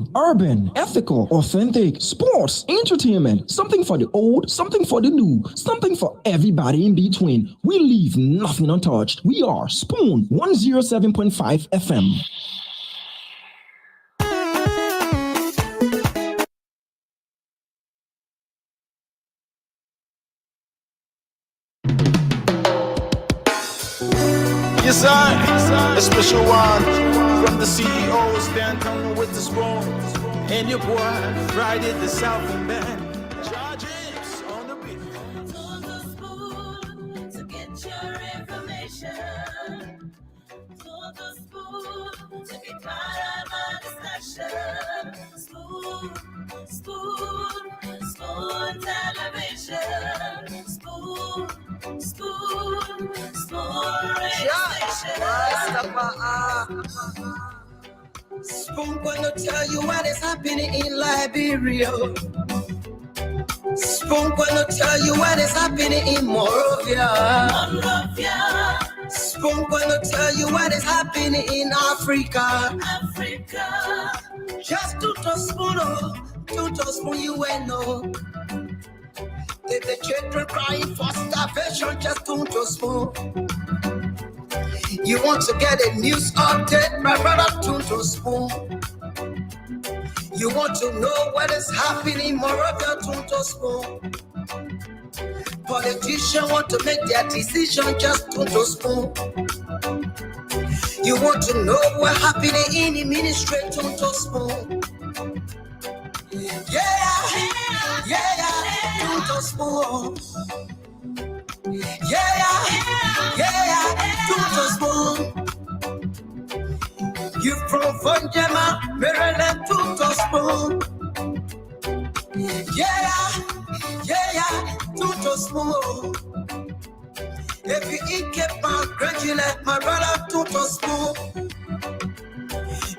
new, urban, ethical, authentic, sports, entertainment, something for the old, something for the new, something for everybody in between. We leave nothing untouched. We are Spoon 107.5 FM. Yes, sir. A special one from the CEO, stand coming with the spoon. And your boy, Friday the Southern Band. Charges on the beat. On the spoon to get your information. On the spoon to be part of our discussion. Spoon, spoon, spoon television. Spoon, spoon, spoon radio station. Spoon gonna tell you what is happening in Liberia. Spoon gonna tell you what is happening in Monrovia. Spoon gonna tell you what is happening in Africa. Just to spoon you will know. If the children crying for starvation, just to spoon. You want to get a news update, my brother, to spoon. You want to know what is happening in Monrovia, to spoon. Politicians want to make their decision, just to spoon. You want to know what's happening in the ministry, to spoon. Yeah, to spoon. Yeah, to spoon. You from Vanjama, Maryland, to spoon. Yeah, to spoon. If you eat keep on graduate, my brother, to spoon.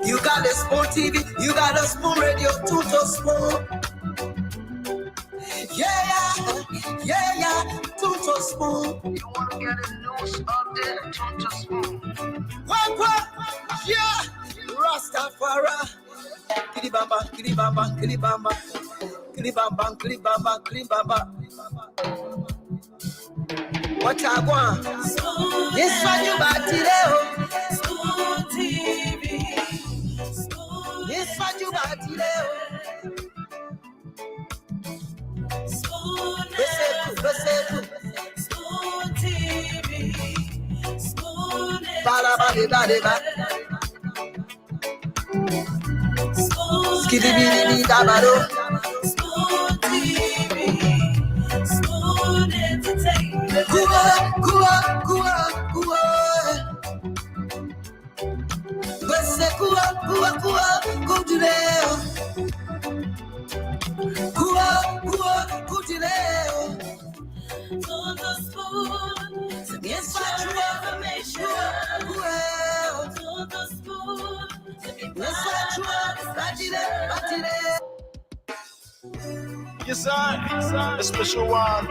You got a Spoon TV, you got a Spoon Radio, to spoon. Yeah, to spoon. You want to get a news update, to spoon. What? Yeah, Rastafari. Kilibamba, kilibamba, kilibamba. Kilibamba, kilibamba, kilibamba. What I want? This one you got today. Spoon TV. This one you got today. Spoon TV. Spoon Skidibidi dabado. Spoon TV. Spoon Entertainment. Kuwa. Bese kuwa today. Kuwa today. On the spoon to get your information. On the spoon to be part of our discussion. Yes, sir. A special one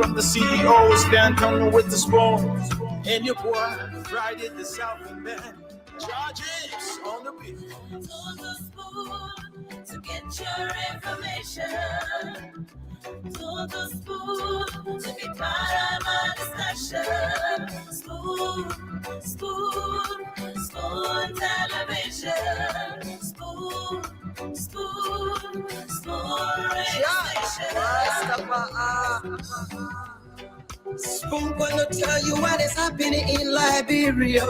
from the CEO, stand coming with the spoon. And your boy, Friday the Southern Band. Charges on the beat. On the spoon to get your information. On the spoon to be part of our discussion. Spoon, spoon television. Spoon radio station. Spoon gonna tell you what is happening in Liberia.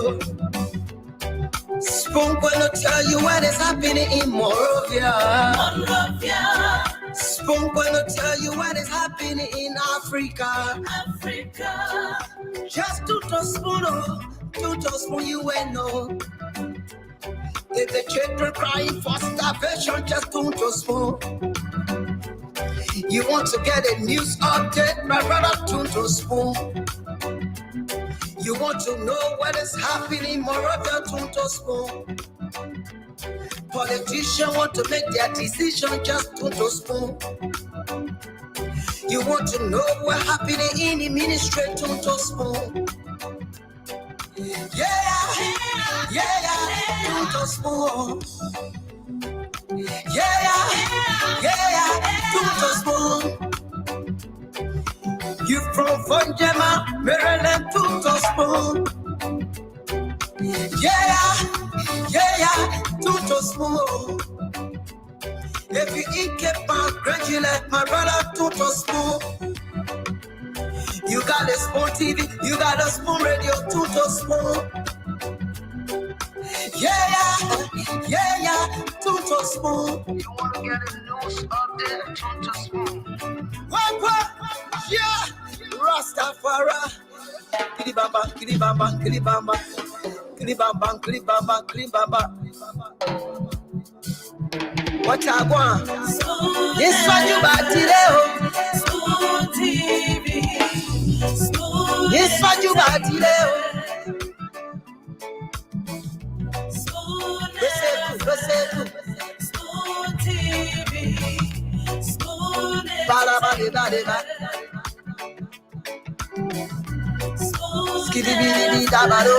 Spoon gonna tell you what is happening in Monrovia. Spoon gonna tell you what is happening in Africa. Just to spoon you will know. If the children crying for starvation, just to spoon. You want to get a news update, my brother, to spoon. You want to know what is happening in Monrovia, to spoon. Politicians want to make their decision, just to spoon. You want to know what's happening in the ministry, to spoon. Yeah, to spoon. Tuto spoon. You from Vonjema, Maryland, Tuto spoon. Tuto spoon. If you eat kepa, graduate, my brother, Tuto spoon. You got a spoon TV, you got a spoon radio, Tuto spoon. Tuto spoon. You want to get the news update, Tuto spoon. What? Yeah, Rastafari. Kiribamba, kiribamba, kiribamba. Kiribamba, kiribamba, kiribamba. What I want? This one you bought today, Spoon TV. This one you bought today, Spoon TV. Spoon Skibidi dabado.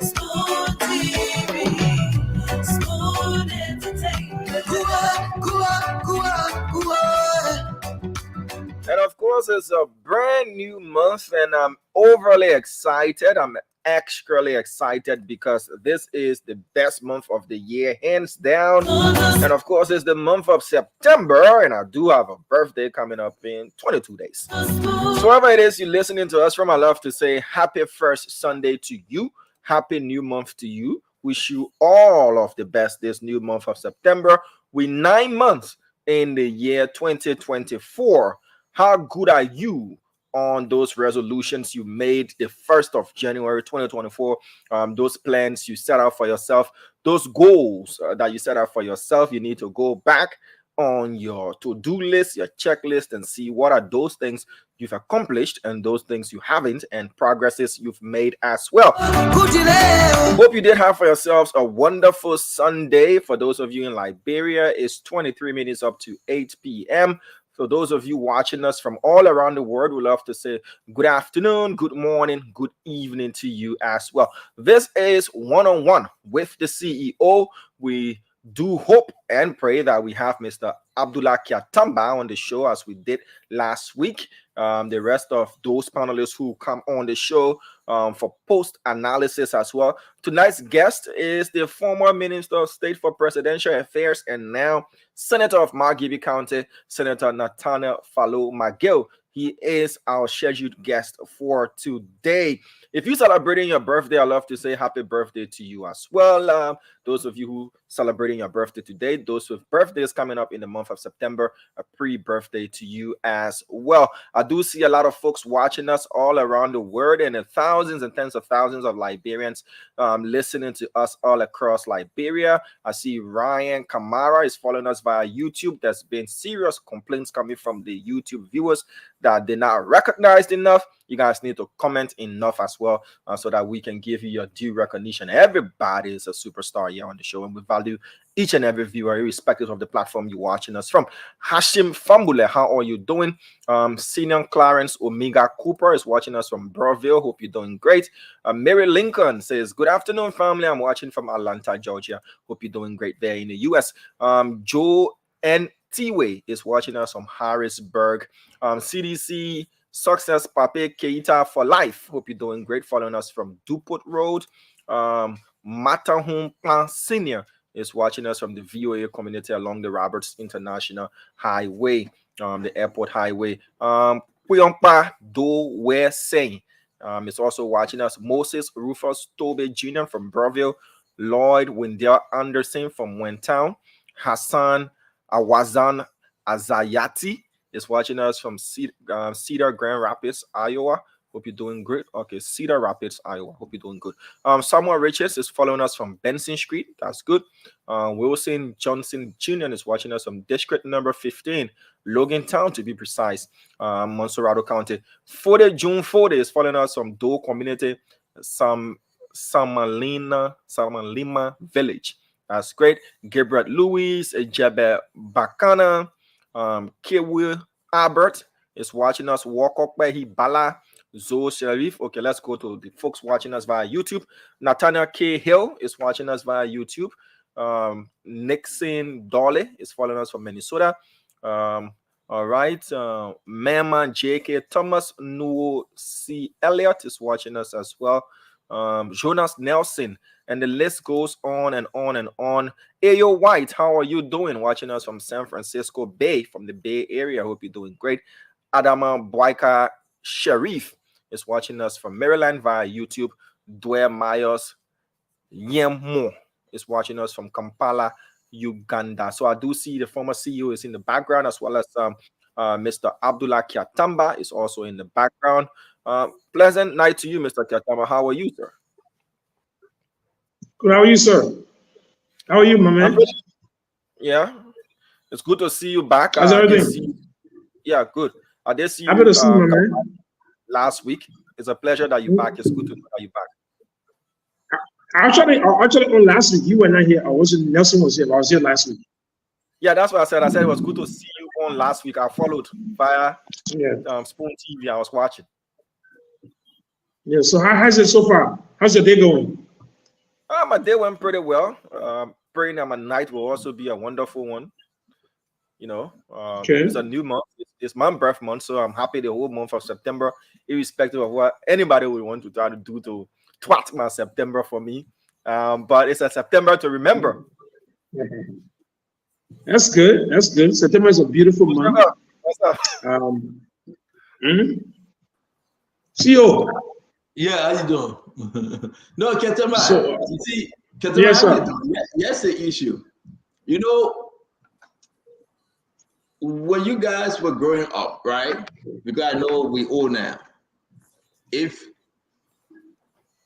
Spoon TV. Spoon Entertainment. And of course, it's a brand new month, and I'm overly excited. I'm extremely excited because this is the best month of the year, hands down. And of course, it's the month of September, and I do have a birthday coming up in 22 days. So wherever it is you're listening to us from, I love to say happy first Sunday to you. Happy new month to you. Wish you all of the best this new month of September. We're 9 months in the year 2024. How good are you on those resolutions you made the 1st of January 2024? Those plans you set out for yourself, those goals that you set out for yourself, you need to go back on your to-do list, your checklist, and see what are those things you've accomplished and those things you haven't, and progresses you've made as well. Hope you did have for yourselves a wonderful Sunday. For those of you in Liberia, it's 23 minutes up to 8 p.m. For those of you watching us from all around the world, we love to say good afternoon, good morning, good evening to you as well. This is One-on-One with the CEO. We do hope and pray that we have Mr. Abdullah Kiatamba on the show as we did last week. The rest of those panelists who come on the show for post-analysis as well. Tonight's guest is the former Minister of State for Presidential Affairs and now Senator of Margibi County, Senator Nathaniel Fallow McGill. He is our scheduled guest for today. If you're celebrating your birthday, I love to say happy birthday to you as well. Those of you who celebrating your birthday today, those with birthdays coming up in the month of September, a pre-birthday to you as well. I do see a lot of folks watching us all around the world, and thousands and tens of thousands of Liberians listening to us all across Liberia. I see Ryan Kamara is following us via YouTube. There's been serious complaints coming from the YouTube viewers that they're not recognized enough. You guys need to comment enough as well so that we can give you your due recognition. Everybody is a superstar here on the show, and we value each and every viewer, irrespective of the platform you're watching us from. Hashim Fambule, how are you doing? Senior Clarence Omega Cooper is watching us from Burville. Hope you're doing great. Mary Lincoln says, good afternoon, family. I'm watching from Atlanta, Georgia. Hope you're doing great there in the U.S. Joe N. T-Way is watching us from Harrisburg. CDC Success Pape Keita for life. Hope you're doing great. Following us from Dupont Road. Matahum Plan Senior is watching us from the VOA community along the Roberts International Highway, the airport highway. Puyompa Do Weseng is also watching us. Moses Rufus Tobe Jr. from Burville. Lloyd Wendell Anderson from Wentown. Hassan Awazan Azayati is watching us from Cedar Grand Rapids, Iowa. Hope you're doing great. Okay, Cedar Rapids, Iowa. Hope you're doing good. Samuel Riches is following us from Benson Street. That's good. Wilson Johnson Jr. is watching us from District number 15, Logan Town to be precise, Monserrado County. Fode June Fode is following us from Doe Community, Samalima Village. That's great. Gabriel Louis, Jebe Bakana, Kewi Albert is watching us. Walk up by Hibala, Zoe Sharif. Okay, let's go to the folks watching us via YouTube. Nathaniel K. Hill is watching us via YouTube. Nixon Dolly is following us from Minnesota. All right. Mama J.K. Thomas Nuo C. Elliott is watching us as well. Jonas Nelson, and the list goes on and on and on. Ayo White, how are you doing? Watching us from San Francisco Bay, from the Bay Area. I hope you're doing great. Adama Boyka Sharif is watching us from Maryland via YouTube. Dwyer Myers Yemo is watching us from Kampala, Uganda. So I do see the former CEO is in the background, as well as Mr. Abdullah Kiatamba is also in the background. Pleasant night to you, Mr. Kiatamba. How are you, sir? Good. How are you, sir? How are you, my man? Yeah, it's good to see you back. How's everything? Yeah, good. I did see Happy to see you, my man. last week. It's a pleasure that you're back. It's good to know that you're back. Actually, on last week, you were not here. Nelson was here, but I was here last week. Yeah, that's what I said. I said it was good to see you on last week. I followed via Spoon TV. I was watching. Yeah, so how's it so far? How's your day going? My day went pretty well. Praying that my night will also be a wonderful one. You know, it's a new month. It's my birth month, so I'm happy the whole month of September, irrespective of what anybody would want to try to do to twat my September for me. But it's a September to remember. That's good. That's good. September is a beautiful month. What's up? CEO. Yeah, how you doing? No, Ketema. So, you see, Ketema, yes, sir. That's the issue. You know, when you guys were growing up, right? Because I know we all now. If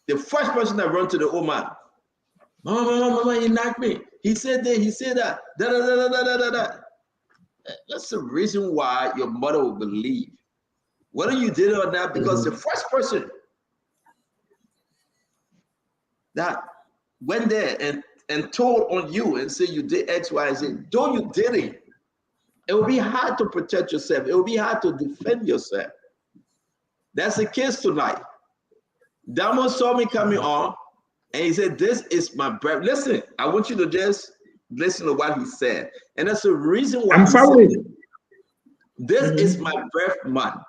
the first person that run to the old man, mama, he knocked me. He said that, he said that. Da. That's the reason why your mother will believe. Whether you did it or not, because the first person that went there and told on you and said you did X, Y, and Z, though you did it, it will be hard to protect yourself. It will be hard to defend yourself. That's the case tonight. Damo saw me coming on, and he said, "This is my breath." Listen, I want you to just listen to what he said. And that's the reason why I'm following. This is my breath month.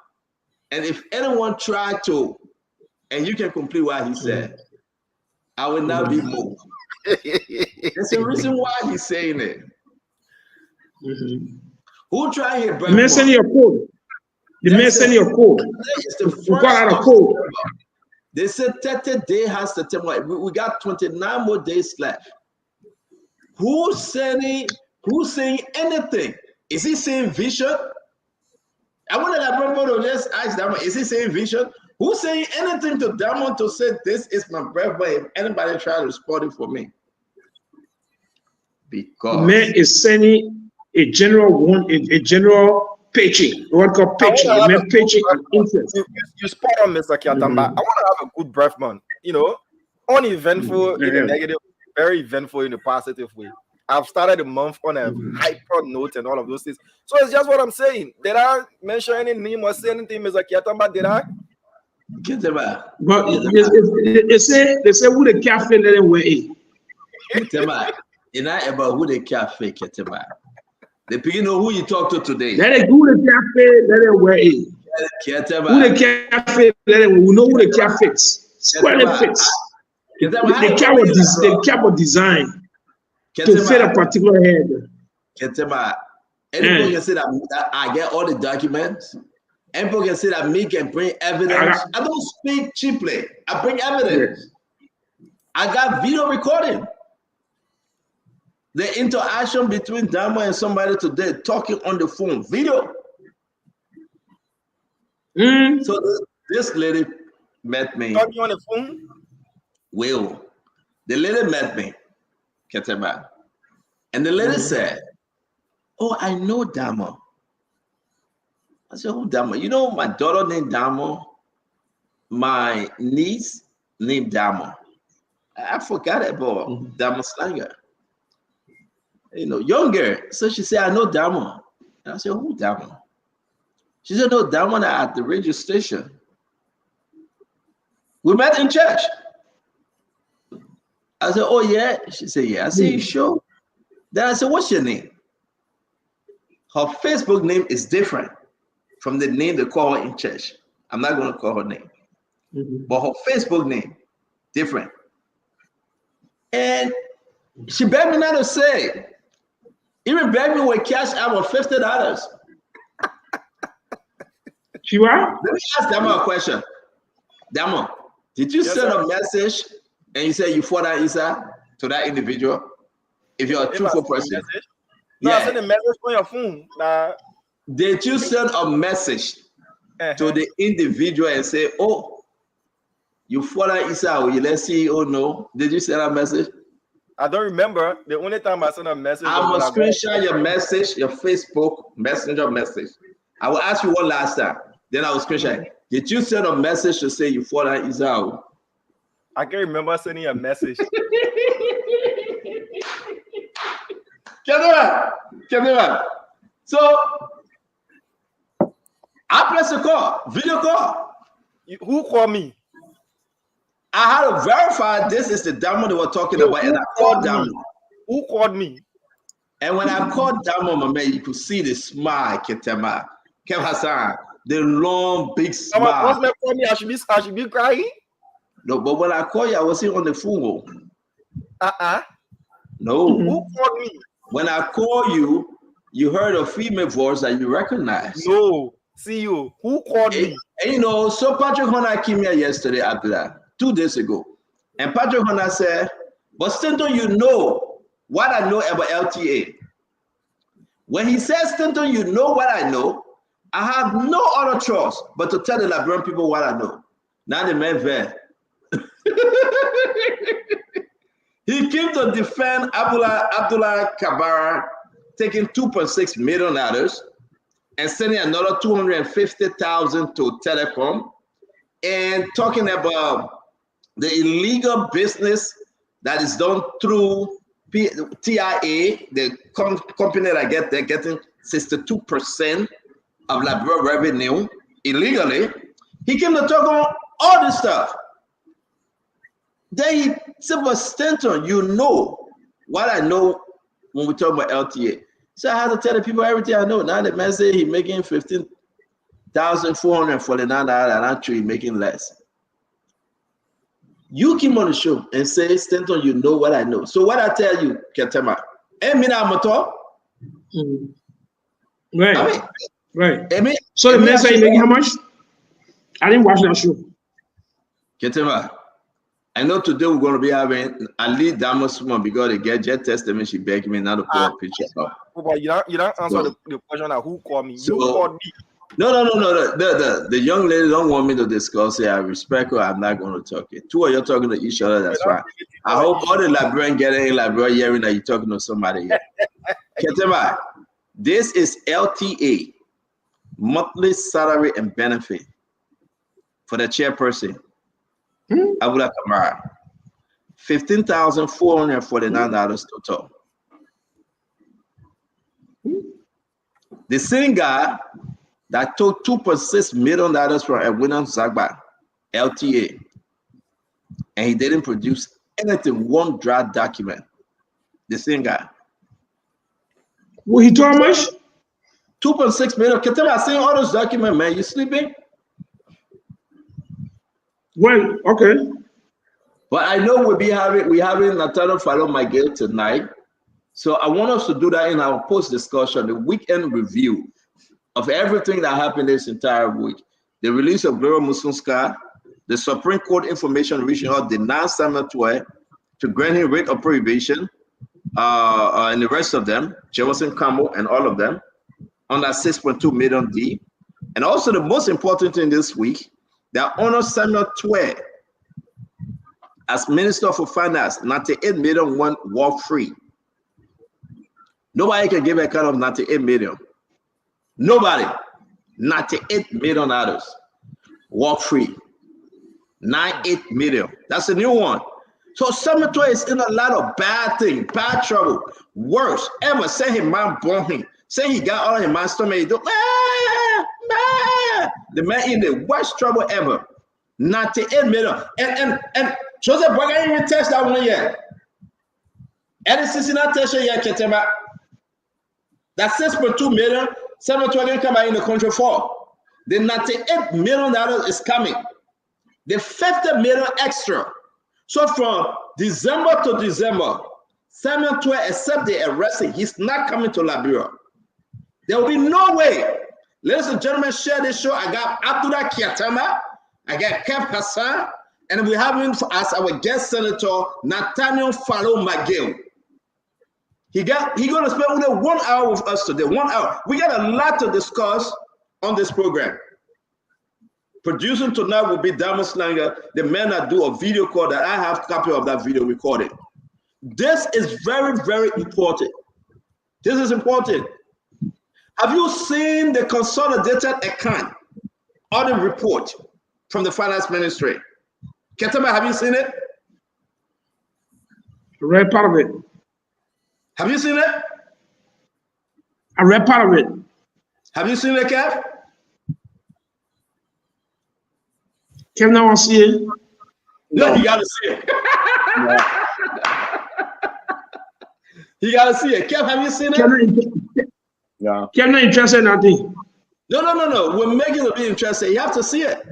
And if anyone tried to, and you can complete what he said, I will not be moved. There's a reason why he's saying it. Who tried here? The man send you a code. The man send you a code. It's the We got out a code. They said 30 day has to tell we got 29 more days left. Who's saying anything? Is he saying vision? I wanted that people to just ask Diamond, is he saying vision? Who's saying anything to Diamond to say this is my birthday? If anybody try to spot it for me? Because the man is sending a general pitching. What called pitching? The man pitching an interest. You spot on, Mr. Kiatamba. I want to have a good breath month. You know, uneventful in the negative, very eventful in the positive way. I've started the month on a hyper note and all of those things. So it's just what I'm saying. Did I mention any name or say anything, Mr. Kiatamba? Did I? Ketema. But they say who the cafe let him wear it. Ketema. It's not about who the cafe, Ketema. The people know who you talk to today. Let it who the cafe let him wear it. Ketema. Who the cafe let him, we know who the car fits. Squarely fits. The car was designed to fit a particular head. Ketema. Anybody can say that I get all the documents. Anybody can say that me can bring evidence. I don't speak cheaply. I bring evidence. I got video recording. The interaction between Dama and somebody today talking on the phone. Video. So this lady met me. Talking on the phone? Will. The lady met me. Ketema. And the lady said, "Oh, I know Dama." I said, "Who Dama?" You know, my daughter named Dama, my niece named Dama. I forgot about Dama Slanger. You know, younger. So she said, "I know Dama." And I said, "Who Dama?" She said, "No, Dama at the radio station. We met in church." I said, oh yeah. She said, yeah. I said, you sure? Then I said, what's your name? Her Facebook name is different from the name they call her in church. I'm not going to call her name. But her Facebook name, different. And she begged me not to say. Even begged me with cash out of $50. She what? Let me ask Damo a question. Damo, did you send a message and you said you forward Isa to that individual? If you're a truthful person. No, I sent a message on your phone. Did you send a message to the individual and say, oh, you forward Isa, let's see, oh no. Did you send a message? I don't remember. The only time I sent a message. I will screenshot your message, your Facebook messenger message. I will ask you one last time. Then I will screenshot. Did you send a message to say you forward Isa? I can't remember sending a message. So I pressed the call, video call. Who called me? I had to verify this is the Damo they were talking about, and I called Damo. Who called me? And when I called Damo, my man, you could see the smile, Ketema, Kev Hassan, the long, big smile. Someone called me. I should be crying. No, but when I called you, I wasn't on the phone. No. Who called me? When I call you, you heard a female voice that you recognize. No. See you. Who called me? And you know, so Patrick Honda came here yesterday after that, 2 days ago. And Patrick Honda said, but Stanton, you know what I know about LTA. When he says, Stanton, you know what I know, I have no other choice but to tell the Liberian people what I know. Now the man there. He came to defend Abdullah Kabara, taking $2.6 million and sending another $250,000 to Telecom, and talking about the illegal business that is done through TIA, the company that they're getting 62% of Liberia revenue illegally. He came to talk about all this stuff. Then he said, but Stanton, you know what I know when we talk about LTA. So I had to tell the people everything I know. Now the man say he's making $15,449, and actually he's making less. You came on the show and say, Stanton, you know what I know. So what I tell you, Ketema, right. Right. So the man say making how much? I didn't watch that show. Ketema, I know today we're going to be having a lead Damos woman because they get jet testament. She begged me not to put a picture up. But you don't answer the question of who called me. You called me. No. The young lady don't want me to discuss it. I respect her. I'm not going to talk it. Two of you talking to each other. That's fine. I hope all the Liberians getting in Liberia hearing that you're talking to somebody here. Ketema, this is LTA, monthly salary and benefit for the chairperson. Abdullah Kamara, $15,449 total. The same guy that took $2.6 million from Edwin Zagba, LTA, and he didn't produce anything, one draft document. The same guy. Well, he told how much? $2.6 million. Can tell me I seen all those documents, man. You sleeping? Well, okay. But I know we're having Nathaniel McGill tonight. So I want us to do that in our post discussion, the weekend review of everything that happened this entire week. The release of Gloria Musunska, the Supreme Court information reaching out denied Samuel Twe to grant him writ of prohibition, and the rest of them, Jefferson Campbell and all of them, on that 6.2 million D. And also the most important thing this week, that honor Samuel Twe as Minister for Finance, 98 million went war free. Nobody can give a kind of 98 million. Nobody. $98 million war free. 98 million. That's a new one. So Samuel Twe is in a lot of bad things, bad trouble. Worse ever. Say his man born him. Say he got all his man's stomach. The man in the worst trouble ever. 98 million. And Joseph Boga didn't even test that one yet. And the Cincinnati here, Ketema. That's 6.2 million. 720 come out in the country for. The $98 million is coming. The 50 million extra. So from December to December, Samuel Twe, except they arrested, he's not coming to Liberia. There will be no way. Ladies and gentlemen, share this show. I got Abdullah Kiatama, I got Kev Hassan, and we have him as our guest senator, Nathaniel McGill. He's going to spend only 1 hour with us today. 1 hour. We got a lot to discuss on this program. Producing tonight will be Damos Langer, the man that do a video call that I have a copy of that video recorded. This is very, very important. This is important. Have you seen the consolidated account audit report from the finance ministry? Ketema, have you seen it? I read part of it. Have you seen it? I read part of it. Have you seen it, Kev? Kev, now I see it. No, you gotta see it. You gotta see it. Kev, have you seen it? No. Kev, not interested in nothing. No. We're making it be interesting. You have to see it.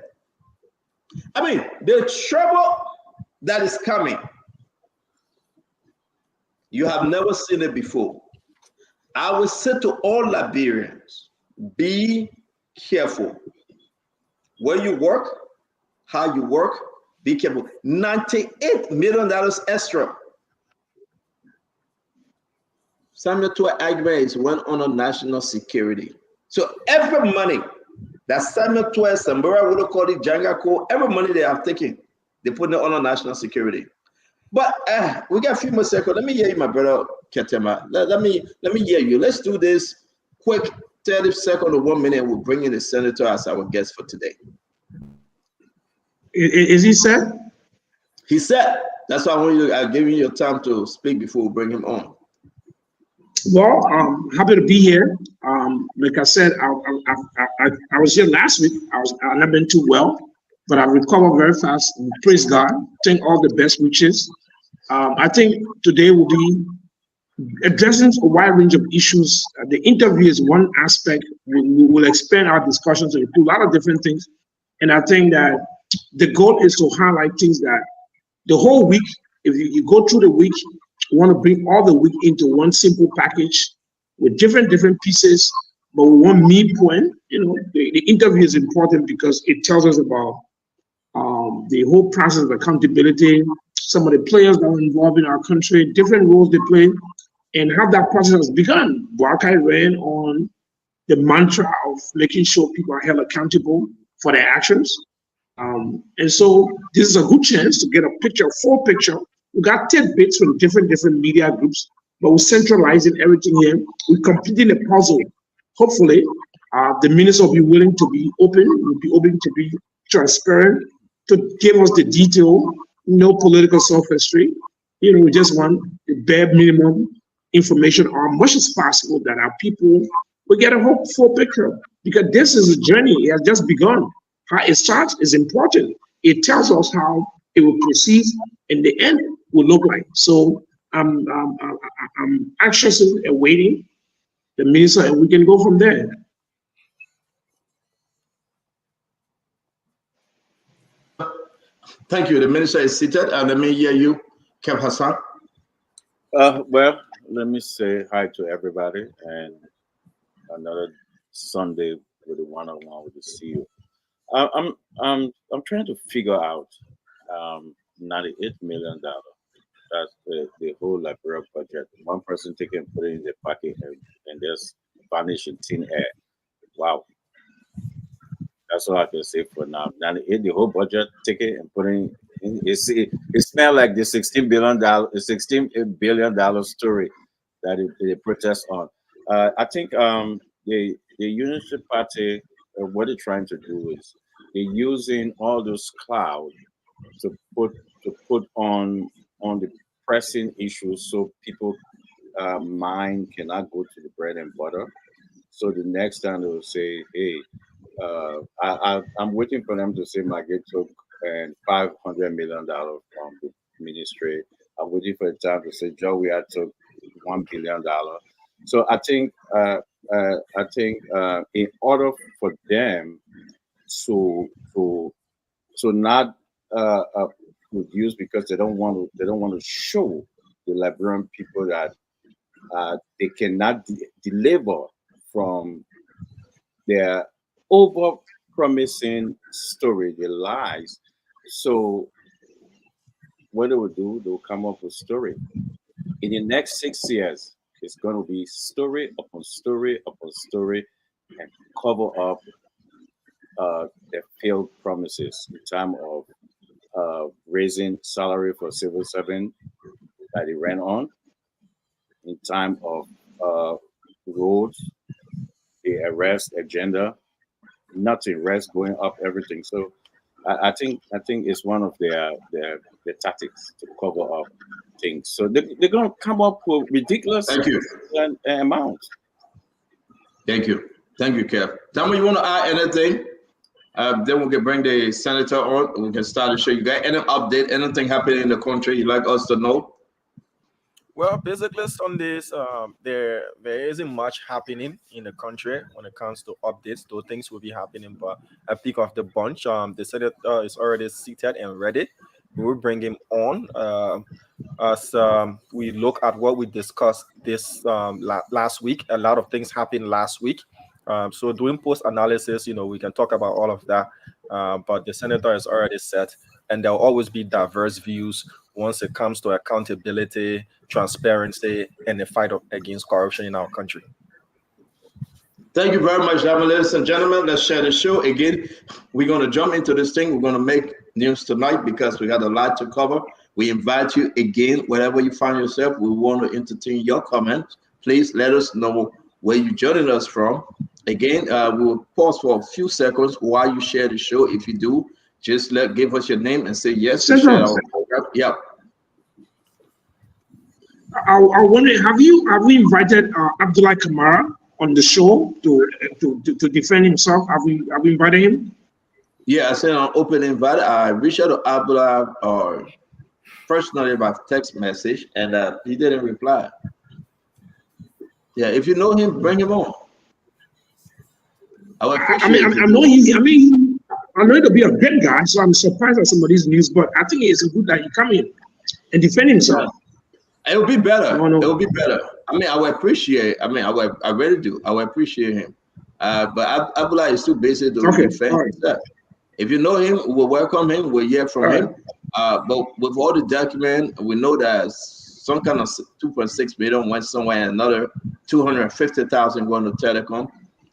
I mean, the trouble that is coming, you have never seen it before. I will say to all Liberians, be careful. Where you work, how you work, be careful. $98 million extra. Samuel Tua Agbays went on a national security. So every money that Samuel Tua, Sambora, would call it Jangako, every money they have taken, they put it on a national security. But we got a few more seconds. Let me hear you, my brother Ketema. Let me hear you. Let's do this quick 30 seconds or 1 minute. We'll bring in the senator as our guest for today. Is he set? He said. That's why I gave you your time to speak before we bring him on. Well, I'm happy to be here. Like I said, I was here last week. I've not been too well, but I recovered very fast. Praise God. Thank all the best wishes. I think today will be addressing a wide range of issues. The interview is one aspect. We will expand our discussions to include a lot of different things. And I think that the goal is to highlight things that the whole week, if you go through the week, you want to bring all the week into one simple package with different pieces, but with one main point. You know, the interview is important because it tells us about the whole process of accountability, some of the players that are involved in our country, different roles they play, and how that process has begun. Buakai ran on the mantra of making sure people are held accountable for their actions. And so this is a good chance to get a full picture. We got tidbits from different media groups, but we're centralizing everything here. We're completing the puzzle. Hopefully, the minister will be willing to be open, will be open to be transparent, to give us the detail, no political sophistry. You know, we just want the bare minimum information or as much as possible that our people will get a full picture, because this is a journey. It has just begun. How it starts is important. It tells us how it will proceed and the end will look like. So I'm anxiously awaiting the minister, and we can go from there. Thank you. The minister is seated, and let me hear you, Kev Hassan. Well, let me say hi to everybody, and another Sunday with a one-on-one with the CEO. I'm trying to figure out $98 million. That's the whole Liberia budget. One person taking and putting in the pocket and just vanish in thin air. Wow. That's all I can say for now. The whole budget taking and putting in, it smells like the $16 billion story that they protest on. I think the Unity Party, what they're trying to do is they're using all those clouds to put on the pressing issues, so people mind cannot go to the bread and butter. So the next time they will say, hey, I'm waiting for them to say McGill took $500 million from the ministry I'm waiting for a time to say, Joe, we had took $1 billion. So I think in order for them to not produce, because they don't want to show the Liberian people that they cannot deliver from their over promising story, their lies. So what they will do, they'll come up with story. In the next 6 years, it's going to be story upon story upon story and cover up their failed promises in time of raising salary for civil servant that they ran on, in time of roads, the arrest agenda, nothing, rest going up, everything. So I think it's one of their tactics to cover up things. So they're going to come up with ridiculous Thank you. amounts. Thank you. Thank you, Kev. Tell me, you want to add anything? Then we can bring the senator on. We can start the show. You got any update, anything happening in the country you'd like us to know? Well, basically, Sundays, there isn't much happening in the country when it comes to updates. Though things will be happening, but a pick of the bunch. The senator is already seated and ready. We will bring him on as we look at what we discussed this last week. A lot of things happened last week. So doing post analysis, we can talk about all of that. But the senator is already set, and there'll always be diverse views once it comes to accountability, transparency, and the fight against corruption in our country. Thank you very much, ladies and gentlemen. Let's share the show. Again, we're going to jump into this thing. We're going to make news tonight because we got a lot to cover. We invite you again, wherever you find yourself. We want to entertain your comments. Please let us know where you're joining us from. Again, we'll pause for a few seconds while you share the show. If you do, just give us your name and say yes to share our program. Yeah. I wonder, have we invited Abdullah Kamara on the show to defend himself? Have we invited him? Yeah, I sent an open invite. I reached out to Abdullah personally by text message, and he didn't reply. Yeah, if you know him, bring him on. I would appreciate I know him. I know he'll be a great guy, so I'm surprised at some of these news, but I think it's good that he come in and defend himself. It would be better. No. It would be better. I mean, I would appreciate. I really do. I would appreciate him. But Abdullah is too busy to defend himself. If you know him, we'll welcome him. We'll hear from him. But with all the documents, we know that some kind of 2.6 million went somewhere, and another 250,000 going to telecom.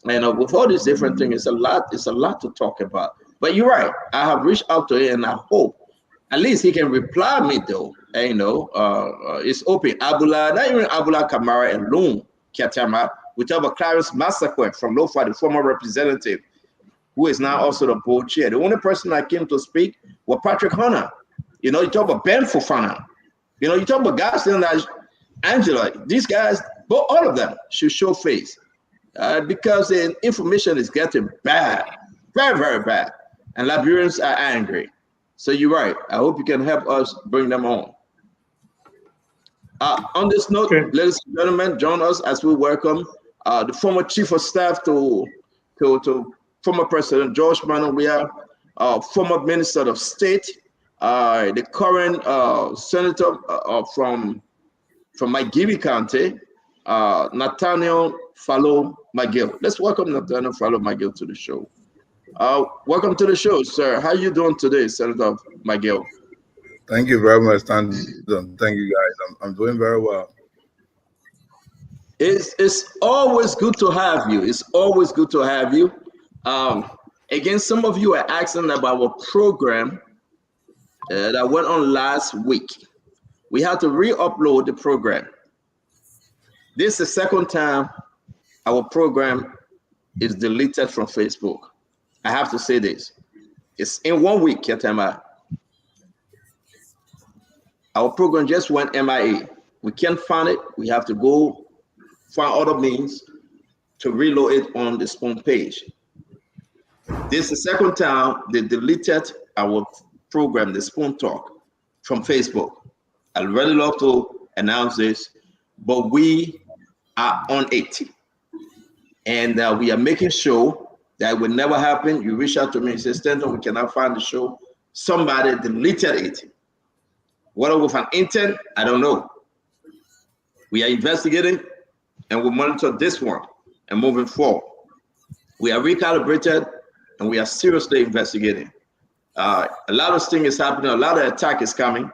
And with all these different things, it's a lot to talk about. But you're right. I have reached out to him, and I hope at least he can reply me though. It's open. Abdullah, not even Abdullah Kamara alone, Kiatama. We talk about Clarence Massacre from Lofa, the former representative, who is now also the board chair. The only person that came to speak was Patrick Hunter. You talk about Ben Fofana. You talk about guys like Angela. These guys, but all of them should show face because the information is getting bad, very, very bad. And Liberians are angry. So you're right. I hope you can help us bring them on. On this note, ladies and gentlemen, join us as we welcome the former chief of staff to former President George Manawia, former Minister of State, the current senator from McGill County, Nathaniel Fallow McGill. Let's welcome Nathaniel Fallow McGill to the show. Welcome to the show, sir. How are you doing today, Senator McGill? Thank you very much, Thank you, guys. I'm doing very well. It's always good to have you. It's always good to have you. Again, some of you are asking about our program that went on last week. We had to re-upload the program. This is the second time our program is deleted from Facebook. I have to say this. It's in 1 week, Yatama. Our program just went MIA. We can't find it. We have to go find other means to reload it on the Spoon page. This is the second time they deleted our program, the Spoon Talk, from Facebook. I'd really love to announce this, but we are on it. And we are making sure that will never happen. You reach out to me and say, Stanton, we cannot find the show. Somebody deleted it. Whether with an intent, I don't know. We are investigating and we monitor this one and moving forward. We are recalibrated and we are seriously investigating. A lot of things is happening, a lot of attack is coming,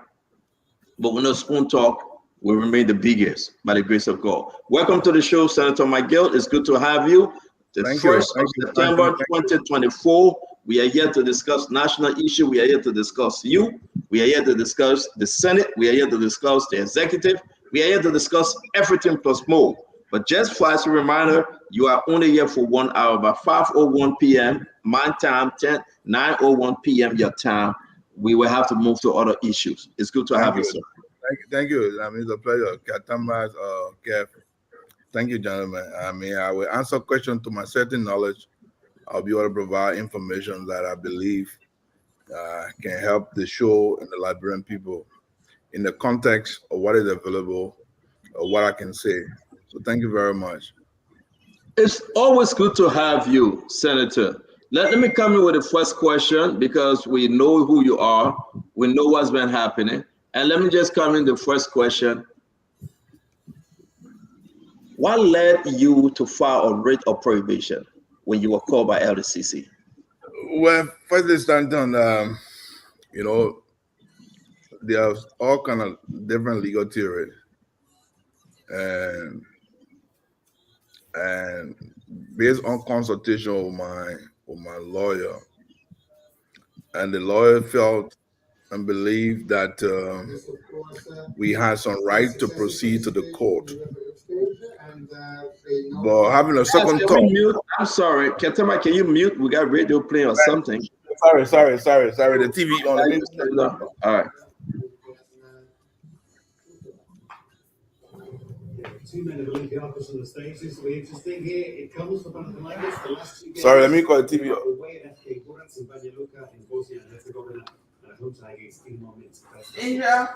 but we know Spoon Talk will remain the biggest by the grace of God. Welcome to the show, Senator McGill. It's good to have you. The Thank 1st you. of September 2024, we are here to discuss national issue. We are here to discuss you. We are here to discuss the Senate. We are here to discuss the executive. We are here to discuss everything plus more. But just for as a reminder, you are only here for 1 hour, by 5:01 p.m. my time, 9:01 p.m. your time. We will have to move to other issues. It's good to have you, sir. Thank you. I mean, it's a pleasure. Katamba, Kev. Thank you, gentlemen. I mean, I will answer questions to my certain knowledge. I'll be able to provide information that I believe can help the show and the Liberian people in the context of what is available or what I can say. So thank you very much. It's always good to have you, Senator. Let me come in with the first question because we know who you are. We know what's been happening. And let me just come in the first question. What led you to file a writ of prohibition when you were called by LDCC? Well, first Stanton, you know, there's all kind of different legal theories, and based on consultation with my lawyer, and the lawyer felt and believed that we had some right to proceed to the court. But having a second Can thought. we mute? I'm sorry. Ketema, can you mute? We got radio playing or something. Sorry. The TV on. All right. Two men of Olympic Arcos on the stage. This will be interesting here. It comes for one of the longest. The last two games. Sorry, let me call the TV off. Away at FK Buras in Banja Luka in Bosnia and Herzegovina. And at home tonight against Timor Minsk. India.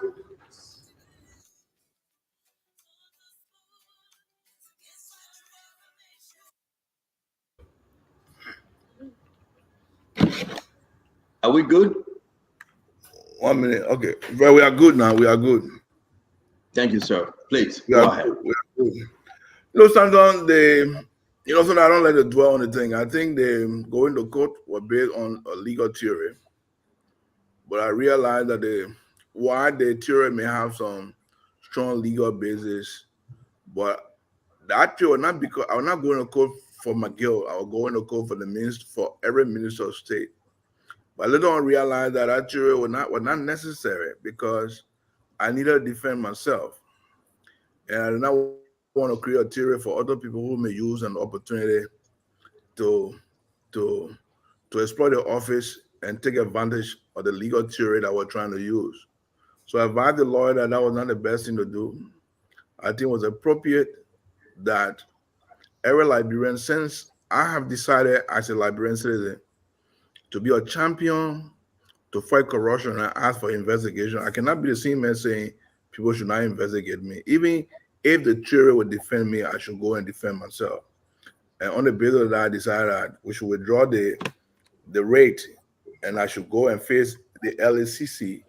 Are we good? 1 minute. Okay. Well, we are good now. We are good. Thank you, sir. Please go ahead. We are good. Stanton, so I don't like to dwell on the thing. I think they going to court were based on a legal theory. But I realized that while the theory may have some strong legal basis, but that theory not because I'm not going to court for McGill. I was going to court for every minister of state. But later on realized that theory was not necessary because I needed to defend myself. And I did not want to create a theory for other people who may use an opportunity to exploit the office and take advantage of the legal theory that we're trying to use. So I advised the lawyer that was not the best thing to do. I think it was appropriate that every Liberian, since I have decided as a Liberian citizen to be a champion, to fight corruption and ask for investigation, I cannot be the same man saying people should not investigate me. Even if the jury would defend me, I should go and defend myself. And on the basis of that, I decided that we should withdraw the rate and I should go and face the LACC.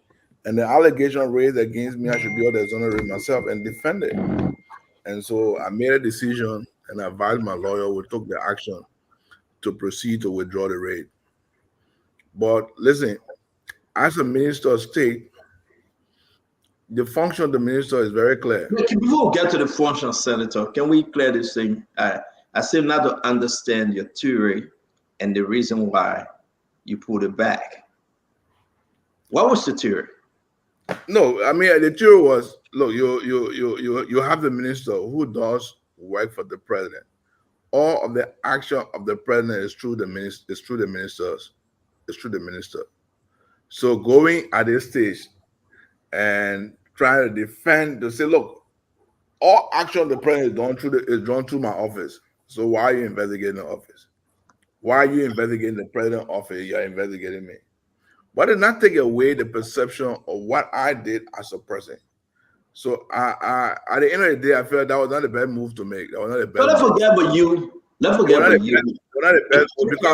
And the allegation raised against me, I should be able to exonerate myself and defend it. And so I made a decision and I advised my lawyer, we took the action to proceed to withdraw the rate. But listen, as a minister of state, the function of the minister is very clear. Before we get to the function, Senator, can we clear this thing? I seem not to understand your theory and the reason why you pulled it back. What was the theory? No, I mean the theory was, look, you have the minister who does work for the president. All of the action of the president is through the minister. It's through the ministers. It's through the minister. So going at this stage and trying to defend, to say, look, all action of the president is drawn through my office. So why are you investigating the office? Why are you investigating the president's office? You're investigating me. But it did not take away the perception of what I did as a person. So I at the end of the day, I felt that was not the best move to make. That was not the best. But let's move. forget about you. Let's It was forget not the about you. best. It was not the best move because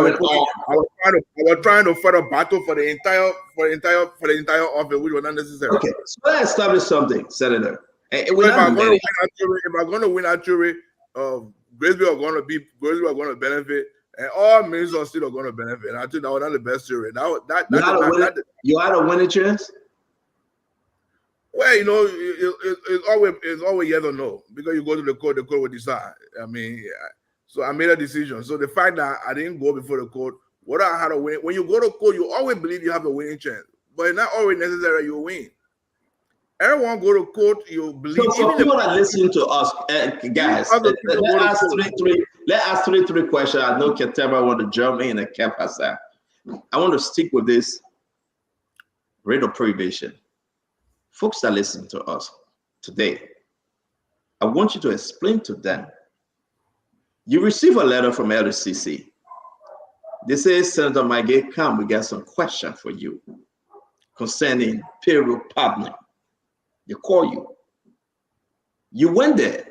I was trying to fight a battle for the entire office, which was not necessary. Okay, so let's establish something, Senator. And So if I'm going to win that jury, Grisby are going to benefit, and all ministers still are going to benefit. And I think that was not the best jury. You had a winning chance. Well, you know, it's always yes or no, because you go to the court will decide. I mean, so I made a decision. So the fact that I didn't go before the court, what I had a win. When you go to court, you always believe you have a winning chance, but it's not always necessary you win. Everyone go to court, you believe. So for people that listen to us, guys, let's ask three questions. I know Ketema want to jump in and Kev has that. I want to stick with this rate of prohibition. Folks that listen to us today, I want you to explain to them. You receive a letter from LCC. They say, Senator McGill, come, we got some question for you concerning payroll partnering. They call you. You went there.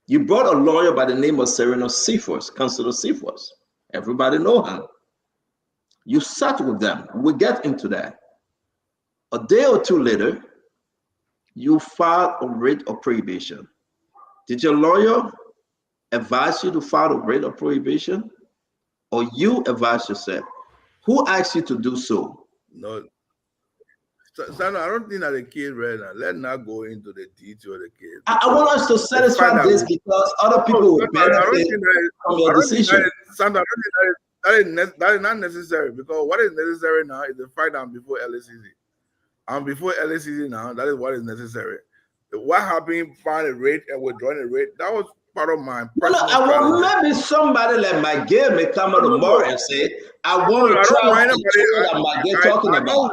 You brought a lawyer by the name of Serena Cephas, Councilor Cephas. Everybody know him. You sat with them. We'll get into that. A day or two later, you filed a writ of prohibition. Did your lawyer advise you to file a writ of prohibition, or you advised yourself? Who asked you to do so? No. Sandra, I don't think that the kid read that. Let's not go into the detail of the case. I want us to satisfy this because other people will benefit from your decision. Sandra, that is not necessary, because what is necessary now is the fact that I'm before LCC. I'm before LCC now. That is what is necessary. What happened, find a rate and withdrawing a rate, that was part of my personal strategy. Maybe somebody like McGill may come out tomorrow and say, I want to try to McGill talking about.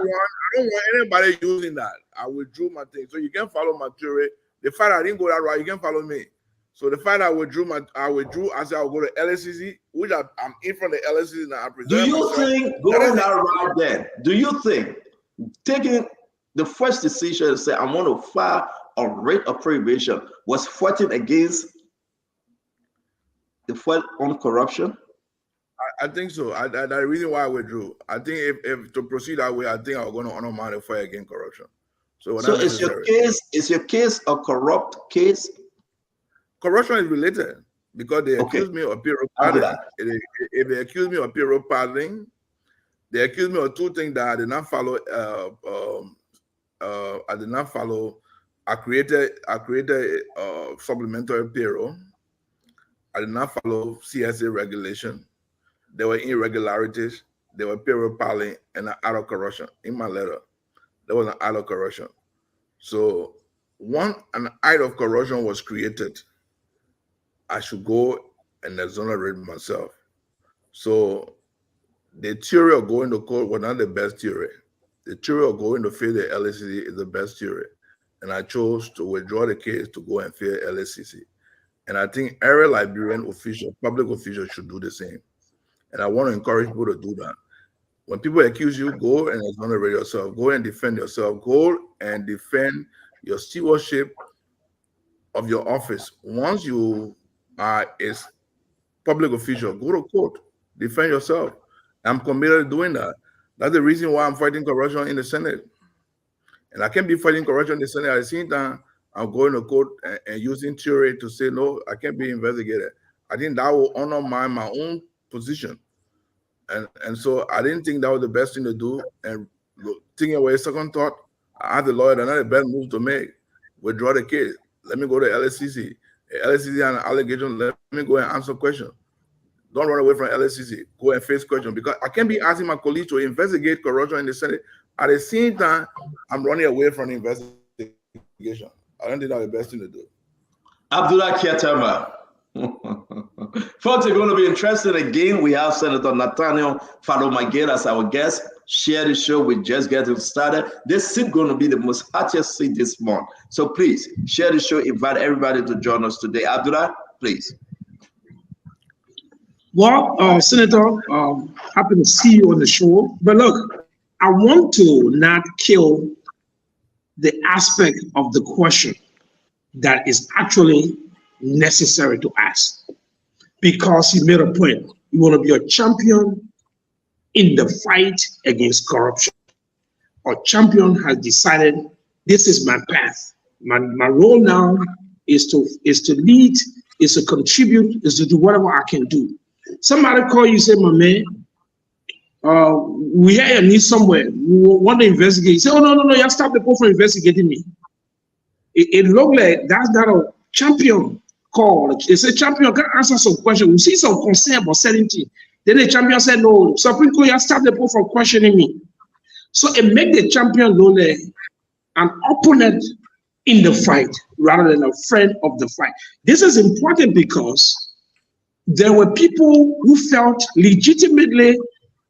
I don't want anybody using that. I withdrew my thing. So you can follow my theory. The fact I didn't go that route, you can follow me. So the fact I withdrew, I said I'll go to LCC, which I'm in front of the LCC now. Do you think going that route then, do you think taking the first decision to say I want to file a rate of prohibition was fighting against the fight on corruption? I think so. That's the reason why I withdrew. I think if to proceed that way, I think I'm going to undermine the fight against corruption. So is your case a corrupt case? Corruption is related because they accuse me of payroll paddling. If they accuse me of payroll paddling, they accuse me of two things that I did not follow. I created supplementary payroll. I did not follow CSA regulation. There were irregularities. There were payroll paddling and an act of corruption. In my letter, there was an act of corruption. So an act of corruption was created. I should go and exonerate myself. So the theory of going to court was not the best theory. The theory of going to fail the LCC is the best theory. And I chose to withdraw the case to go and fail LCC. And I think every Liberian official, public official, should do the same. And I want to encourage people to do that. When people accuse you, go and exonerate yourself. Go and defend yourself. Go and defend your stewardship of your office. Once you are a public official, go to court. Defend yourself. I'm committed to doing that. That's the reason why I'm fighting corruption in the Senate. And I can't be fighting corruption in the Senate at the same time I'm going to court and using theory to say, no, I can't be investigated. I think that will undermine my own position. And so I didn't think that was the best thing to do. And thinking away a second thought, I had the lawyer that not the best move to make. Withdraw the case. Let me go to LCC. LCC and allegation, let me go and answer questions. Don't run away from LCC. Go and face questions, because I can't be asking my colleagues to investigate corruption in the Senate. At the same time, I'm running away from the investigation. I don't think that's the best thing to do. Abdullah Kiatama. Folks are going to be interested again. We have Senator Nathaniel McGill as our guest. Share the show. We just getting started. This is going to be the most hottest seat this month. So please share the show. Invite everybody to join us today. Abdullah, please. Well, Senator, happy to see you on the show. But look, I want to not kill the aspect of the question that is actually necessary to ask. Because he made a point. You want to be a champion in the fight against corruption. A champion has decided this is my path. My role now is to lead, is to contribute, is to do whatever I can do. Somebody call you, say, my man, we hear you need somewhere. We want to investigate. You say, oh, no, you stop the people from investigating me. It looks like that's not a champion call. It's a champion can answer some questions. We see some concern about certain things. Then the champion said, no, Supreme Court, you stop the people from questioning me. So it makes the champion look like an opponent in the fight rather than a friend of the fight. This is important because there were people who felt legitimately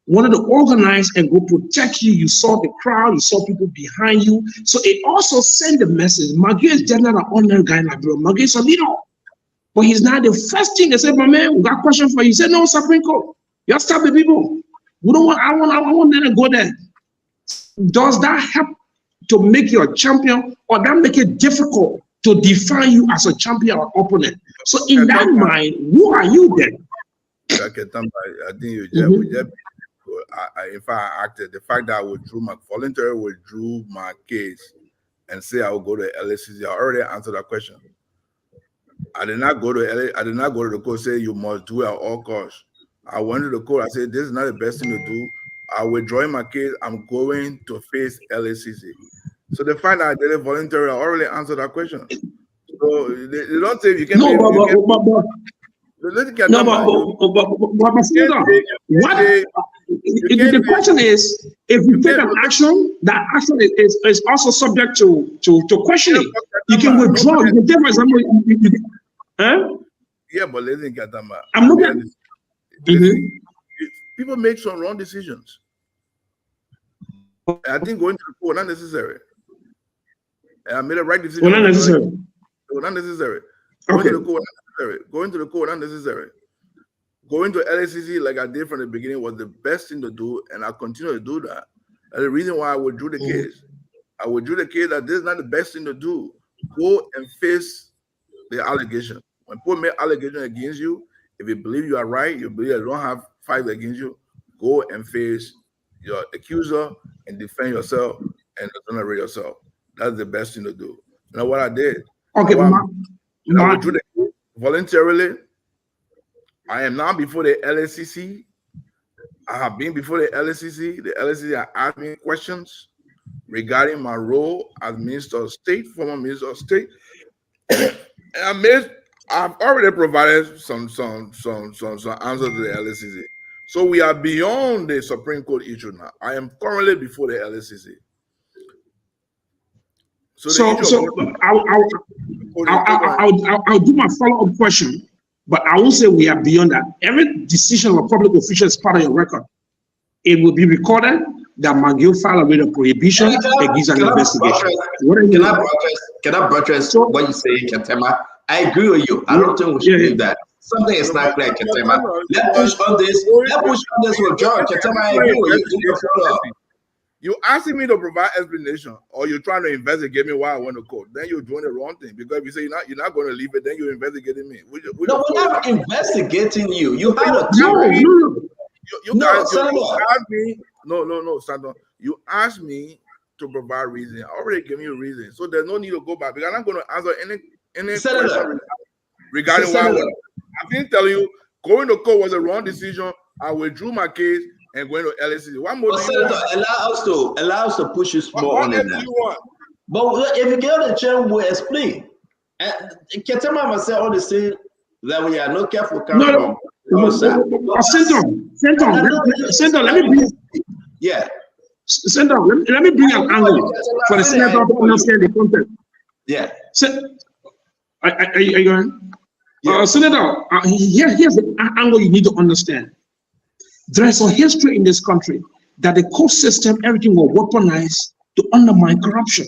wanted to organize and go protect you. You saw the crowd, you saw people behind you. So it also sent the message. McGill is just not an ordinary guy like bro. McGill is a leader. But he's not the first thing they said, my man, we got a question for you. He said, no, Supreme Court, you have to stop the people. We don't want, I want them to go there. Does that help to make you a champion, or that make it difficult to define you as a champion or opponent? So in that mind, who are you then? I think you just, if I acted, the fact that I voluntarily withdrew my case and say I will go to LACC, I already answered that question. I did not go to the court say you must do it at all costs. I went to the court. I said this is not the best thing to do. I withdraw my case. I'm going to face LACC. So the fact that I did it voluntarily, I already answered that question. So they don't say you can. What? The question is, if you take an action, that action is also subject to questioning. You can withdraw. You can take, for example, yeah, but listen, Katama. I'm looking at people make some wrong decisions. I think going to the court not necessary. I made a right decision. Not necessary. Not necessary. Okay. Going to the court not necessary. Going to LACC like I did from the beginning was the best thing to do, and I continue to do that. And the reason why I withdrew the case, that this is not the best thing to do. Go and face the allegation. When people make allegations against you, if you believe you are right, you believe they don't have fight against you, go and face your accuser and defend yourself and exonerate yourself. That's the best thing to do. You know what I did? Okay, I withdrew the case voluntarily. I am now before the LACC. I have been before the LACC. The LACC are asking me questions regarding my role as Minister of State, former Minister of State. And I've already provided some answers to the LACC. So we are beyond the Supreme Court issue now. I am currently before the LACC. I'll do my follow-up question, but I will say we are beyond that. Every decision of a public official is part of your record. It will be recorded that McGill filed a writ of prohibition against an investigation. Can I buttress what you say, Ketema? I agree with you. I don't think we should do that. Something is not clear, Ketema. Let's push on this. Let's push on this with John. Ketema, I agree with you. You asking me to provide explanation, or you're trying to investigate me while I went to court. Then you're doing the wrong thing, because if you say you're not going to leave it, then you're investigating me. No, we're not investigating you. You have a theory. You asked me. No, Sandon. You asked me to provide reason. I already gave you a reason, so there's no need to go back, because I'm not going to answer any question regarding why. I didn't tell you going to court was a wrong decision. I withdrew my case and going to LACC. One more thing. Allow us to push you more on that. But if you get the chance, we'll explain. Ketema must say all the same that we are not careful. Senator, let me bring. Yeah. Senator, let me bring an angle for the senator to understand the content. Yeah. Are you going? Yeah. Senator, here's the angle you need to understand. There is a history in this country that the court system, everything was weaponized to undermine corruption.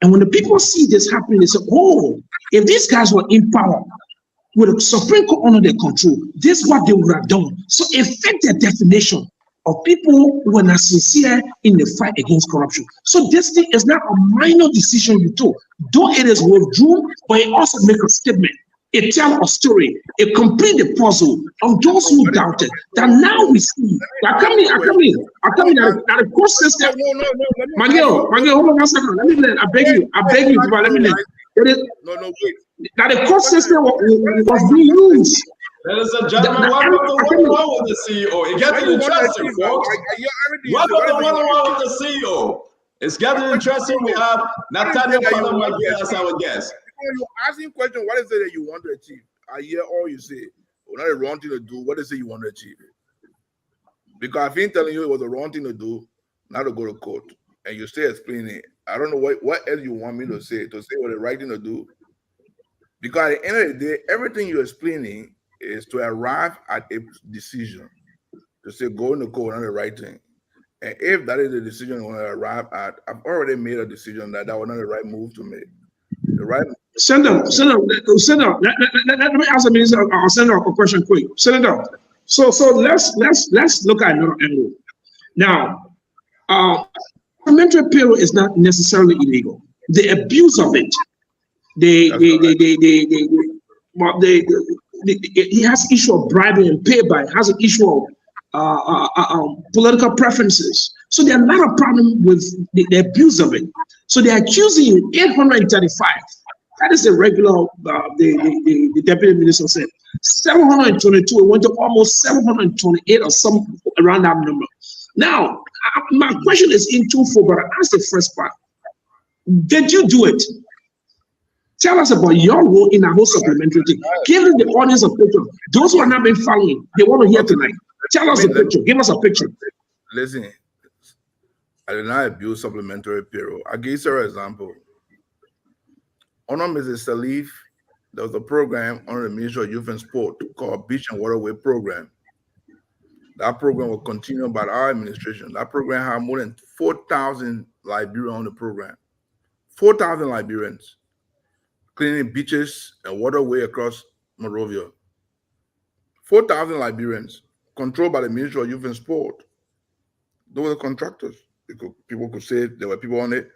And when the people see this happening, they say, oh, if these guys were in power, with the Supreme Court under their control, this is what they would have done. So it fit their definition of people who were not sincere in the fight against corruption. So this thing is not a minor decision you took. Though it is withdrawn, but it also make a statement. It tell a story. It complete the puzzle of those who doubted. That now we see. That come in. That the court system. McGill, hold on one second. Let me. I beg you, but let me. Wait. That the court system was being used. Ladies and gentlemen, welcome to One-on-One with the CEO. It gets interesting, folks. Welcome to One-on-One with the CEO. It's getting interesting. We have Nathaniel McGill as our guest. You asking question, what is it that you want to achieve? I hear all you say. Not the wrong thing to do. What is it you want to achieve? Because I've been telling you it was the wrong thing to do, not to go to court, and you still explaining it. I don't know what else you want me to say what the right thing to do. Because at the end of the day, everything you're explaining is to arrive at a decision. To say go in the court, not the right thing. And if that is the decision you want to arrive at, I've already made a decision that was not the right move to make. The right. Senator, let me ask the minister. I'll send out a question quick. Senator, so let's look at another angle. Now, parliamentary payroll is not necessarily illegal. The abuse of it, he has issue of bribery and payback. Has an issue of political preferences. So there are a lot of problems with the abuse of it. So they're accusing you 835. That is the regular, the deputy minister said. 722, it went to almost 728 or some around that number. Now, my question is in twofold, but I asked the first part. Did you do it? Tell us about your role in a whole supplementary thing. Give the audience a picture. Those who have not been following, they want to hear tonight. Tell us a picture. Give us a picture. Listen, I did not abuse supplementary payroll. I gave you an example. Under Mrs. Salif, there was a program under the Ministry of Youth and Sport called Beach and Waterway Program. That program was continued by our administration. That program had more than 4,000 Liberians on the program. 4,000 Liberians cleaning beaches and waterway across Monrovia. 4,000 Liberians controlled by the Ministry of Youth and Sport. Those were the contractors. People could say there were people on it.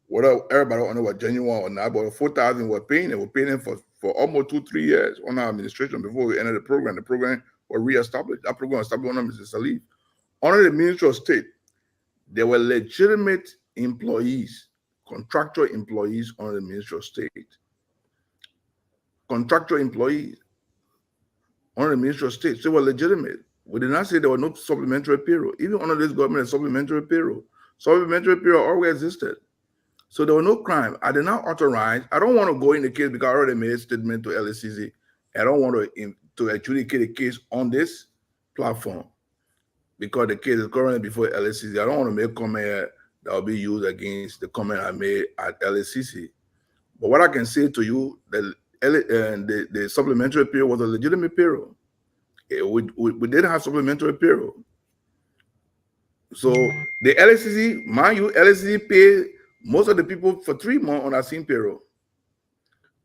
Whether everybody on it was genuine or not, but 4,000 were paying. They were paying them for almost 2-3 years on our administration before we entered the program. The program was reestablished. That program was established under Mr. Salif. Under the Ministry of State, there were legitimate employees, contractual employees under the Ministry of State. Contractual employees under the Ministry of State, they were legitimate. We did not say there was no supplementary payroll. Even under this government, there's supplementary payroll. Supplementary payroll always existed. So there was no crime. I did not authorize. I don't want to go in the case because I already made a statement to LSCC. I don't want to adjudicate the case on this platform because the case is currently before LSCC. I don't want to make a comment that will be used against the comment I made at LSCC. But what I can say to you, the supplementary payroll was a legitimate payroll. We did have supplementary payroll. So the LSCC, mind you, LSCC paid most of the people for 3 months on that same payroll.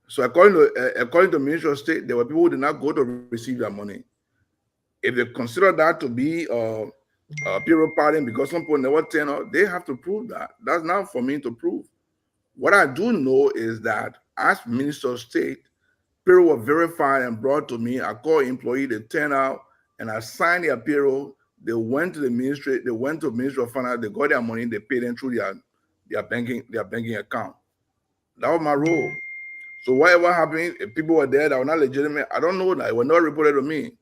So according to the Ministry of State, there were people who did not go to receive that money. If they consider that to be a payroll pardon because some people never turn out, they have to prove that. That's not for me to prove. What I do know is that as Minister of State, payroll was verified and brought to me. I called employee, they turn out and I signed their payroll. They went to the ministry, they went to the Ministry of Finance, they got their money, they paid them through their banking account. That was my role. So whatever happened, if people were there that were not legitimate, I don't know that. It was not reported to me.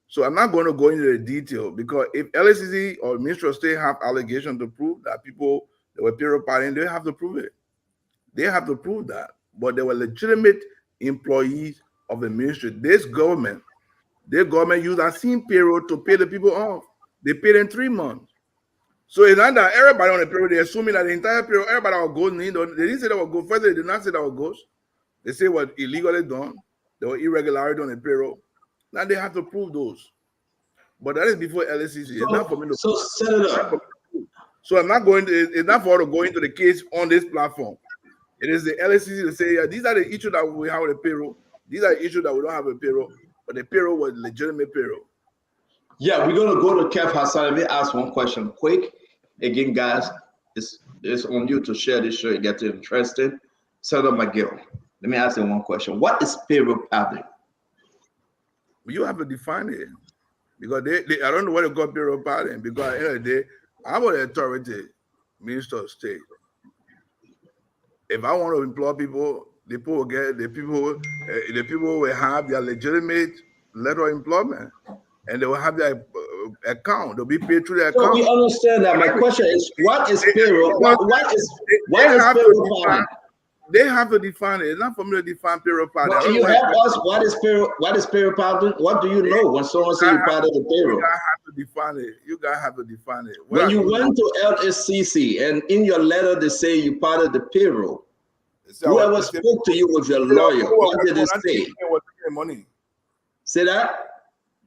So I'm not going to go into the detail because if LSCC or Ministry of State have allegations to prove that people that were payroll partying, they have to prove it. They have to prove that. But they were legitimate employees of the ministry. Their government used that same payroll to pay the people off. They paid in 3 months. So it's not that everybody on the payroll, they're assuming that the entire payroll, everybody was ghost. They didn't say that was ghost. First, they did not say that was ghost. They say it was illegally done. There were irregularities on the payroll. Now they have to prove those. But that is before LSCC. It's not for me to Senator. So I'm not going to, it's not for us to go into the case on this platform. It is the LSCC to say, yeah, these are the issues that we have with the payroll. These are the issues that we don't have a payroll. But the payroll was legitimate payroll. Yeah, we're gonna go to Kev Hassan. Let me ask one question quick. Again, guys, it's on you to share this show. It gets interesting. Senator McGill, let me ask you one question. What is payroll padding? You have to define it because they I don't know what they call payroll padding because at the end of the day, I'm an authority, Minister of State. If I want to employ people, the people will get the people will have their legitimate letter of employment, and they will have their account. They'll be paid through their So account. we understand that. My question is, what is payroll? What is have payroll padding? They have to define it. It's not for me to define payroll padding. But can you help us? What is payroll? What is payroll padding? What do you know when someone says you're part of the payroll? You guys have to define it. You guys have to define it. When you went to LSCC and in your letter they say you part of the payroll, whoever spoke to you was your lawyer. What did they say? Money. Say that?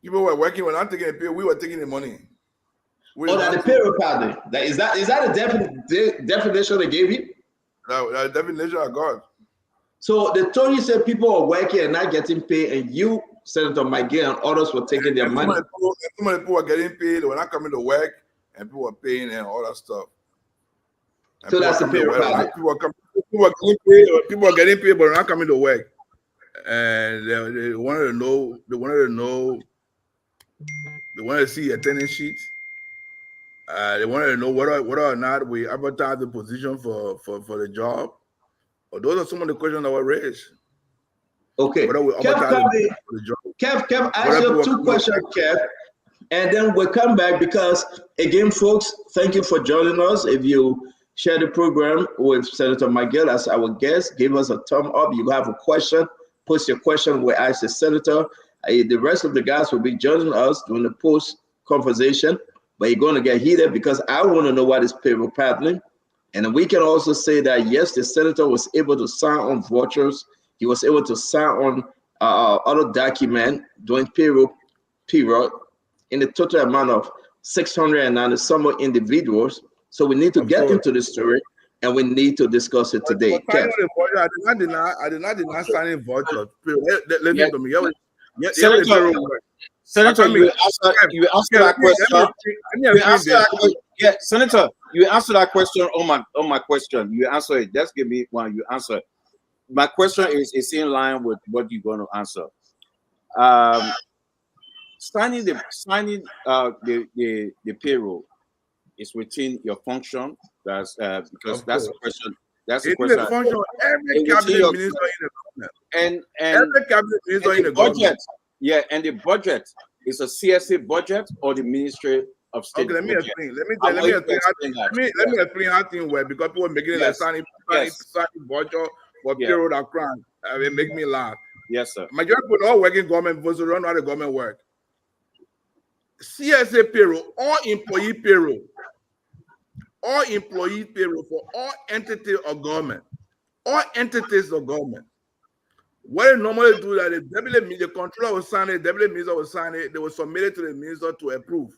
People were working. We're not taking the pay. We were taking the money. That the payroll padding. Is that a definition they gave you? The definition I got. So they told you said people are working and not getting paid, and you, Senator McGill, and others were taking their money. Some of the people were getting paid, they were not coming to work, and people were paying and all that stuff. And so that's the payroll padding. People were getting paid, but they're not coming to work. And they wanted to see attendance sheets. They wanted to know whether or not we advertise the position for the job. Or those are some of the questions that were raised. Okay. Kev, ask you 2 questions, Kev, and then we'll come back because, again, folks, thank you for joining us. If you share the program with Senator McGill as our guest, give us a thumb up. You have a question, post your question. We'll ask the senator. The rest of the guys will be joining us during the post conversation. But you're going to get heated because I want to know what is payroll paddling. And we can also say that, yes, the senator was able to sign on vouchers. He was able to sign on other document during payroll period in the total amount of 690 some individuals. So we need to get into the story and we need to discuss it today. I did not deny signing vouchers. Listen to me. Senator, you answer that question. Yeah, Senator, you answer that question on my question. You answer it. Just give me one. You answer. My question is in line with what you're going to answer. Signing the payroll is within your function. That's because that's the question. That's the question. It's the function of every cabinet minister in the government. And every cabinet minister in the government. Yeah, and the budget is a CSA budget or the Ministry of State. Okay, let me explain. Let me explain how things work because people are making it like signing budget for payroll and crime. It make me laugh. Yes, sir. Majority of all working government folks don't know how the government work. CSA payroll, all employee payroll for all entities of government, What they normally do that the controller will sign it, deputy minister will sign it, they will submit it to the minister to approve.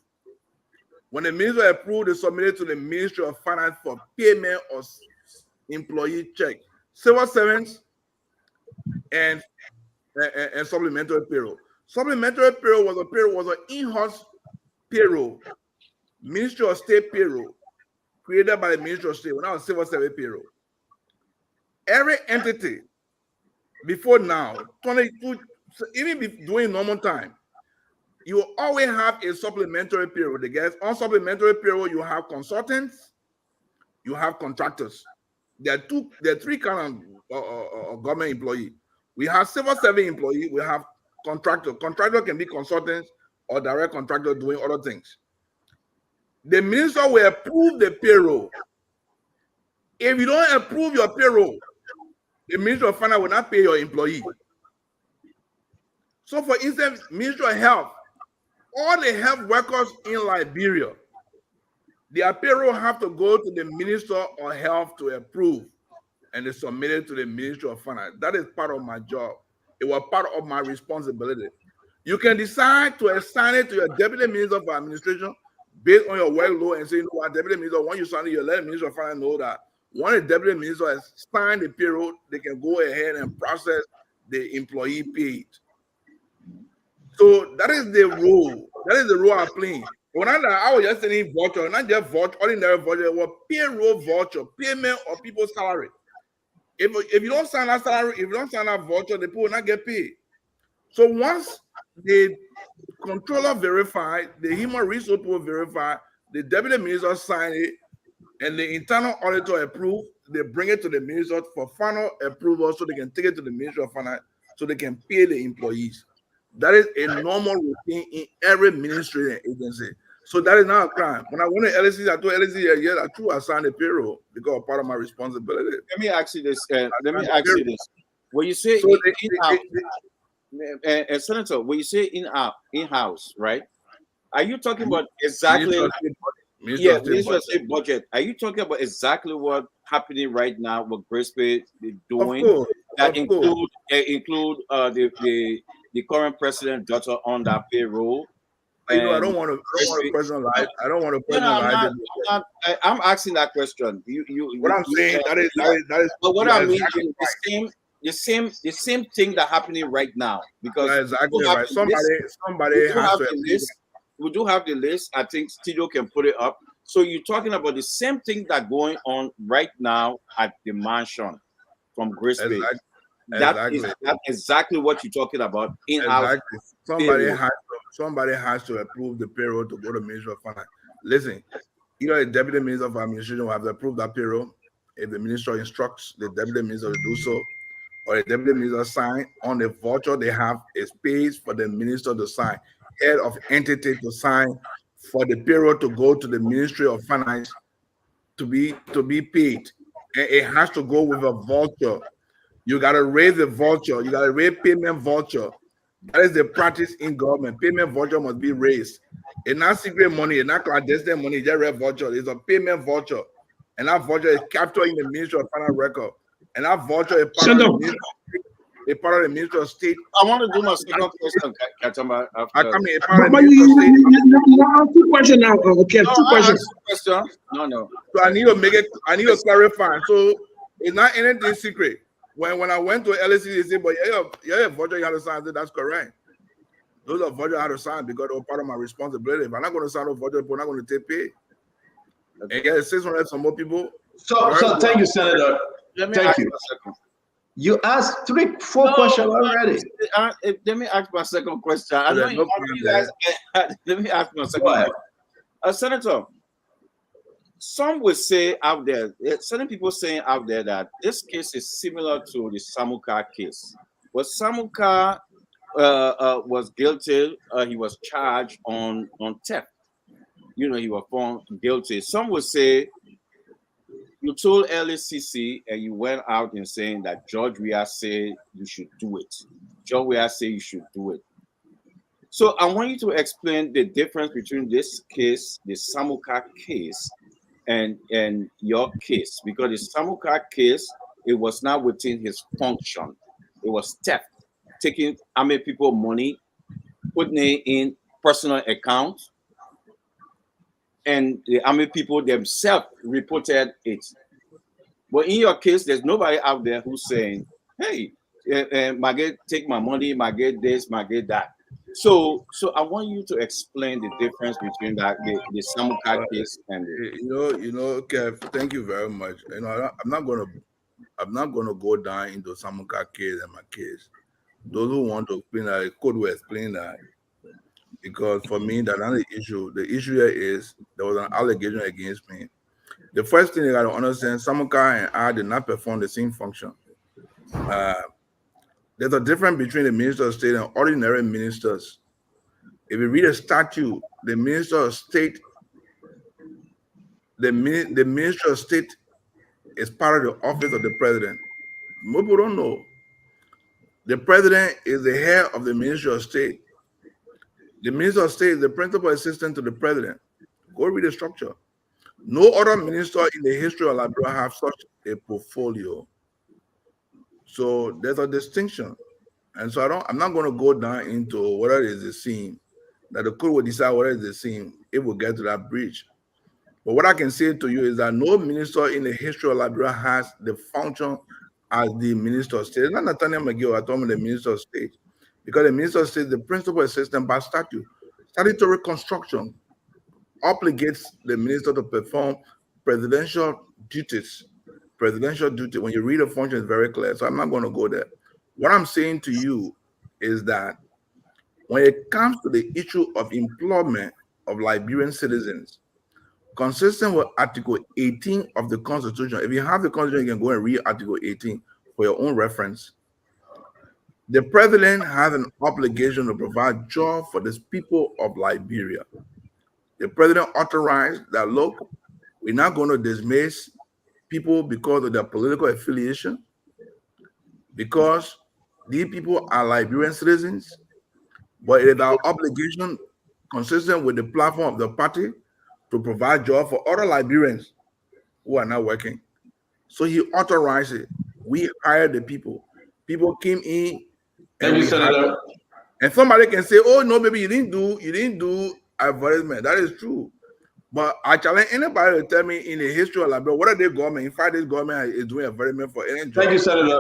When the minister approves, they submit it to the Ministry of Finance for payment of employee check. Civil servants and supplementary payroll. Supplementary payroll was an in-house payroll, Ministry of State payroll, created by the Ministry of State when I was civil service payroll. Every entity before now, 22, even during normal time, you always have a supplementary payroll. The guys on supplementary payroll, you have consultants, you have contractors. There are 3 kinds of government employee. We have civil service employee, we have contractor. Contractor can be consultants or direct contractor doing other things. The minister will approve the payroll. If you don't approve your payroll, the Ministry of Finance will not pay your employee. So, for instance, Ministry of Health, all the health workers in Liberia, their payroll have to go to the Minister of Health to approve, and they submit it to the Ministry of Finance. That is part of my job. It was part of my responsibility. You can decide to assign it to your Deputy Minister for Administration based on your workload and say, you know what, Deputy Minister, when you sign it, you let the Minister of Finance know that when the Deputy Minister has signed the payroll, they can go ahead and process the employee paid. So that is the role That is the role I'm playing. When I was just saying voucher, not just voucher, ordinary voucher, was payroll voucher, payment of people's salary. If you don't sign that salary, if you don't sign that voucher, the people will not get paid. So once the controller verify, the human resource people verify, the deputy minister sign it, and the internal auditor approve, they bring it to the minister for final approval so they can take it to the Ministry of Finance so they can pay the employees. That is a normal routine in every ministry and agency. So that is not a crime. When I went to LSC, I told LSC, yeah, that's true, I signed the payroll because of part of my responsibility. Let me ask you this. When you say So Senator, when you say in-house, right? Are you talking about exactly? Minister of State budget. Are you talking about exactly what happening right now? What Grace Bay is doing? Of course, that include the current president daughter on that payroll. I don't want to personalize. I don't want to personalize. I'm asking that question. What I'm saying that is. But what I mean is the same thing that happening right now, because exactly right. Somebody has to list. We do have the list. I think Studio can put it up. So you're talking about the same thing that going on right now at the mansion from Grace Bay. That's exactly what you're talking about in-house. Exactly. Somebody has to approve the payroll to go to Ministry of Finance. Listen, either the Deputy Minister of Administration will have to approve that payroll if the minister instructs the Deputy Minister to do so, or the Deputy Minister sign on the voucher they have a space for the minister to sign, head of entity to sign for the payroll to go to the Ministry of Finance to be paid. And it has to go with a voucher. You got to raise the voucher. You got to raise payment voucher. That is the practice in government. Payment voucher must be raised. It's not secret money. It's not clandestine money. It's just a voucher. It's a payment voucher. And that voucher is captured in the Ministry of Finance record. And that voucher is part of the Ministry of State. I want to do my second question, Katamba. Two questions now. Okay, two questions. No. So I need to clarify. So it's not anything secret. When I went to LSC, they said, but yeah, voucher you have to sign. That's correct. Those are voucher I had to sign because they were part of my responsibility. If I'm not going to sign a voucher, I'm not going to take pay. And get 600 some more people. So thank you, Senator. Thank you. You asked 4 questions already. Let me ask my second question. I know you guys. Let me ask my second question. Senator, some will say out there, certain people saying out there that this case is similar to the Samuka case. But Samuka was guilty. He was charged on theft. He was found guilty. Some will say you told LACC and you went out and saying that George Weah said you should do it. George Weah said you should do it. So I want you to explain the difference between this case, the Samuka case, and your case, because the Samuka case, it was not within his function. It was theft, taking army people money, putting it in personal accounts, and the army people themselves reported it. But in your case, there's nobody out there who's saying, hey, Maggie, take my money, Maggie this, Maggie that. So I want you to explain the difference between the Samuka case and Kev, thank you very much. I'm not gonna go down into Samuka case and my case. Those who want to explain that could explain that. Because for me, that's not the issue. The issue here is there was an allegation against me. The first thing you got to understand, Samuka and I did not perform the same function. There's a difference between the Minister of State and ordinary ministers. If you read a statute, the Minister of State, the Minister of State is part of the office of the President. Most people don't know. The President is the head of the Ministry of State. The Minister of State is the principal assistant to the President. Go read the structure. No other minister in the history of Liberia have such a portfolio. So there's a distinction. And so I'm not going to go down into whether it is the same, that the court will decide whether it's the same, it will get to that bridge. But what I can say to you is that no minister in the history of Liberia has the function as the Minister of State. It's not Nathaniel McGill, I told me the Minister of State. Because the Minister of State is the principal assistant by statute. statutory construction obligates the minister to perform presidential duties. Presidential duty, when you read the function, is very clear. So I'm not going to go there. What I'm saying to you is that when it comes to the issue of employment of Liberian citizens, consistent with Article 18 of the Constitution, if you have the Constitution, you can go and read Article 18 for your own reference. The president has an obligation to provide job for the people of Liberia. The president authorized that, look, we're not going to dismiss people because of their political affiliation, because these people are Liberian citizens, but it is our obligation, consistent with the platform of the party, to provide job for other Liberians who are not working. So he authorized it. We hired the people. People came in, and somebody can say, "Oh no, baby, you didn't do advertisement." That is true. But I challenge anybody to tell me in the history of Liberia, what are they government? In fact, this government is doing advertisement for any job. Thank you, Senator.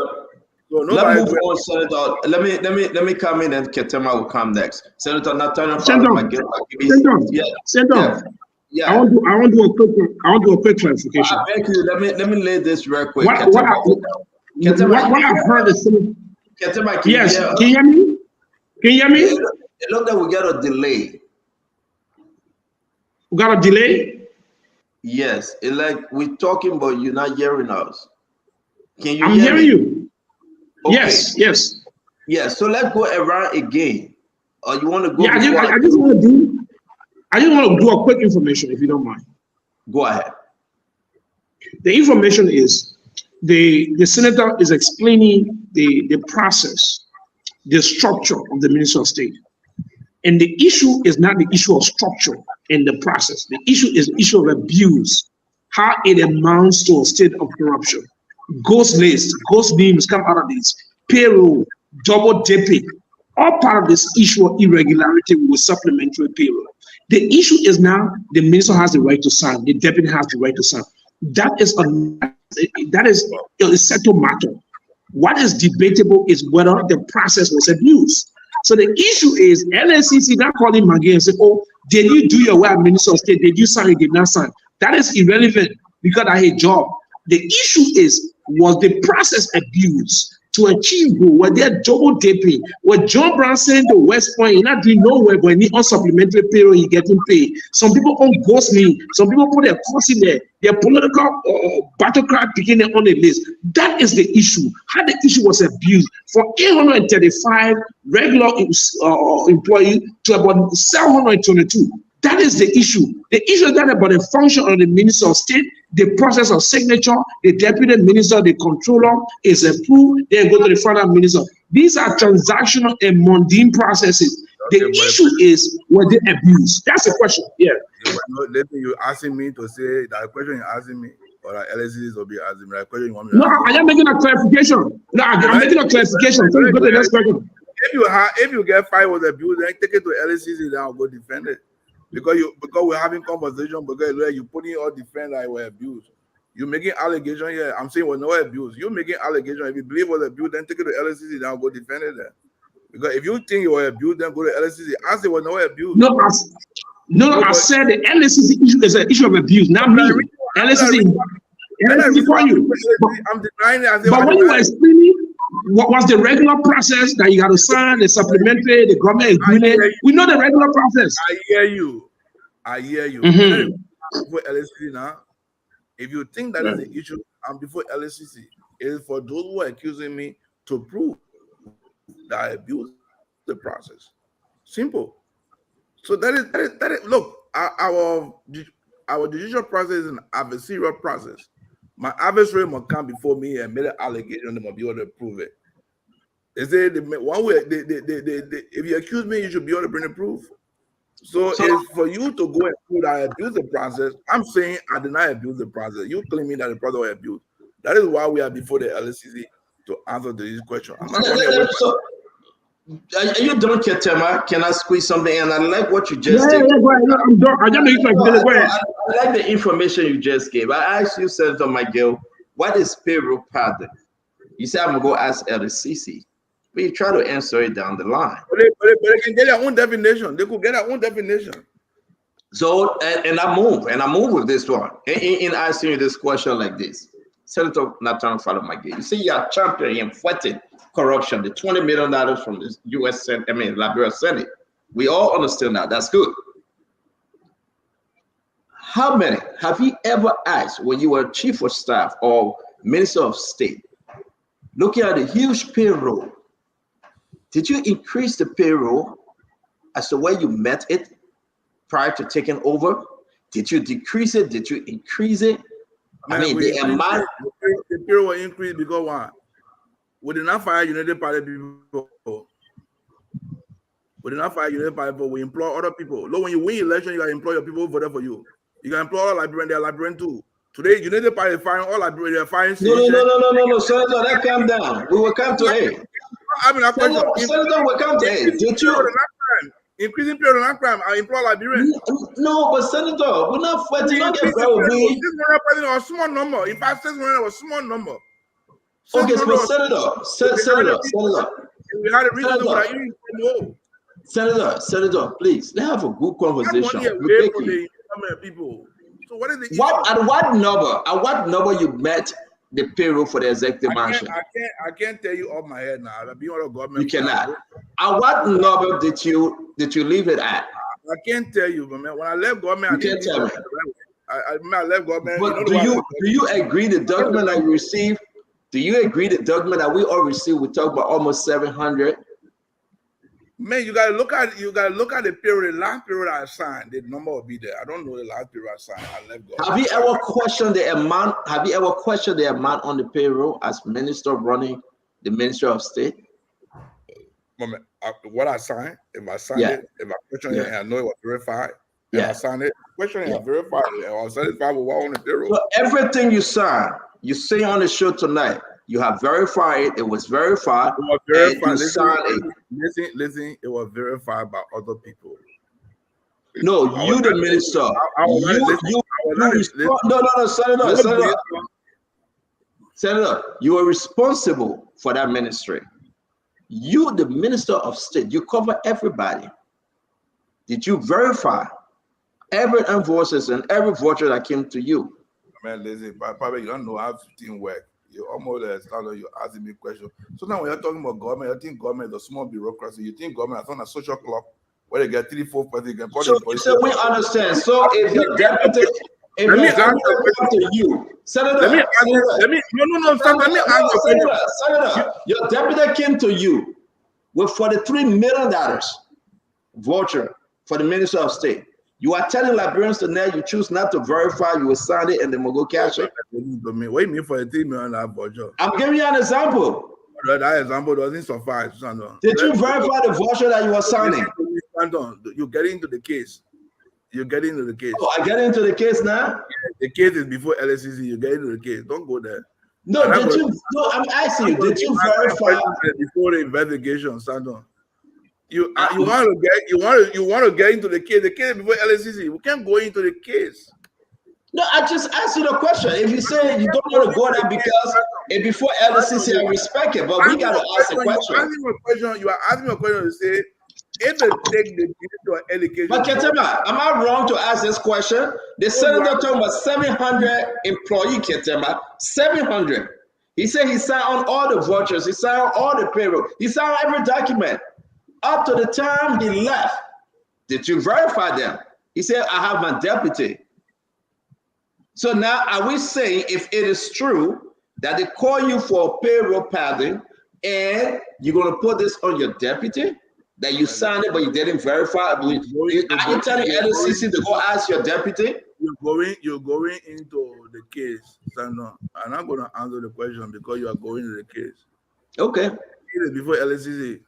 So Let's move on, Senator. Let me come in, and Ketema will come next. Senator Nathaniel McGill. I want to do a quick clarification. Thank you. Let me lay this real quick. What I've heard is Ketema, yes. Can you hear me? Can you hear me? It looks like we got a delay. We got a delay? Yes. It's like we're talking, but you're not hearing us. Can you? I'm hear hearing me? you. Okay. Yes. Yeah. So let's go around again. Or you want to go? Yeah. I just want to do a quick information, if you don't mind. Go ahead. The information is the senator is explaining the process, the structure of the Ministry of State. And the issue is not the issue of structure in the process. The issue is the issue of abuse, how it amounts to a state of corruption. Ghost lists, ghost names come out of this, payroll, double dipping, all part of this issue of irregularity with supplementary payroll. The issue is now the minister has the right to sign, the deputy has the right to sign. That is a settled matter. What is debatable is whether the process was abused. So the issue is LNCC not calling McGill and say, "Oh, did you do your work, Minister of State? Did you sign? Did not sign?" That is irrelevant because I had a job. The issue is, was the process abused to achieve goal? Were there double dipping? Were John Brown saying to West Point, "You're not doing no work, but you need on supplementary payroll, you're getting paid"? Some people own ghost me. Some people put their costs in there. Their political battlecry picking them on the list. That is the issue. How the issue was abused from 835 regular employees to about 722. That is the issue. The issue is not about the function of the Minister of State, the process of signature, the deputy minister, the controller is approved, then go to the final minister. These are transactional and mundane processes. The issue is, were they abused? That's the question. Yeah. You asking me to say that question you're asking me, or that LSCs will be asking me that question you want me to No, I am making a clarification. No, I'm making a clarification. So you go to the next question. If you get fired with abuse, then take it to LSCs, then I'll go defend it. Because we're having conversation, because you putting all defend like we're abused. You making allegation here. I'm saying with no abuse. You making allegation. If you believe was abuse, then take it to LSCC, then I'll go defend it there. Because if you think you were abused, then go to LSCC. I say with no abuse. I said the LSCC issue is an issue of abuse, not me. LSCC for you. I'm denying it. But when you were explaining what was the regular process that you got to sign, the supplementary, the government is doing it. We know the regular process. I hear you. Mm-hmm. Before LSCC now, if you think that is the issue, I'm before LSCC. It is for those who are accusing me to prove that I abused the process. Simple. So that is look, our judicial process is an adversarial process. My adversary must come before me and make an allegation, they must be able to prove it. They say one way, if you accuse me, you should be able to bring the proof. So it's for you to go and prove that I abuse the process. I'm saying I did not abuse the process. You claiming that the process was abused. That is why we are before the LSCC to answer this question. I'm not going so, are you done, Ketema? Can I squeeze something in? I like what you just did. Yeah, go ahead. I'm done. I like the information you just gave. I asked you, Senator McGill, what is payroll pattern? You said I'm going to go ask LSCC. but you try to answer it down the line. But they can get their own definition. They could get their own definition. So, and I move with this one. In asking you this question like this, Senator Nathan McGill, you see, you are championing fighting corruption, the $20 million from the U.S. Senate, Liberia Senate. We all understand that. That's good. How many have you ever asked when you were chief of staff or minister of state, looking at the huge payroll, did you increase the payroll as to where you met it prior to taking over? Did you decrease it? Did you increase it? The payroll will increase because why? We did not fire United Party people. We did not fire United Party people. We employ other people. Look, when you win election, you got to employ your people who voted for you. You can employ all Liberians. They're Liberian too. Today, United Party is firing all Liberians. They're firing. No, Senator, that calm down. We will come to it. Senator, we'll come to it. Did you? Increasing payroll and crime, I employ Liberians. No, but Senator, we're not fighting. Not get very a small number. In fact, 600 was a small number. Okay, so Senator. We had a reason to Senator, please, let's have a good conversation. People. So what is the issue? At what number you met the payroll for the executive mansion? I can't tell you off my head now. I've been on a government. You cannot. At what number did you leave it at? I can't tell you, but man, when I left government, you can't tell me. I left government. But do you agree the document that you received? Do you agree the document that we all received? We talk about almost 700. Man, you gotta look at the period. The last period I signed, the number will be there. I don't know the last period I signed. I left government. Have you ever questioned the amount? Have you ever questioned the amount on the payroll as minister running the Ministry of State? What I signed, if I signed it, if I questioned it, and I know it was verified, if I signed it, question it, verified it, I was satisfied with what on the payroll. So everything you sign, you say on the show tonight, you have verified it. It was verified. It was verified. Listen, it was verified by other people. No, you the minister. No, Senator, you are responsible for that ministry. You, the minister of state, you cover everybody. Did you verify every invoices and every voucher that came to you? Man, listen, probably you don't know how teamwork. You almost started, you're asking me questions. So now when you're talking about government, you think government is a small bureaucracy. You think government is not a social club where they get 3-4 percent. So we understand. So if your deputy, to you, Senator, Senator, your deputy came to you with $43 million voucher for the Minister of State. You are telling Liberians tonight you choose not to verify, you will sign it and then we'll go cash it. What do you mean for a $3 million voucher? I'm giving you an example. That example doesn't suffice. Did you verify the voucher that you were signing? You get into the case. You get into the case. Oh, I get into the case now? The case is before LSCC. You get into the case. Don't go there. No, I'm asking you, did you verify before the investigation, Sandon? You want to get into the case. The case before LSCC. We can't go into the case. No, I just asked you the question. If you say you don't want to go there because it's before LSCC, I respect it, but we got to ask a question. You are asking me a question to say, if they take the minister education. But Ketema, am I wrong to ask this question? The senator talking about 700 employee, Ketema, 700. He said he signed on all the vouchers, he signed on all the payroll, he signed on every document. Up to the time he left, did you verify them? He said, I have my deputy. So now, are we saying if it is true that they call you for payroll padding and you're going to put this on your deputy? That you signed it, but you didn't verify? Are you telling LCC to go ask your deputy? You're going into the case, Sandon. I'm not going to answer the question because you are going into the case. Okay. The case is before LCC.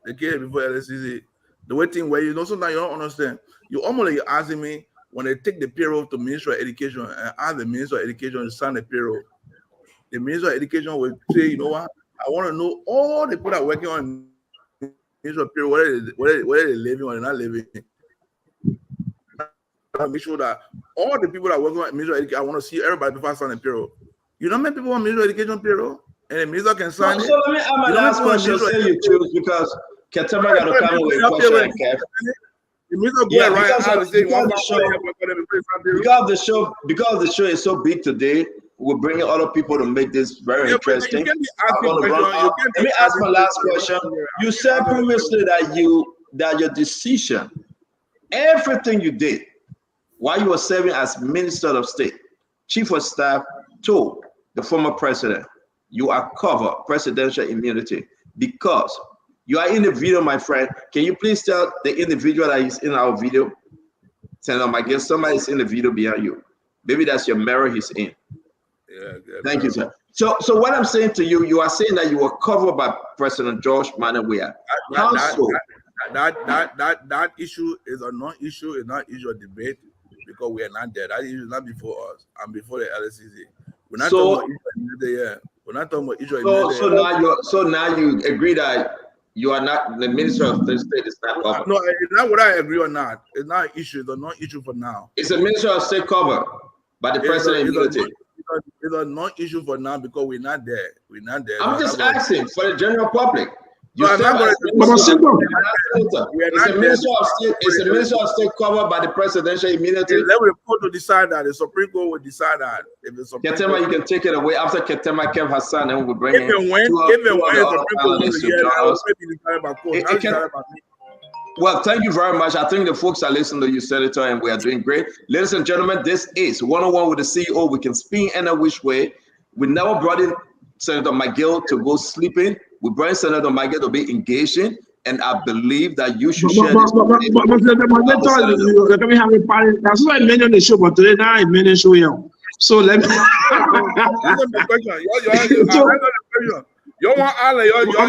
The case is before LCC. The waiting where sometimes you don't understand. You almost like asking me when they take the payroll to Ministry of Education and ask the Minister of Education to sign the payroll. The Minister of Education will say, you know what? I want to know all the people that are working on Ministry of Payroll, whether they're living or they're not living. Make sure that all the people that work on Ministry of Education, I want to see everybody before I sign the payroll. You know how many people on Ministry of Education payroll? and the minister can So, sign it. so let me ask my You don't last want question. minister- Say you choose because Ketema got to come with a question, Kev. The minister go Yeah, and write because out and say, because one the show- show. because the show is so big today, we're bringing other people to make this very interesting. You can't be I'm asking gonna run questions. You out. can't Let me be ask my asking last questions. question. You said previously that your decision, everything you did while you were serving as Minister of State, Chief of Staff, told the former president, you are covered presidential immunity because you are in the video, my friend. Can you please tell the individual that is in our video? Senator McGill, somebody is in the video behind you. Maybe that's your mirror he's in. Yeah, Thank you, sir. So what I'm saying to you, you are saying that you were covered by President George Manawea. How so? That issue is a non-issue. It's not issue of debate because we are not there. That issue is not before us and before the LSCC. We're not So- talking about issue of the year. We're not talking about issue of So now you agree that you are not the Minister of State is not covered. No, it's not what I agree or not. It's not an issue. It's a non-issue for now. It's a Minister of State covered by the president immunity. It's a non-issue for now because we're not there. We're not there. I'm just asking for the general public. You No, I'm said not as gonna- Minister of Simple. It's a Minister of State. It's a Minister of State covered by the presidential immunity. Let the court to decide that. The Supreme Court will decide that. If the Supreme Ketema, Court, you can take it away after Ketema Kev Hassan, and we'll bring in even when two the other Supreme Court panelists will to hear join that, will us. be decided by court. It Not can- decided by me. Well, thank you very much. I think the folks are listening to you, Senator, and we are doing great. Ladies and gentlemen, this is 101 with the CEO. We can spin any which way. We never brought in Senator McGill to go sleeping. We brought in Senator McGill to be engaging, and I believe that you should share this. Let me have a party. That's why I mentioned the show, but today now I mentioned show here. So let me. Answer the question. You answer the question. You want all you for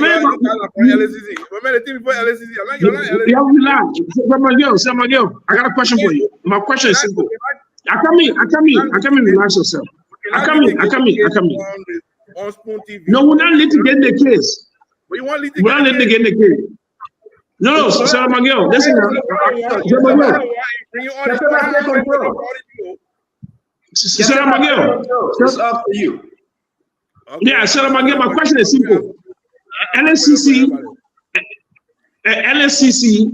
LSCC. You made a team for LSCC. You're not LSCC. Yeah, relax. Say my girl. I got a question for you. My question is simple. I come in, relax yourself. I come in. On Spoon TV. No, we're not litigating the case. But you want We're not litigating the case. No, Sarah McGill, listen. Sarah McGill. It's up to you. Yeah, Sarah McGill, my question is simple. LSCC,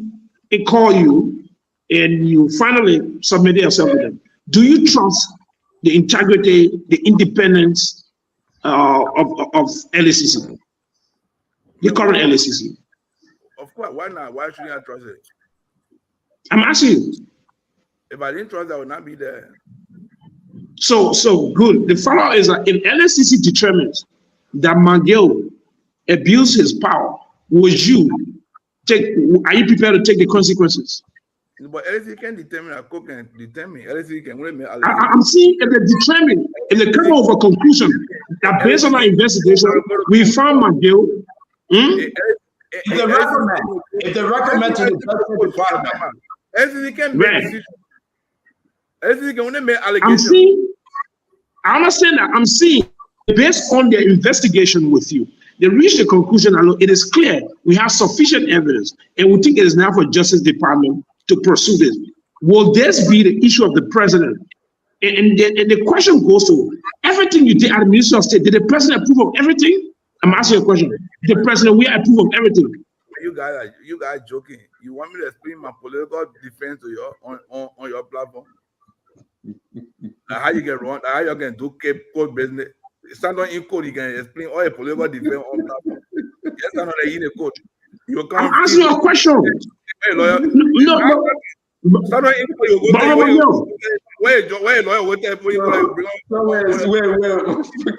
it call you and you finally submit yourself with them. Do you trust the integrity, the independence of LSCC? The current LSCC? Of course, why not? Why should I trust it? I'm asking you. If I didn't trust, I would not be there. So good. The follow is that if LSCC determines that McGill abused his power, are you prepared to take the consequences? But LSCC can determine, a court can determine. LSCC can make I'm saying if they determine, if they come up with a conclusion that based on our investigation, we found McGill. If they recommend to the Justice Department, LSCC can make Right. decisions. LSCC can only make I'm allegations. saying, I understand that. I'm saying, based on their investigation with you, they reached the conclusion that it is clear we have sufficient evidence, and we think it is now for Justice Department to pursue this. Will this be the issue of the president? And the question goes to everything you did at the Ministry of State. Did the president approve of everything? I'm asking you a question. The president will approve of everything. You guys joking. You want me to explain my political defense to you on your platform? Like how you can run, how you can do code business. Stand on in code, you can explain all your political defense on platform. Yes, stand on the in code. You I'm asking you a question. Hey, lawyer. No. Stand on in code, you go where lawyer will tell you bring on. Wait,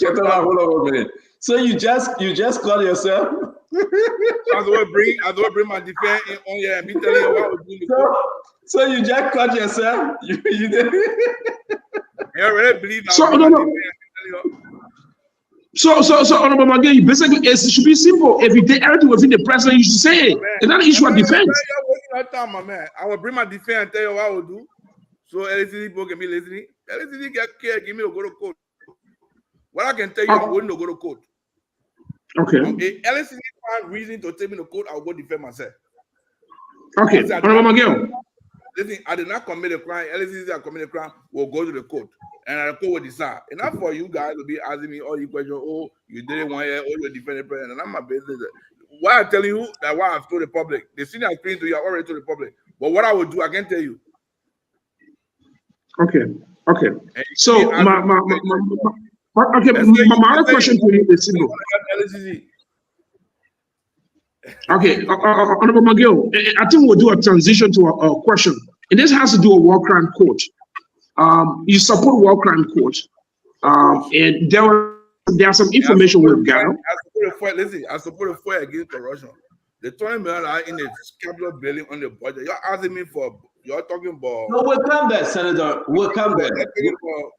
hold on a minute. So you just called yourself? I will bring my defense on here and be telling you what we're doing. So you just caught yourself? You did. You already believe now. So Honorable McGill, you basically it should be simple. If you did everything within the president, you should say it. It's not an issue of defense. Time, my man. I will bring my defense and tell you what I will do. So LSCC people can be listening. LSCC get care, give me a go to court. What I can tell you, I'm going to go to court. Okay. If LSCC find reason to take me to court, I'll go defend myself. Okay. Honorable McGill. listen, I did not commit a crime. LCC I committed a crime. We'll go to the court, and the court will decide. Enough for you guys to be asking me all these questions. Oh, you did it 1 year. Oh, you're defending president, and I'm my business. Why I'm telling you that why I've told the public. The senior screen to you, I already told the public. But what I will do, I can tell you. Okay. So okay, my other question to you is simple. Okay, Honorable McGill, I think we'll do a transition to a question. And this has to do with war crime court. You support war crime court. And there are some information we've gathered. I support a fight against corruption. The $20 million in the capital building on the budget. You're asking me for, you're talking about. No, we'll come back, Senator. We'll come back.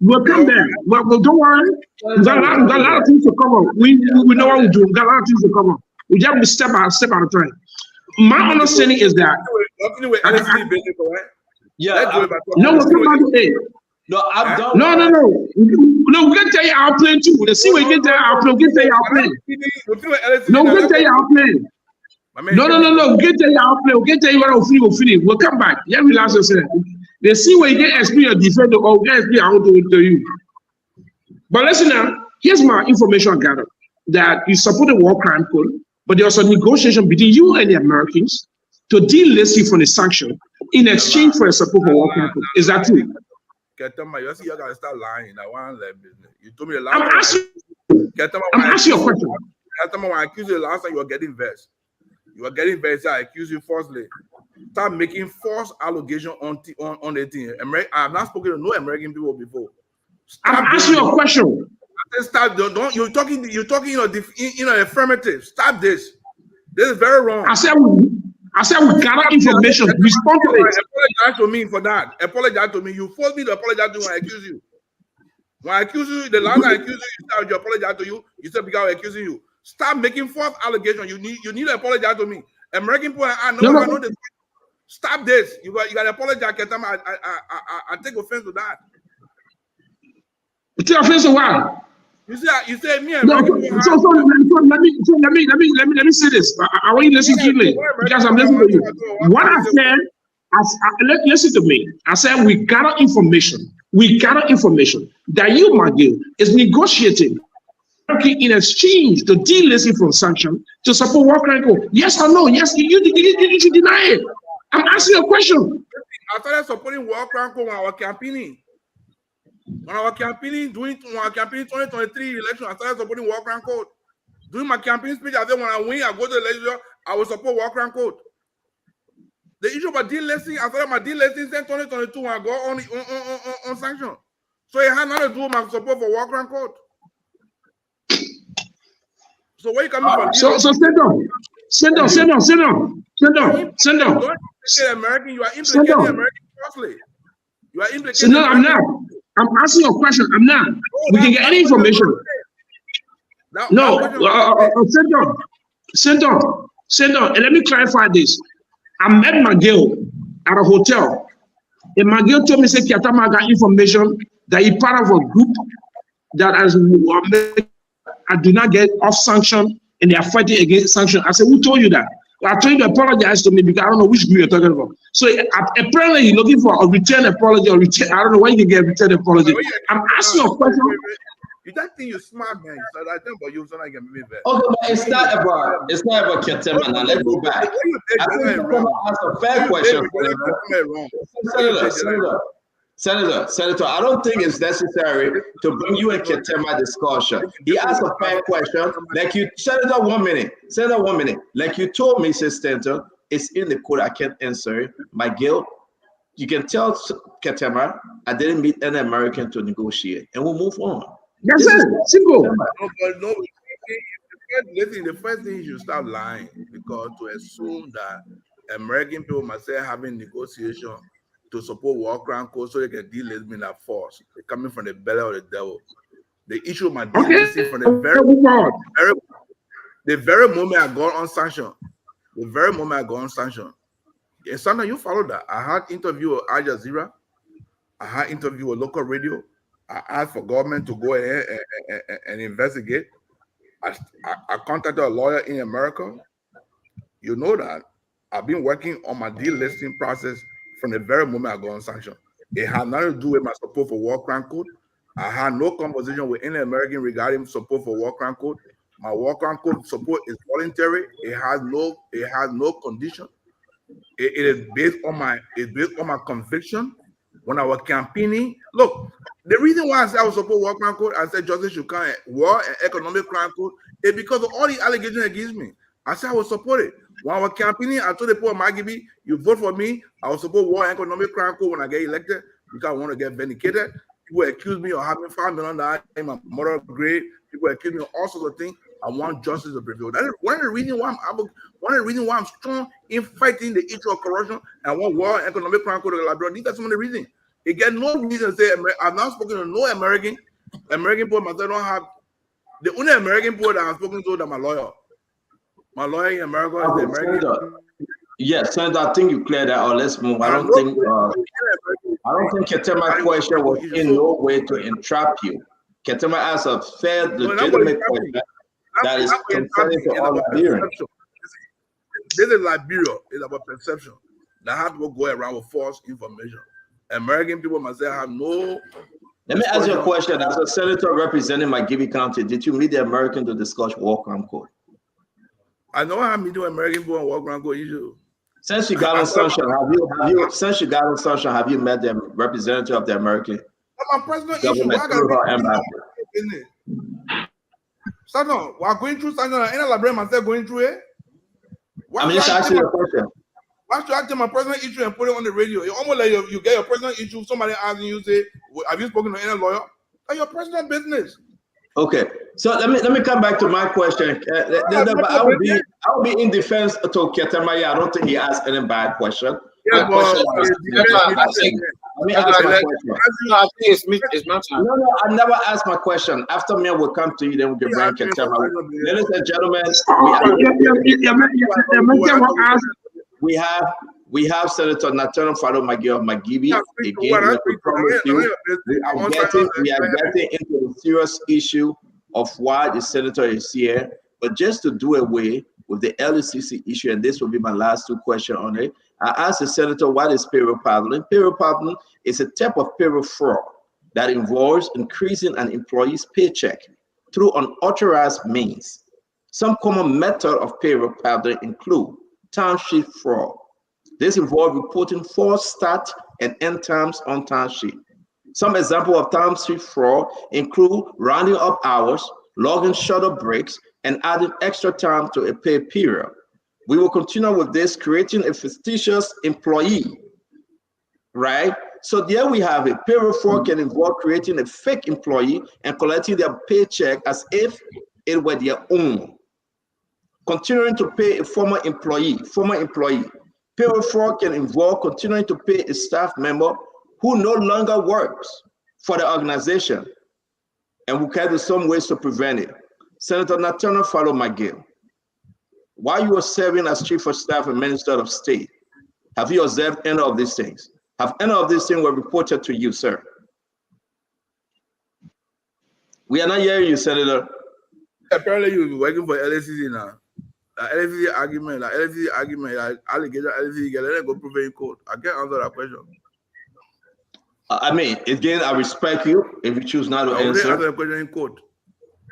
We'll come back. Well, don't worry. We got a lot of things to cover. We know what we do. We got a lot of things to cover. We just step at a time. My understanding is that. Yeah. No, we're talking about today. No, I'm done. No. No, we can tell you our plan too. The see we can tell you our plan. We can tell you our plan. No, we can tell you our plan. No. We can tell you our plan. We can tell you what we'll finish. We'll come back. Yeah, we last say. The see we can explain your defense or we can explain how to you. But listen now. Here's my information I gathered that you support the war crime code, but there was a negotiation between you and the Americans to delist you from the sanction in exchange for a support for war crime code. Is that true? You gotta start lying. I want to business. You told me the I'm last time. I'm asking you a question. Last time when I accused you the last time you were getting vexed. You were getting vexed. I accuse you falsely. Start making false allegations on the thing. I've not spoken to no American people before. I'm asking you a question. Stop! Don't you're talking affirmative. Stop this. This is very wrong. I said we gather information. Respond to it. Apologize to me for that. Apologize to me. You forced me to apologize to you when I accuse you. When I accuse you, the last time I accused you, you apologize to you. You said because I'm accusing you. Stop making false allegations. You need to apologize to me. American people, I know this. Stop this. You got to apologize. I take offense to that. You take offense to what? You said me. No, let me say this. I want you to listen keenly because I'm listening to you. What I said, listen to me. I said we gather information. That you, McGill, is negotiating in exchange to delist from sanction to support war crime code. Yes or no? Yes, you should deny it. I'm asking you a question. I started supporting war crime code when I was campaigning. When I was campaigning, during 2023 election, I started supporting war crime code. During my campaign speech, I said when I win, I go to the legislature, I will support war crime code. The issue about delisting, I started my delisting in 2022 when I go on sanction. So it had nothing to do with my support for war crime code. So where you coming from? So sit down. Don't American, you are implicating American falsely. You are implicating. No, I'm not. I'm asking you a question. I'm not. We can get any information. No, sit down. And let me clarify this. I met McGill at a hotel. And McGill told me, say, Kiatama got information that he part of a group that as I do not get off sanction and they are fighting against sanction. I said, who told you that? I told you to apologize to me because I don't know which group you're talking about. So apparently he's looking for a return apology or return. I don't know why you can get a return apology. I'm asking you a question. You don't think you're smart, man. So I think about you, so I can be better. Okay, but it's not about Ketema. Now let's go back. I think you're going to ask a fair question. Senator, I don't think it's necessary to bring you in Ketema discussion. He asked a fair question. Like you, Senator, 1 minute. Like you told me, Senator, it's in the code. I can't answer it. McGill, you can tell Ketema, I didn't meet any American to negotiate, and we'll move on. That's it. Simple. The first thing you should stop lying because to assume that American people must say having negotiation to support war crime code so they can delist me that force. They're coming from the belly of the devil. The issue of my delisting from the very moment I got on sanction. And sometimes you follow that. I had interview with Al Jazeera. I had interview with local radio. I asked for government to go ahead and investigate. I contacted a lawyer in America. You know that. I've been working on my delisting process from the very moment I got on sanction. It had nothing to do with my support for war crime code. I had no conversation with any American regarding support for war crime code. My war crime code support is voluntary. It has no condition. It is based on my conviction. When I was campaigning, look, the reason why I said I would support war crime code, I said justice should come, war and economic crime code, is because of all the allegations against me. I said I would support it. When I was campaigning, I told the people of Magibi, you vote for me, I will support war and economic crime code when I get elected because I want to get vindicated. People accuse me of having $5 million in my moral grade. People accuse me of all sorts of things. I want justice to prevail. That is one of the reasons why I'm strong in fighting the issue of corruption and I want war and economic crime code of Liberia. These are some of the reasons. It get no reason to say I've not spoken to no American boy myself don't have the only American boy that I've spoken to that my lawyer. My lawyer in America is the American. Senator. Yes, Senator, I think you cleared that out. Let's move. I don't think Ketema's question was in no way to entrap you. Ketema asked a fair, legitimate question that is concerning to all Liberians. This is Liberia. It's about perception. That have to go around with false information. American people must say have no. Let me ask you a question. As a senator representing McGill County, did you meet the American to discuss war crime code? I know I meet the American people on war crime code issue. Since you got on sunshine, have you met the representative of the American my personal government issue. through her ambassador? Satan, we're going through Satan. Ain't a librarian myself going through it? I'm just asking you a question. Why should I take my personal issue and put it on the radio? It's almost like you get your personal issue. Somebody asking you, say, "Have you spoken to any lawyer?" That's your personal business. Okay, so let me come back to my question. I would be in defense to Ketema. I don't think he asked any bad question. Yeah, let me ask my question. No, I never asked my question. After me, we'll come to you, then we can bring Ketema. Ladies and gentlemen, we have Senator Nathan McGill of McGill. Again, we promise you, we are getting into the serious issue of why the senator is here. But just to do away with the LCC issue, and this will be my last two questions on it, I asked the senator, what is payroll pardoning? Payroll pardoning is a type of payroll fraud that involves increasing an employee's paycheck through unauthorized means. Some common methods of payroll pardoning include timesheet fraud. This involves reporting false start and end times on timesheet. Some examples of timesheet fraud include rounding up hours, logging shorter breaks, and adding extra time to a pay period. We will continue with this, creating a fictitious employee, right? So there we have it. Payroll fraud can involve creating a fake employee and collecting their paycheck as if it were their own. Continuing to pay a former employee. Payroll fraud can involve continuing to pay a staff member who no longer works for the organization, and we can do some ways to prevent it. Senator Nathan McGill, while you were serving as Chief of Staff and Minister of State, have you observed any of these things? Have any of these things were reported to you, sir? We are not hearing you, Senator. Apparently, you're working for LSCC now. LSCC argument, allegation, LSCC, let them go prove it in court. I can't answer that question. I mean, again, I respect you if you choose not to answer. Answer the question in court.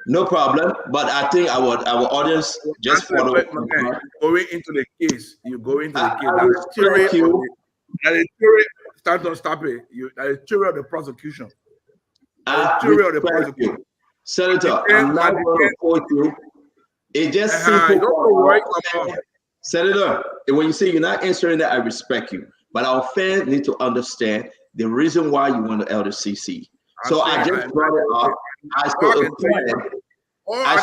No problem, but I think our audience just follow. Going into the case, you go into the case. That is theory. Stop it. That is theory of the prosecution. Senator, I'm not going to quote you. It just simple. Senator, when you say you're not answering that, I respect you. But our fans need to understand the reason why you want the LCC. So I just brought it up. I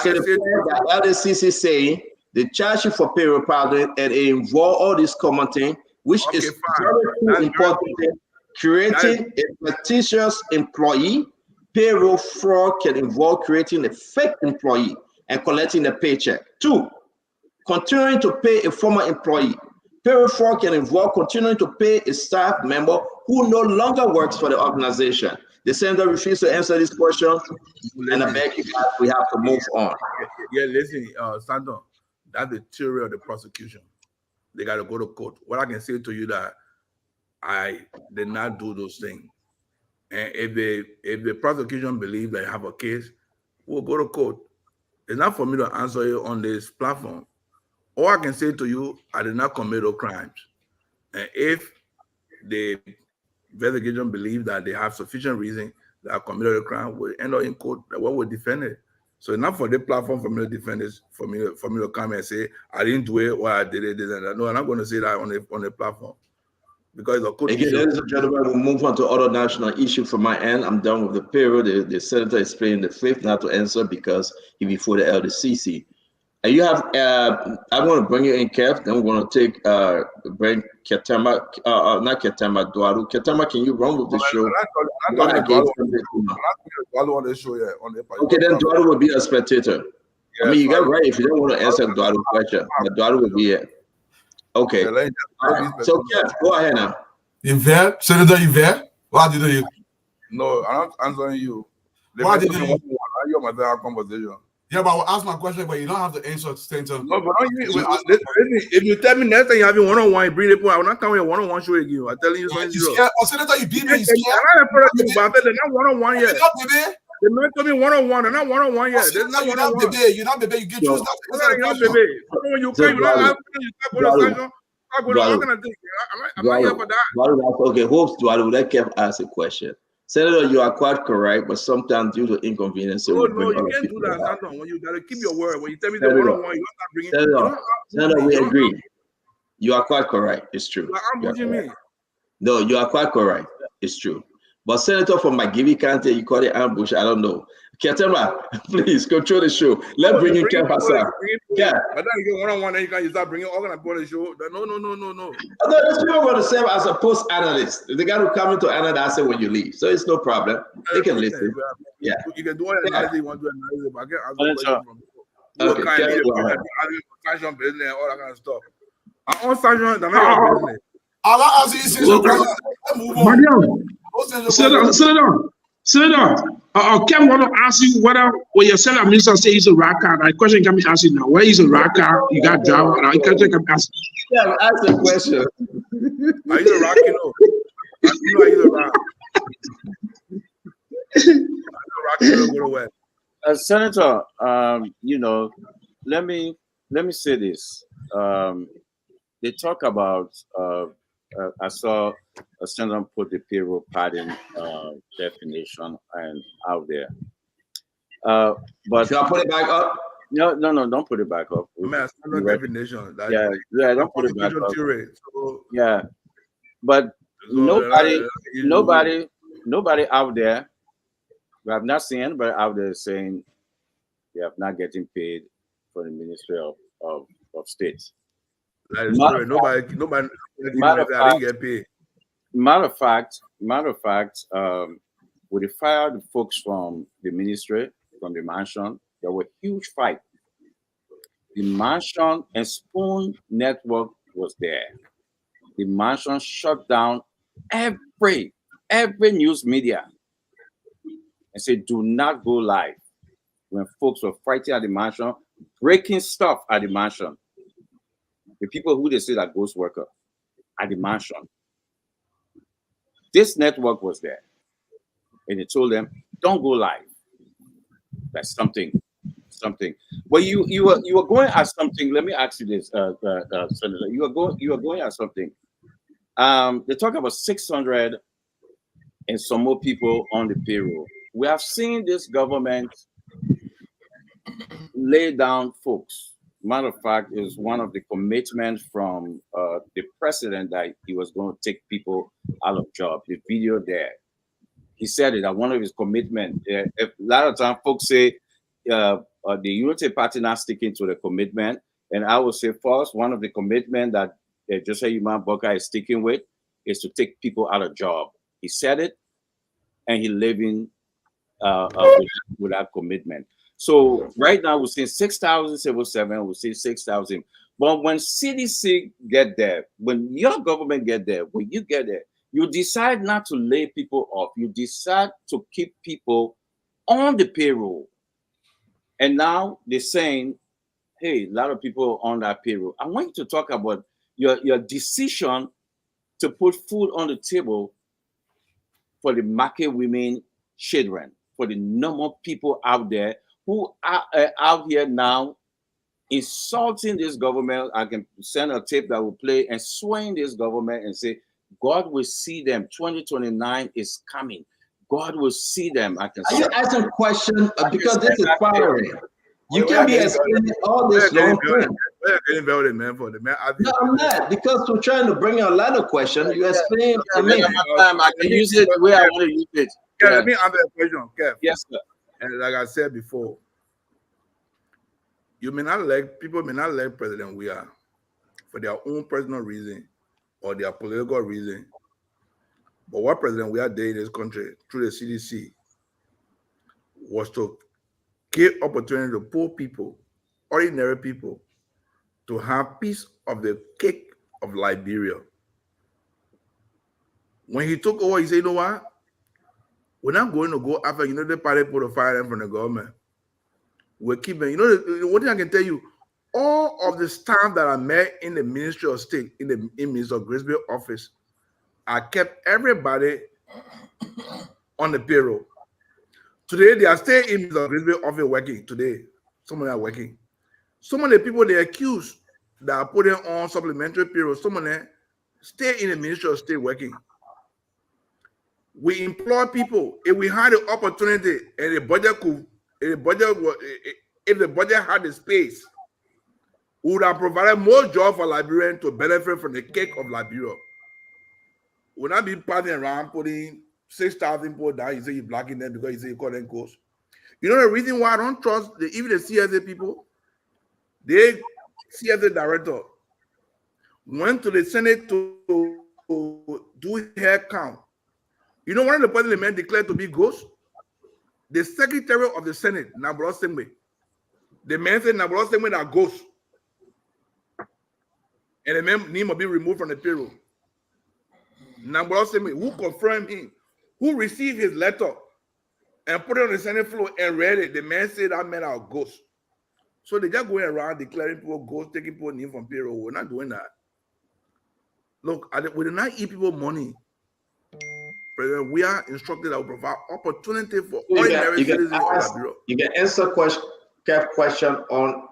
said that LCC saying the charge for payroll pardoning and it involve all this common thing, which is very important. Creating a fictitious employee. Payroll fraud can involve creating a fake employee and collecting the paycheck. 2, continuing to pay a former employee. Payroll fraud can involve continuing to pay a staff member who no longer works for the organization. The senator refused to answer this question, and I beg you guys, we have to move on. Yeah, listen, Santon, that's the theory of the prosecution. They got to go to court. What I can say to you that I did not do those things. And if the prosecution believes they have a case, we'll go to court. It's not for me to answer you on this platform. All I can say to you, I did not commit those crimes. And if the investigation believes that they have sufficient reason that I committed a crime, we'll end up in court. What will defend it? So it's not for the platform for me to defend this, for me to come and say I didn't do it or I did it, this and that. No, I'm not going to say that on the platform because it's a court Again, issue. ladies and gentlemen, we'll move on to other national issue from my end. I'm done with the payroll. The senator is playing the fifth not to answer because he before the LDCC. And you have, I want to bring you in, Kev. Then we're going to take, bring Ketema, not Ketema, Duaru. Ketema, can you run with the show? I'm not on the show yet. Okay, then Duaru will be a spectator. I mean, you got right if you don't want to answer Duaru's question. But Duaru will be here. Okay. All right. So, Kev, go ahead now. Yvette, Senator Yvette, what did you? No, I'm not answering you. Why did you? You're my conversation. Yeah, but I will ask my question, but you don't have to answer, Senator. No, but if you tell me next time you have a one-on-one, you bring it. I will not come with a one-on-one show again. I'm telling you something. Oh, Senator, you beat me. You scared? They're not one-on-one yet. They're not coming one-on-one. They're not one-on-one yet. They're not one-on-one. You're not baby. You get choose that. You're not baby. When you come, you don't have to. I'm not here for that. Okay, hopes Duaru, let Kev ask a question. Senator, you are quite correct, but sometimes due to inconvenience, no, you can't do that. When you gotta keep your word. When you tell me the one-on-one, you're not bringing. Senator, we agree. You are quite correct. It's true. What do you mean? No, you are quite correct. It's true. But Senator from McGill County, you call it ambush. I don't know. Ketema, please control the show. Let's bring in Kev Hassan. Yeah. But then you get one-on-one, then you can start bringing all of the show. No. No, those people are going to serve as a post analyst. The guy who come into analyze when you leave, so it's no problem. They can listen. Yeah. You can do all the analysis you want to analyze, but I can't ask sanction business and all that kind of stuff. I own sanction, they're not your business. I'll ask you Senator, Kev want to ask you whether when your senator minister say he's a rocker, that question can be asked now. Where is a rocker? You got driver. I can ask. Yeah, ask a question. Are you a rocker? No. Are you a rocker? Senator, let me say this. They talk about. I saw a senator put the payroll padding definition and out there. But should I put it back up? No, don't put it back up. Definition. Yeah, don't put it back up. Yeah, but nobody out there. We have not seen anybody out there saying they have not getting paid for the Ministry of State. Nobody didn't get paid. Matter of fact, when they fired the folks from the ministry, from the mansion, there was a huge fight. The mansion and Spoon Network was there. The mansion shut down every news media and said, do not go live. When folks were fighting at the mansion, breaking stuff at the mansion. The people who they say are ghost worker at the mansion. This network was there. And they told them, don't go live. That's something. Well, you were going at something. Let me ask you this, Senator. You were going at something. They talk about 600 and some more people on the payroll. We have seen this government lay down folks. Matter of fact, it was one of the commitments from the president that he was going to take people out of job. The video there, he said it. That one of his commitments. A lot of times, folks say the Unity Party not sticking to the commitment, and I will say first, one of the commitment that Joseph Yuman Boka is sticking with is to take people out of job. He said it, and he living with that commitment. So right now we're seeing 6,077, we're seeing 6,000. But when CDC get there, when your government get there, when you get there, you decide not to lay people off. You decide to keep people on the payroll. And now they're saying, hey, a lot of people on that payroll. I want you to talk about your decision to put food on the table for the market women children, for the normal people out there who are out here now insulting this government. I can send a tape that will play and swaying this government and say, God will see them. 2029 is coming. God will see them. I can. Are you asking a question because this is firing? You can't be explaining all this long thing. No, I'm not, because we're trying to bring a lot of questions. You explain to me. I can use it the way I want to use it. Let me answer the question, Kev. Yes, sir. And like I said before, people may not like President we are for their own personal reason or their political reason. But what President we are doing in this country through the CDC was to give opportunity to poor people, ordinary people, to have piece of the cake of Liberia. When he took over, he said, you know what? We're not going to go after, the party put a fire them from the government. We're keeping, one thing I can tell you, all of the staff that I met in the Ministry of State, in Minister Grisby office, I kept everybody on the payroll. Today, they are still in Minister Grisby office working. Today, some of them are working. Some of the people they accuse that are putting on supplementary payroll, some of them stay in the Ministry of State working. We employ people. If we had the opportunity and the budget could, if the budget had the space, we would have provided more jobs for Liberians to benefit from the cake of Liberia. We will not be passing around putting 6,000 people down. You say you're blocking them because you say you call them ghosts. You know the reason why I don't trust even the CSA people? The CSA director went to the Senate to do hair count. You know, one of the parliament declared to be ghosts? The Secretary of the Senate, Nabolo Sengbe. The man said Nabolo Sengbe are ghosts. And the man name will be removed from the payroll. Nabolo Sengbe, who confirmed him, who received his letter and put it on the Senate floor and read it, the man said that men are ghosts. So they just going around declaring people ghosts, taking people name from payroll. We're not doing that. Look, we do not eat people money. President, we are instructed that we provide opportunity for ordinary citizens of Liberia. You can answer question on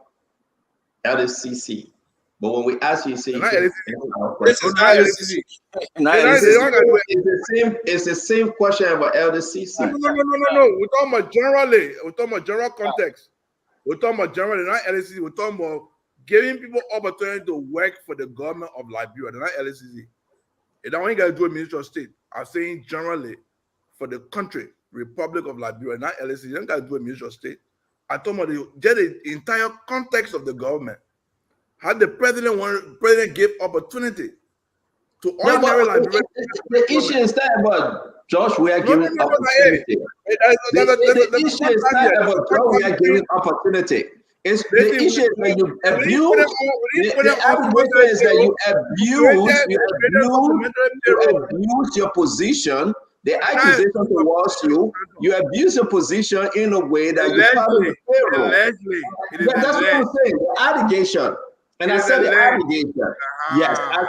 LCC. But when we ask you, say it's the same question about LCC. No. We're talking about generally. We're talking about general context. We're talking about generally, not LCC. We're talking about giving people opportunity to work for the government of Liberia, not LCC. And that one you got to do a Ministry of State. I'm saying generally for the country, Republic of Liberia, not LCC. You don't got to do a Ministry of State. I talking about the entire context of the government. How the president gave opportunity to ordinary Liberians. The issue is not about Josh, we are giving opportunity. The issue is not about Josh, we are giving opportunity. It's the issue is that you abuse. The allegation is that you abuse your position. The accusation towards you abuse your position in a way that you follow the payroll. That's what I'm saying. The allegation. And I said the allegation. Yes, I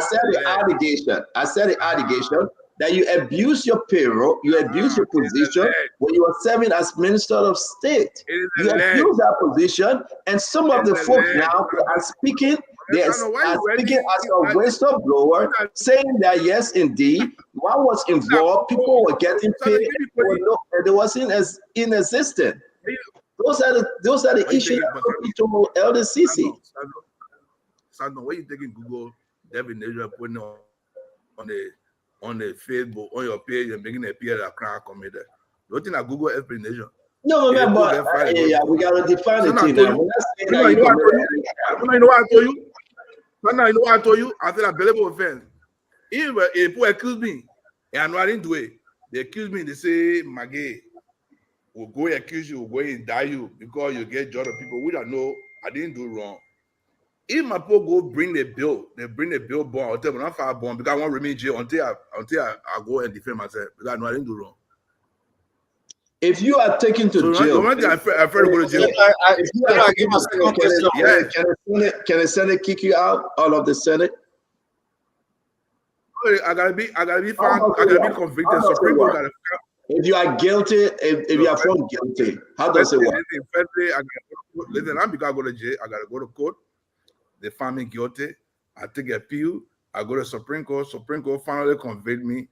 said the allegation. I said the allegation that you abuse your payroll, you abuse your position when you are serving as Minister of State. You abuse that position, and some of the folks now are speaking. They are speaking as a whistleblower, saying that yes, indeed, one was involved. People were getting paid, and they wasn't as inexistent. Those are the issues that to LCC. Sandon, when you taking Google definition, putting on the Facebook, on your page, and making a appear that crowd committed. Don't think that Google explanation. No, but we gotta define it. You know what I told you? You know what I told you? I said a believable offense. If people accuse me, and I know I didn't do it, they accuse me, they say, McGill will go accuse you, will go indict you because you get judged of people. We don't know I didn't do wrong. If my people go bring the bill, they bring the bill bond, I'll tell them I'm not far bond because I want to remain in jail until I go and defend myself because I know I didn't do wrong. If you are taken to jail, I'm afraid to go to jail. Can the Senate kick you out of the Senate? I gotta be found. I gotta be convicted. Supreme Court gotta. If you are guilty, if you are found guilty, how does it work? Firstly, listen, I'm because I go to jail. I gotta go to court. They find me guilty. I take a appeal. I go to Supreme Court. Supreme Court finally convict me.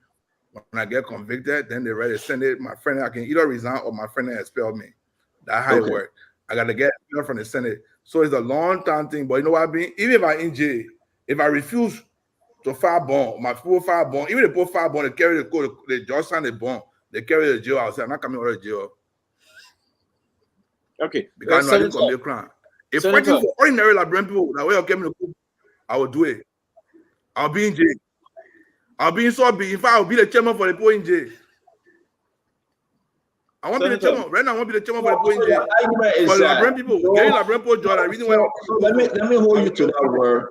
When I get convicted, then they ready to send it. My friend, I can either resign or my friend expel me. That's how it works. I gotta get expelled from the Senate. So it's a long time thing. But you know what I mean? Even if I'm in jail, if I refuse to file bond, my full file bond, even if they put file bond, they carry the code, they just sign the bond, they carry the jail. I'll say, I'm not coming out of jail. Okay. Because I know I didn't commit a crime. If fighting for ordinary Liberian people, that way I'll get me the court, I will do it. I'll be in jail. I'll be in so big. In fact, I'll be the chairman for the poor in jail. I want to be the chairman. Right now, I want to be the chairman for the poor in jail. For Liberian people, getting Liberian people job, I really want to. Let me hold you to that word.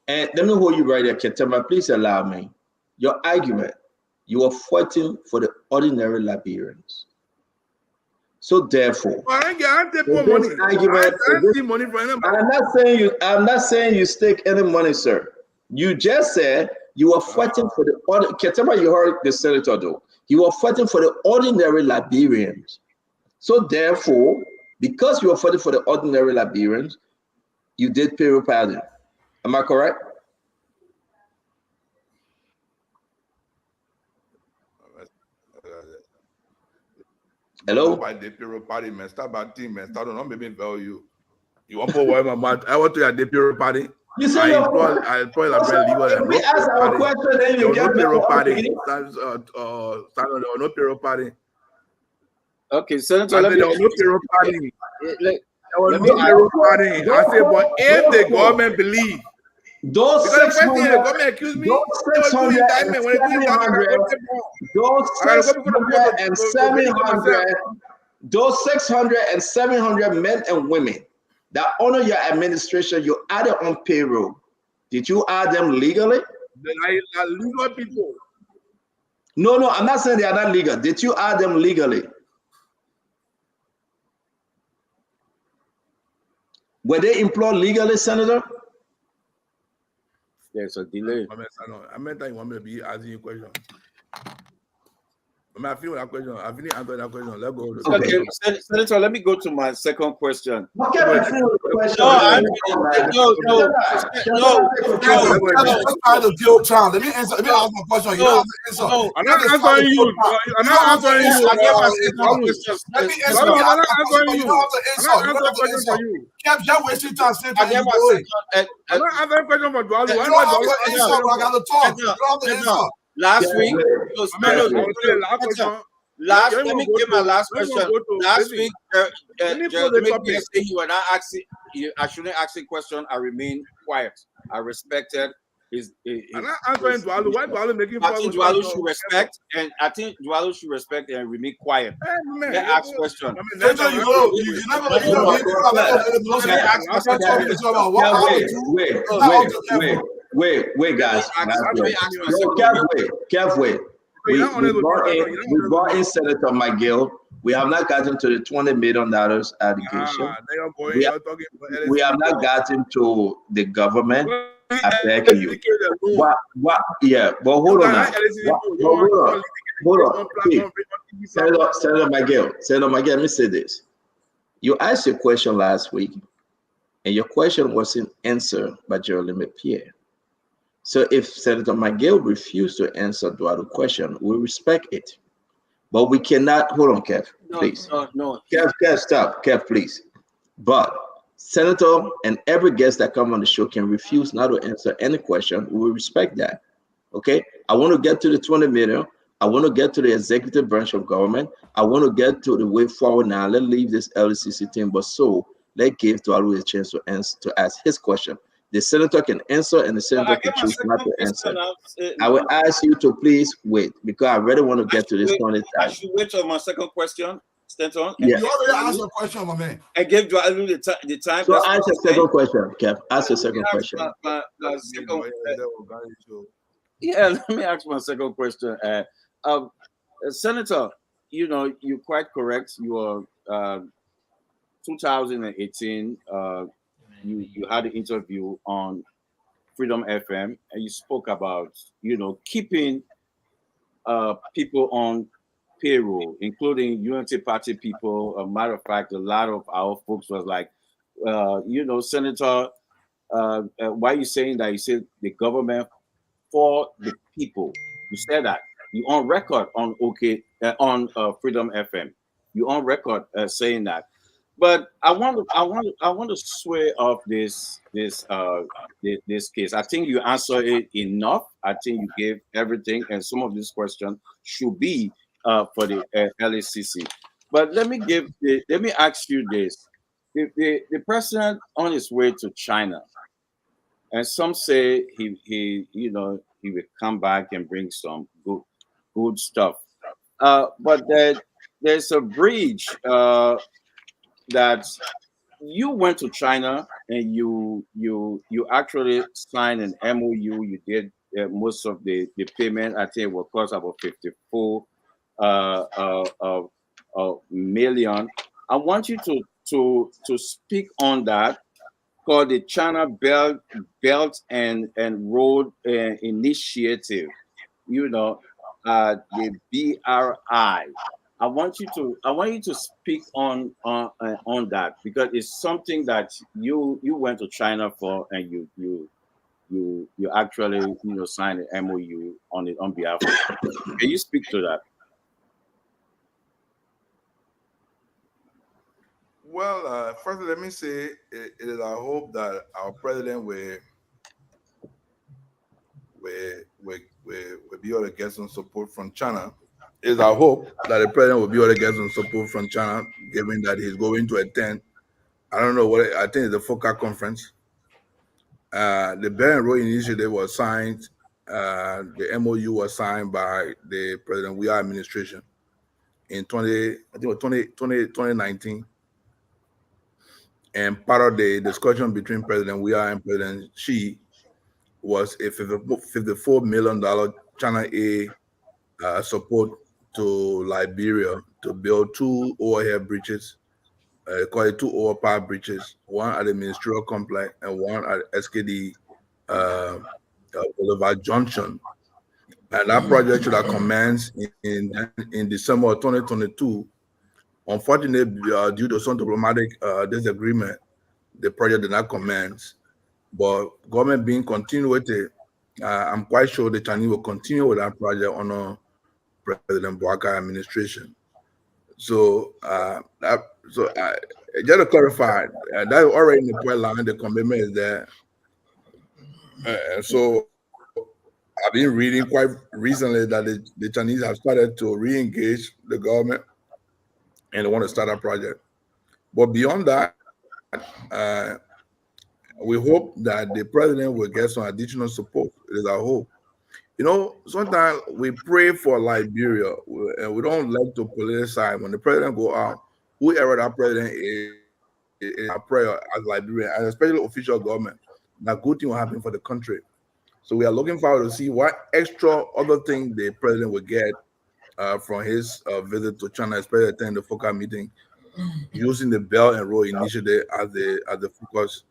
And let me hold you right there, Ketema. Please allow me. Your argument, you are fighting for the ordinary Liberians. So therefore, I take more money. Argument, money for anybody. I'm not saying you stake any money, sir. You just said you are fighting for the ordinary. Ketema, you heard the senator though. You are fighting for the ordinary Liberians. So therefore, because you are fighting for the ordinary Liberians, you did pay pardon. Am I correct? Hello? I did pay party, man. Start about team, man. Start on maybe value. You want to put my mouth? I want to have the pay party. You say I employ legal. We ask our question, then you get no party. No pay party. Okay, Senator, let me no pay party. I say, but if the government believe those 600, the government accuse me, those 600 and 700 men and women that honor your administration, you added on payroll. Did you add them legally? They are legal people. No, I'm not saying they are not legal. Did you add them legally? Were they employed legally, Senator? There's a delay. I meant that you want me to be asking you a question. I feel that question. I finish answering that question. Let's go. Okay, Senator, let me go to my second question. Okay, no. Just try to guilt child. Let me answer. Let me ask my question. I'm not answering you. I'm not answering you. Let me answer. I'm not answering you. I'm not answering question for you. You're wasting time. I'm not answering question for Dwalu. You don't have to answer. I got to talk. You don't have to answer. Last week, let me give my last question. Last week, Jeremy said he was not asking. I shouldn't ask a question. I remained quiet. I respected his. I'm not answering Dwalu. Why Dwalu making? I think Dwalu should respect, and I think Dwalu should respect and remain quiet. Let ask question. Wait, guys. Careful. We brought in Senator McGill. We have not gotten to the $20 million allegation. We have not gotten to the government attacking you. Yeah, but hold on now. Hold on. Senator McGill, let me say this. You asked your question last week, and your question wasn't answered by Jeremy Pierre. So if Senator McGill refused to answer Duado's question, we respect it. But we cannot, hold on, Kev, please. No. Kev, stop, Kev, please. But Senator and every guest that come on the show can refuse not to answer any question. We respect that, okay? I want to get to the 20 million. I want to get to the executive branch of government. I want to get to the way forward now. Let's leave this LCC thing, but so let's give Duado a chance to answer, to ask his question. The senator can answer and the senator can choose not to answer. I will ask you to please wait because I really want to get to this point. I should wait on my second question, Stanton. Yes. You already asked your question, my man. I gave you the time. So ask your second question, Kev. Ask your second question. Yeah, let me ask my second question. Senator, you're quite correct. You are 2018. You had an interview on Freedom FM, and you spoke about, keeping people on payroll, including Unity Party people. A matter of fact, a lot of our folks was like, Senator, why are you saying that? You said the government for the people. You said that. You on record on Freedom FM. You on record saying that. But I want to sway off this case. I think you answered it enough. I think you gave everything, and some of these questions should be for the LACC. But let me ask you this: the president on his way to China, and some say he will come back and bring some good stuff. But there's a bridge that you went to China and you actually signed an MOU. You did most of the payment. I think it will cost about 54 million. I want you to speak on that, called the China Belt and Road Initiative. The BRI. I want you to speak on that, because it's something that you went to China for, and you actually signed an MOU on it on behalf of. Can you speak to that? Well, first let me say it is our hope that our president will be able to get some support from China. It is our hope that the president will be able to get some support from China, given that he's going to attend. I don't know what, I think it's the FOCA conference. The Belt and Road Initiative was signed. The MOU was signed by the President Weah administration in 2019. And part of the discussion between President Weah and President Xi was a $54 million China aid support to Liberia to build two overhead bridges, call it two overpower bridges, one at the ministerial complex and one at SKD Boulevard Junction. And that project should have commenced in December of 2022. Unfortunately, due to some diplomatic disagreement, the project did not commence. But government being continued with it, I'm quite sure the Chinese will continue with that project under President Bouakai administration. So, just to clarify, that already in the point line, the commitment is there. So, I've been reading quite recently that the Chinese have started to re-engage the government and they want to start a project. But beyond that, we hope that the president will get some additional support. It is our hope. Sometimes we pray for Liberia, and we don't like to politicize. When the president go out, whoever that president is a prayer as Liberia, and especially official government, that good thing will happen for the country. So we are looking forward to see what extra other thing the president will get from his visit to China, especially attending the FOCA meeting, using the Belt and Road Initiative as the focus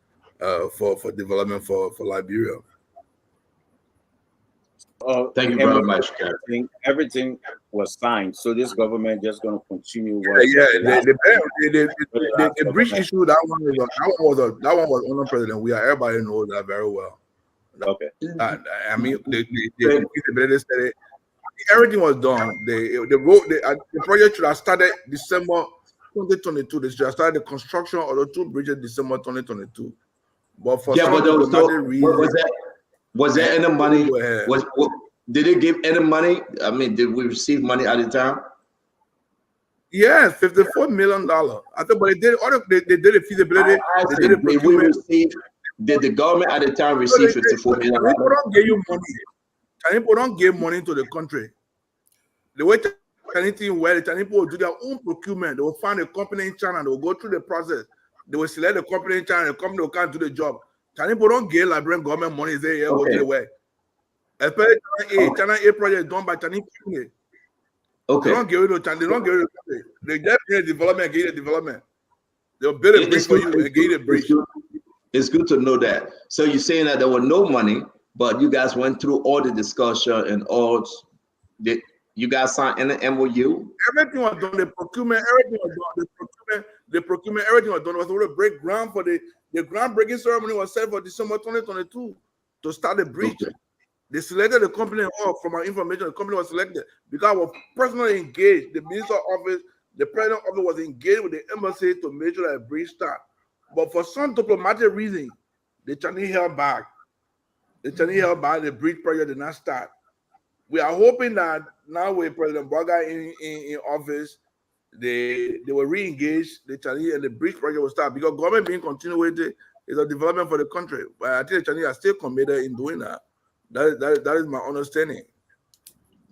for development for Liberia. Thank you very much. Everything was signed, so this government just going to continue. The bridge issue, that one was under President Weah. Everybody knows that very well. Okay. I mean, the feasibility study, everything was done. The project should have started December 2022. They should have started the construction of the two bridges December 2022. But for some reason, was there any money? Did they give any money? I mean, did we receive money at the time? Yes, $54 million. I thought, but they did the feasibility. Did the government at the time receive $54 million? People don't give you money. Chinese people don't give money to the country. The way Chinese people will do their own procurement. They will find a company in China. They will go through the process. They will select the company in China. The company will come do the job. Chinese people don't give Liberian government money. They go to the way. Especially China A project done by Chinese people. Okay. They don't give it to China. They don't give it to the country. They just bring the development and give you the development. They'll build a bridge for you and give you the bridge. It's good to know that. So you're saying that there was no money, but you guys went through all the discussion and all. Did you guys sign an MOU? Everything was done. The procurement, everything was done. The procurement, everything was done. It was going to break ground for the groundbreaking ceremony was set for December 2022 to start the bridge. Okay. They selected the company. From our information, the company was selected because I was personally engaged. The minister office, the president office was engaged with the embassy to make sure that the bridge start. But for some diplomatic reason, the Chinese held back. The bridge project did not start. We are hoping that now with President Baga in office, they will re-engage the Chinese and the bridge project will start, because government being continued with it is a development for the country. But I think the Chinese are still committed in doing that. That is my understanding.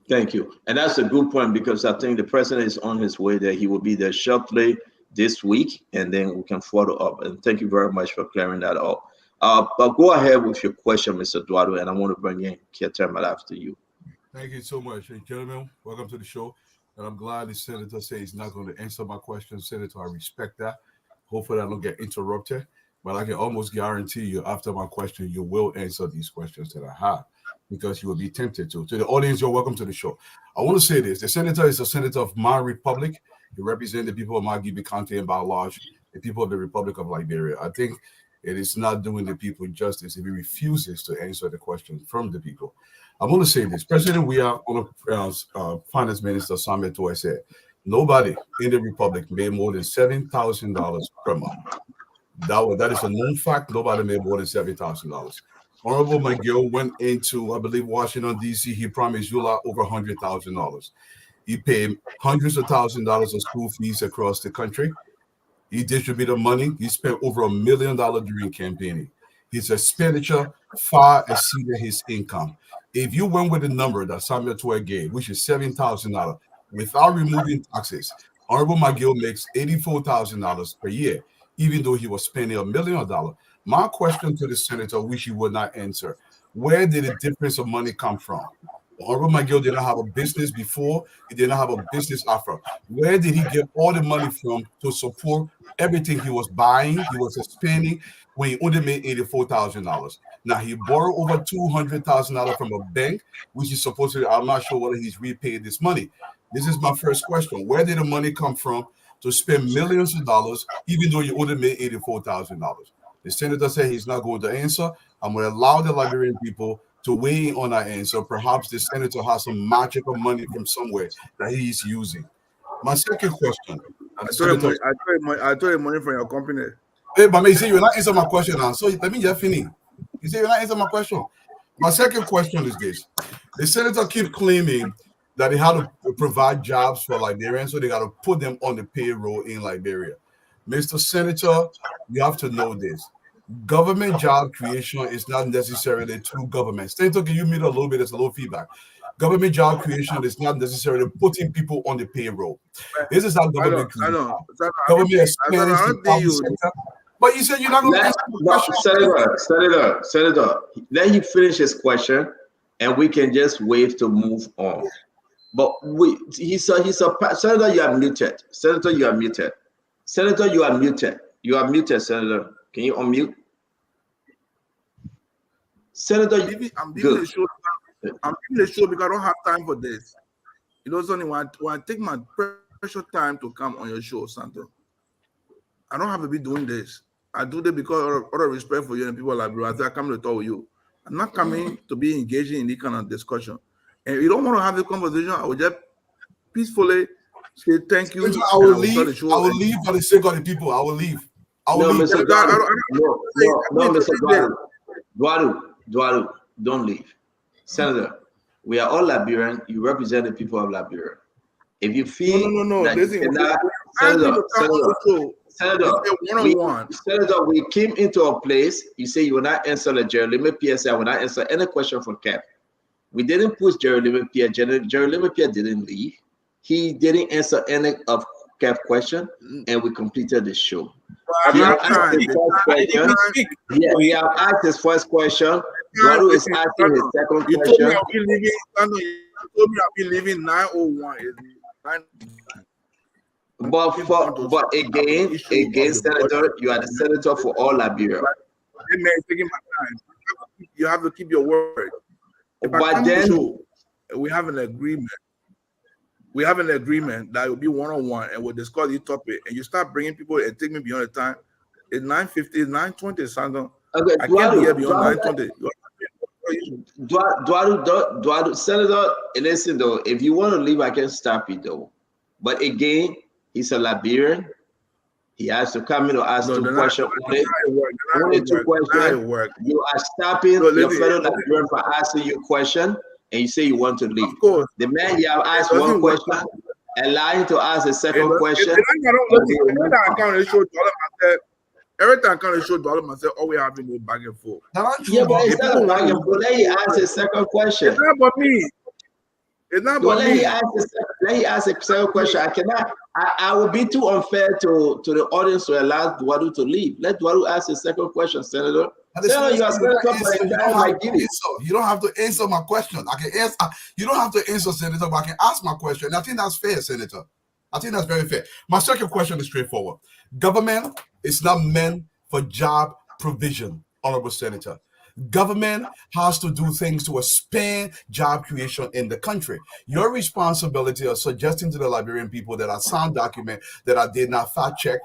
Thank you. And that's a good point, because I think the president is on his way there. He will be there shortly this week, and then we can follow up. And thank you very much for clearing that up. But go ahead with your question, Mr. Eduardo, and I want to bring in Ketermal after you. Thank you so much. Hey, gentlemen, welcome to the show. And I'm glad the senator says he's not going to answer my question. Senator, I respect that. Hopefully I don't get interrupted. But I can almost guarantee you after my question, you will answer these questions that I have, because you will be tempted to. To the audience, you're welcome to the show. I want to say this. The senator is a senator of my republic. He represents the people of Margibi County and by large, the people of the Republic of Liberia. I think it is not doing the people justice if he refuses to answer the questions from the people. I'm going to say this. President, we are on Finance Minister Samuel Toy said, nobody in the Republic made more than $7,000 per month. That is a known fact. Nobody made more than $7,000. Honorable McGill went into, I believe, Washington, D.C. He promised you lot over $100,000. He paid hundreds of thousands of dollars of school fees across the country. He distributed money. He spent over $1 million during campaigning. His expenditure far exceeded his income. If you went with the number that Samuel Toy gave, which is $7,000, without removing taxes, Honorable McGill makes $84,000 per year, even though he was spending $1 million. My question to the senator, which he would not answer, where did the difference of money come from? Honorable McGill did not have a business before. He did not have a business after. Where did he get all the money from to support everything he was buying, he was spending, when he only made $84,000? Now, he borrowed over $200,000 from a bank, which is supposed to, I'm not sure whether he's repaid this money. This is my first question. Where did the money come from to spend millions of dollars, even though you only made $84,000? The senator said he's not going to answer. I'm going to allow the Liberian people to weigh in on that answer. Perhaps the senator has some magical money from somewhere that he's using. My second question. I told you money from your company. Hey, but you say you're not answering my question now. So let me just finish. You say you're not answering my question. My second question is this. The senator keeps claiming that they have to provide jobs for Liberians, so they got to put them on the payroll in Liberia. Mr. Senator, you have to know this. Government job creation is not necessarily through government. Senator, can you meet a little bit? There's a little feedback. Government job creation is not necessarily putting people on the payroll. This is how government creation. Government expands the private sector. But you said you're not going to answer the question. Senator, let him finish his question, and we can just wait to move on. But Senator, you are muted. Senator, you are muted. Senator, you are muted. You are muted, Senator. Can you unmute? Senator, I'm giving the show because I don't have time for this. You know, only when I take my precious time to come on your show, Santo. I don't have to be doing this. I do this because out of respect for you and people like you. I come to talk with you. I'm not coming to be engaging in this kind of discussion. And if you don't want to have the conversation, I will just peacefully say thank you. I will leave. I will leave for the sake of the people. I will leave. Mr. Duaru, don't leave. Senator, we are all Liberian. You represent the people of Liberia. If you feel Senator, we came into a place, you say you will not answer the Jerry PSA, I will not answer any question from Cap. We didn't push Jerry Limipia. Jerry Limipia didn't leave. He didn't answer any of Cap question, and we completed the show. He have asked his first question. Guadu is asking his second question. You told me I'll be leaving 9:01. But again, Senator, you are the senator for all Liberia. Hey, man, taking my time. You have to keep your word. If I But come to then, show, we have an agreement. We have an agreement that will be one-on-one, and we'll discuss this topic. And you start bringing people and take me beyond the time. It's 9:50, it's 9:20, Sandon. okay, I can't be here beyond 9:20. Senator, listen though, if you want to leave, I can stop you though. But again, he's a Liberian. He has to come in or ask No, two they're not- questions. they're not Only how it two works. They're not how it questions. works. You are stopping No, your listen, fellow Liberian for asking you a question, and you say you want to leave. Of course. The man you have asked It one doesn't work. question, allowing to ask a second question. Every time I come to show dollar myself, every time I come to show dollar myself, all we having is back and forth. Yeah, but it's If not people a want back to- and forth. Let him ask a second question. It's not about me. It's not Well, about let me. he ask a second question. I will be too unfair to the audience to allow Duadu to leave. Let Duadu ask a second question, Senator. Senator, you are senator for the entire Nigeria. You don't have to answer my question. I can answer. You don't have to answer, Senator, but I can ask my question. And I think that's fair, Senator. I think that's very fair. My second question is straightforward. Government is not meant for job provision, Honorable Senator. Government has to do things to expand job creation in the country. Your responsibility of suggesting to the Liberian people that a sound document that I did not fact check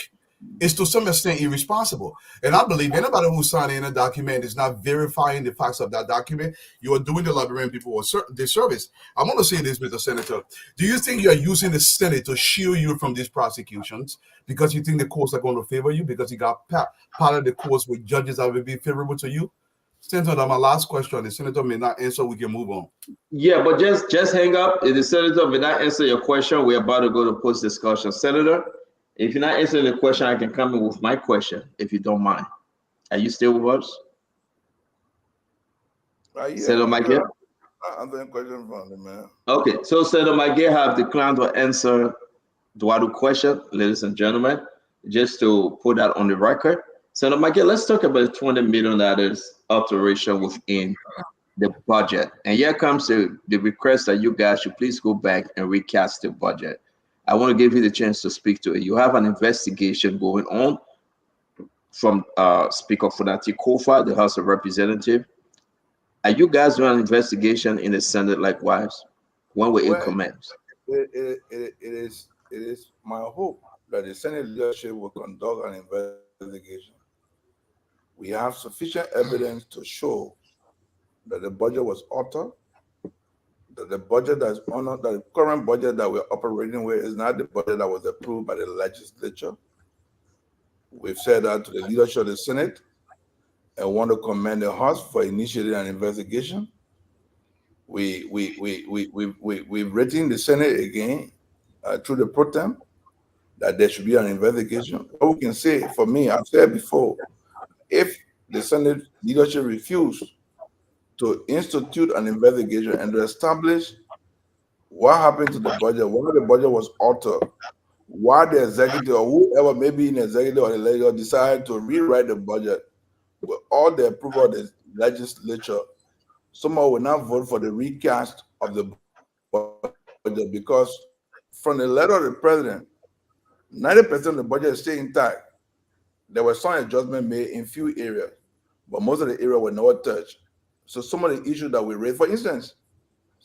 is to some extent irresponsible. And I believe anybody who's signing a document is not verifying the facts of that document. You are doing the Liberian people a disservice. I want to say this, Mr. Senator. Do you think you are using the Senate to shield you from these prosecutions because you think the courts are going to favor you because you got part of the courts with judges that will be favorable to you? Senator, that's my last question. The Senator may not answer. We can move on. Yeah, but just hang up. If the Senator may not answer your question, we're about to go to post discussion. Senator, if you're not answering the question, I can come in with my question, if you don't mind. Are you still with us? Senator McGill? I'm the question from the man. Okay, so Senator McGill have declined to answer Duadu's question, ladies and gentlemen, just to put that on the record. Senator McGill, let's talk about $20 million alteration within the budget. And here comes the request that you guys should please go back and recast the budget. I want to give you the chance to speak to it. You have an investigation going on from Speaker Funati Kofa, the House of Representatives. Are you guys doing an investigation in the Senate likewise? When will it commence? It is my hope that the Senate leadership will conduct an investigation. We have sufficient evidence to show that the budget was altered, that the budget that is honored, that the current budget that we're operating with is not the budget that was approved by the legislature. We've said that to the leadership of the Senate and want to commend the House for initiating an investigation. We've written the Senate again through the pro tem that there should be an investigation. What we can say, for me, I've said before, if the Senate leadership refused to institute an investigation and to establish what happened to the budget, why the budget was altered, why the executive or whoever, maybe in executive or the legislature, decided to rewrite the budget with all the approval of the legislature, someone will not vote for the recast of the budget because from the letter of the president, 90% of the budget is still intact. There was some adjustment made in few areas, but most of the area were not touched. So some of the issues that we raised, for instance,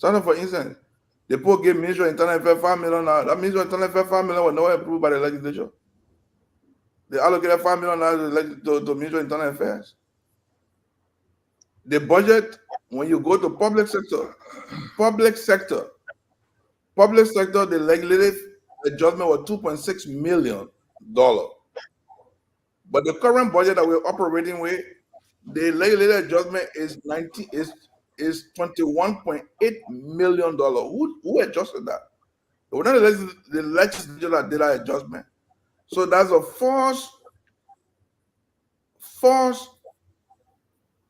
the poor gave Ministry of Internal Affairs $5 million. That Ministry of Internal Affairs $5 million was not approved by the legislature. They allocated $5 million to Ministry of Internal Affairs. The budget, when you go to public sector, the legislative adjustment was $2.6 million. But the current budget that we're operating with, the legislative adjustment is $21.8 million. Who adjusted that? It was not the legislature that did that adjustment. So that's a false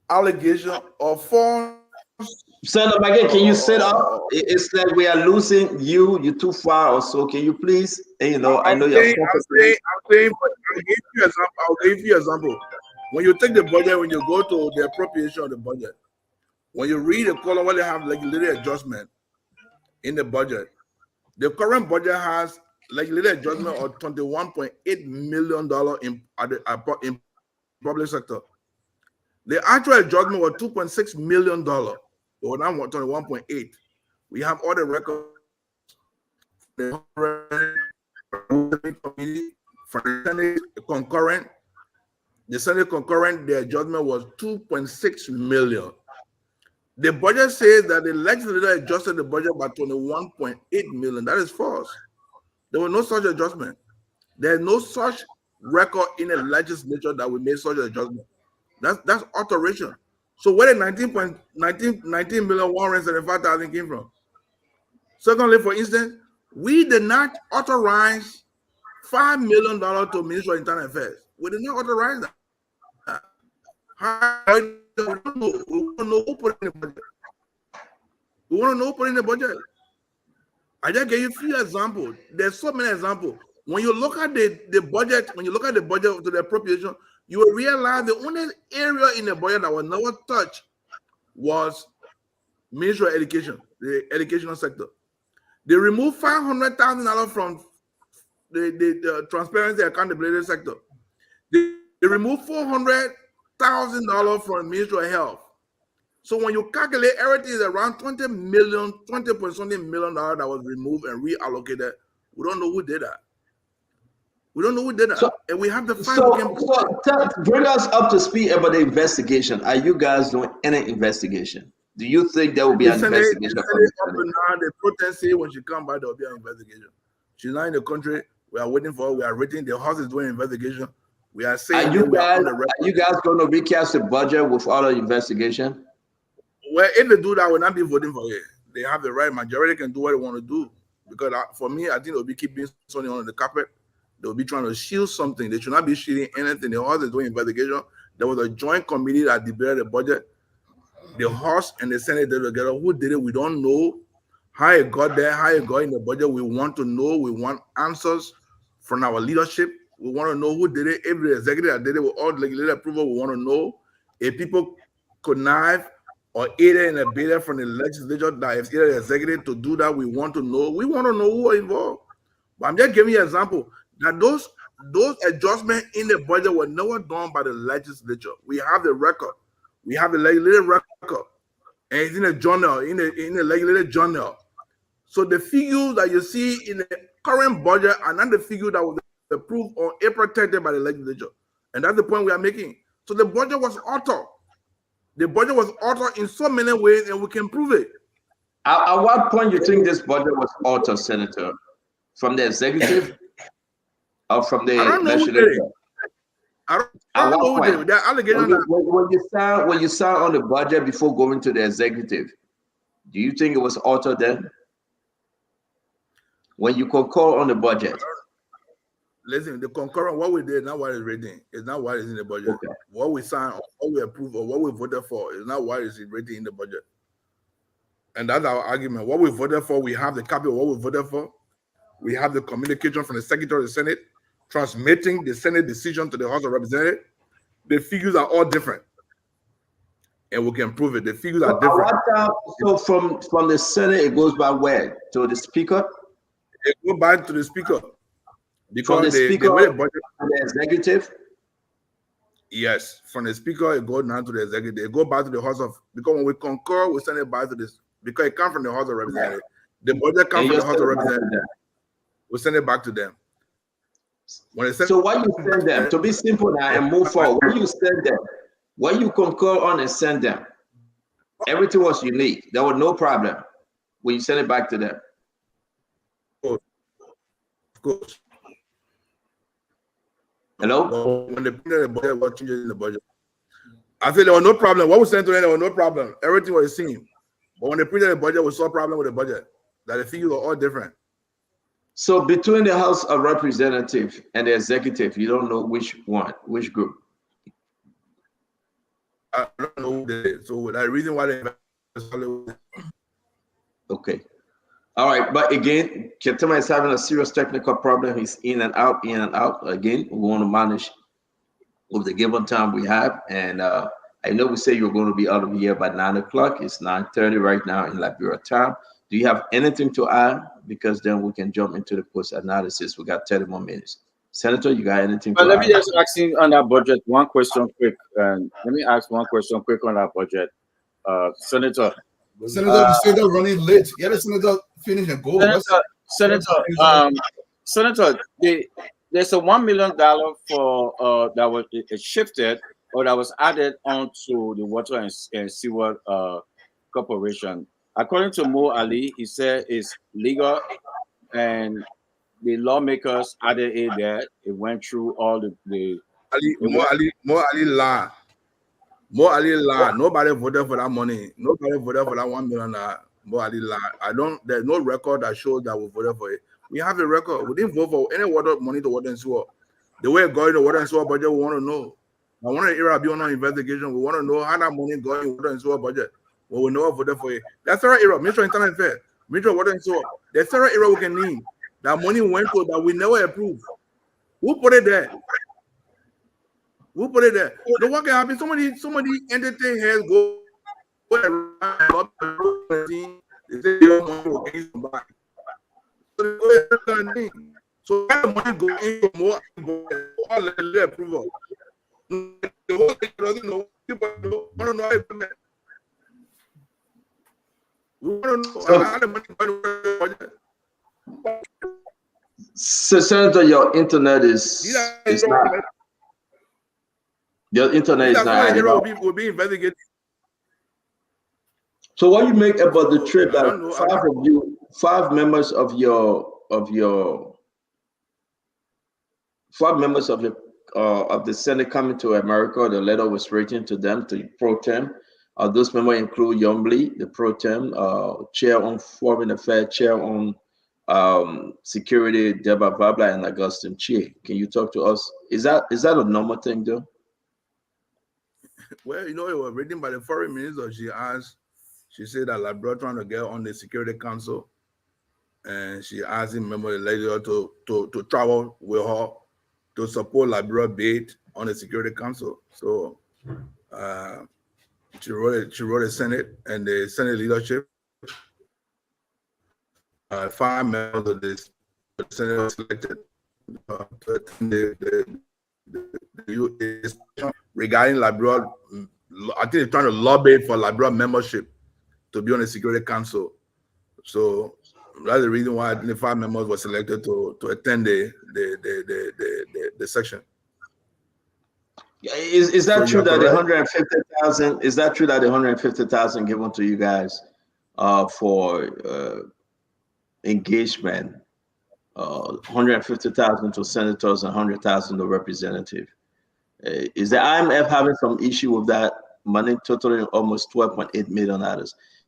allegation or false. Senator McGill, can you sit up? It's like we are losing you. You're too far or so. Can you please? And, I know you're. I'll give you an example. When you take the budget, when you go to the appropriation of the budget, when you read the column where they have legislative adjustment in the budget, the current budget has legislative adjustment of $21.8 million in public sector. The actual adjustment was $2.6 million. But now I'm talking 1.8. We have all the records. The committee from the Senate concurrent. The Senate concurrent, the adjustment was 2.6 million. The budget says that the legislature adjusted the budget by 21.8 million. That is false. There was no such adjustment. There's no such record in the legislature that we made such an adjustment. That's alteration. So where the 19,175,000 came from? Secondly, for instance, we did not authorize $5 million to Ministry of Internal Affairs. We did not authorize that. We don't know. We want to know who put in the budget. We want to know who put in the budget. I just gave you a few examples. There's so many examples. When you look at the budget, when you look at the budget to the appropriation, you will realize the only area in the budget that was never touched was Ministry of Education, the educational sector. They removed $500,000 from the transparency accountability sector. They removed $400,000 from Ministry of Health. So when you calculate, everything is around 20 point something million dollars that was removed and reallocated. We don't know who did that. We don't know who did that. So, and we have the find. Bring us up to speed about the investigation. Are you guys doing any investigation? Do you think there will be an investigation? The protest say when she come back, there will be an investigation. She's not in the country. We are waiting for her. We are waiting. The house is doing investigation. We are saying. Are you guys going to recast the budget with all the investigation? Well, if they do that, we'll not be voting for it. They have the right. Majority can do what they want to do. Because for me, I think they'll be keeping something on the carpet. They'll be trying to shield something. They should not be shielding anything. The House is doing investigation. There was a joint committee that debated the budget. The House and the Senate did together. Who did it? We don't know. How it got there, how it got in the budget. We want to know. We want answers from our leadership. We want to know who did it. If the executive that did it with all legislative approval, we want to know. If people connive or aided and abetted from the legislature that is either the executive to do that, we want to know. We want to know who are involved. But I'm just giving you an example that those adjustments in the budget were never done by the legislature. We have the record. We have the legislative record. And it's in the journal, in the legislative journal. So the figures that you see in the current budget are not the figure that was approved on April 30th by the legislature. And that's the point we are making. So the budget was altered. The budget was altered in so many ways, and we can prove it. At what point you think this budget was altered, Senator? From the executive or from the legislature? I don't know who did it. That allegation when you sign on the budget before going to the executive, do you think it was altered then? When you concur on the budget? Listen, the concurrent, what we did is not what is written. It's not what is in the budget. Okay. What we signed, what we approved, or what we voted for is not what is written in the budget. And that's our argument. What we voted for, we have the copy of what we voted for. We have the communication from the Secretary of the Senate transmitting the Senate decision to the House of Representatives. The figures are all different. And we can prove it. The figures are different. So from the Senate, it goes by where? To the Speaker? It goes back to the Speaker. Because from the Speaker to the Executive? Yes. From the Speaker, it goes down to the Executive. It goes back to the House of... Because when we concur, we send it back to this... Because it comes from the House of Representatives. The budget comes from the House of Representatives. We send it back to them. So why you send them? To be simple now and move forward, why you send them? Why you concur on and send them? Everything was unique. There was no problem when you send it back to them. Of course. Hello? When they printed the budget, what changes in the budget? I said there was no problem. What we sent to them, there was no problem. Everything was the same. But when they printed the budget, we saw a problem with the budget. That the figures were all different. So between the House of Representatives and the Executive, you don't know which one, which group? I don't know who did it. So the reason why they... Okay. All right. But again, Ketema is having a serious technical problem. He's in and out, in and out. Again, we want to manage with the given time we have. And I know we say you're going to be out of here by 9 o'clock. It's 9:30 right now in Liberia time. Do you have anything to add? Because then we can jump into the post analysis. We got 30 more minutes. Senator, you got anything But to let me add? just ask you on that budget one question quick. And let me ask one question quick on that budget. Senator, The senator running late. Get the senator finish and go. Senator, there's a $1 million for that was it shifted or that was added onto the Water and Sewer Corporation. According to Mo Ali, he said it's legal and the lawmakers added it there. It went through all More Ali lie. More Ali lie. Nobody voted for that money. Nobody voted for that $1 million. More Ali lie. There's no record that shows that we voted for it. We have a record. We didn't vote for any water money to water and sewer. The way it got in the water and sewer budget, we want to know. I want to era be on an investigation. We want to know how that money got in water and sewer budget. Well, we never voted for it. That's our era. Ministry of Internet Affairs, Ministry of Water and Sewer. There's our era we can name. That money went to that we never approved. Who put it there? Who put it there? You know what can happen? Somebody entertain heads go around. They say your money will gain somebody. So that money go into more approval. The whole thing doesn't know. People don't want to know how it went. We want to know how the money went. So, Senator, your internet is not. Your internet is not. Will be investigated. So, what you make about the trip that five members of the Senate coming to America, the letter was written to them to pro tem. Those members include Yombly, the pro tem, chair on foreign affairs, chair on security, Deborah Babla, and Augustine Chie. Can you talk to us? Is that a normal thing, though? Well, it was written by the foreign minister. She said that Labrador trying to get on the Security Council, and she asked him, member of the legislature, to travel with her to support Labrador bid on the Security Council. So she wrote a Senate and the Senate leadership. 5 members of the Senate were selected to attend the regarding Labrador. I think they're trying to lobby for Labrador membership to be on the Security Council. So that's the reason why the 5 members were selected to attend the section. Is that true that the 150,000? Is that true that the 150,000 given to you guys for engagement, 150,000 to senators and 100,000 to representative? Is the IMF having some issue with that money, totaling almost $12.8 million?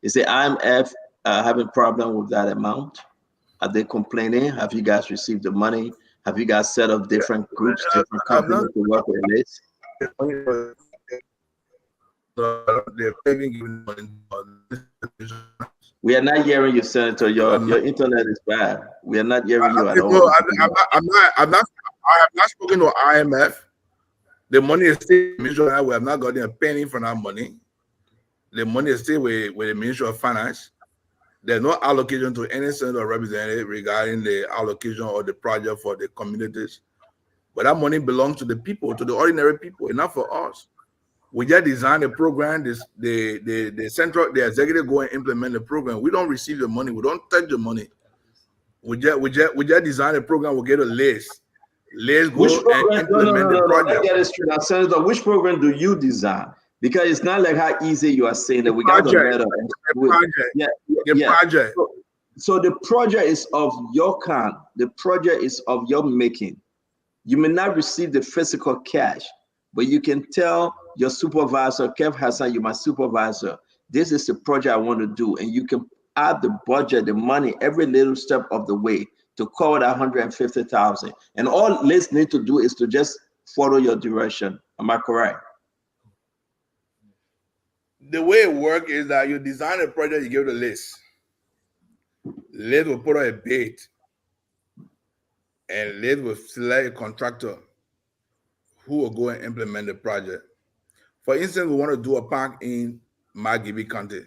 Is the IMF having problem with that amount? Are they complaining? Have you guys received the money? Have you guys set up different groups, different companies to work with this? We are not hearing you, Senator. Your internet is bad. We are not hearing you at all. I have not spoken to IMF. The money is still Ministry. We have not gotten a penny from that money. The money is still with the Ministry of Finance. There's no allocation to any senator representative regarding the allocation or the project for the communities. But that money belongs to the people, to the ordinary people, and not for us. We just design a program. The executive go and implement the program. We don't receive the money. We don't touch the money. We just design a program. We get a list. Let's go and implement the project. I get it straight. Now, Senator, which program do you design? Because it's not like how easy you are saying that we got the letter. The project. So the project is of your kind. The project is of your making. You may not receive the physical cash, but you can tell your supervisor, Kev Hassan, you're my supervisor. This is the project I want to do. And you can add the budget, the money, every little step of the way to cover that 150,000. And all Liz need to do is to just follow your direction. Am I correct? The way it works is that you design a project, you give the list. Liz will put out a bid. And Liz will select a contractor who will go and implement the project. For instance, we want to do a park in Magibi County.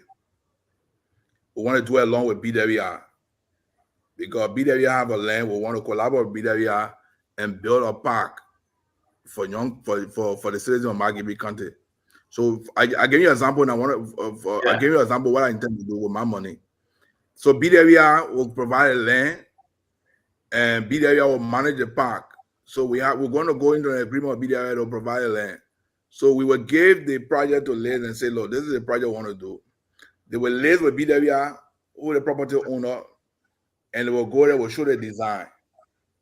We want to do it along with BWR. Because BWR have a land, we want to collaborate with BWR and build a park for the citizens of Margibi County. So I gave you an example, and I gave you an example of what I intend to do with my money. So BWR will provide land, and BWR will manage the park. So we're going to go into an agreement with BWR to provide land. So we will give the project to Liz and say, look, this is the project I want to do. They will liaise with BWR, who the property owner, and they will go there, will show the design.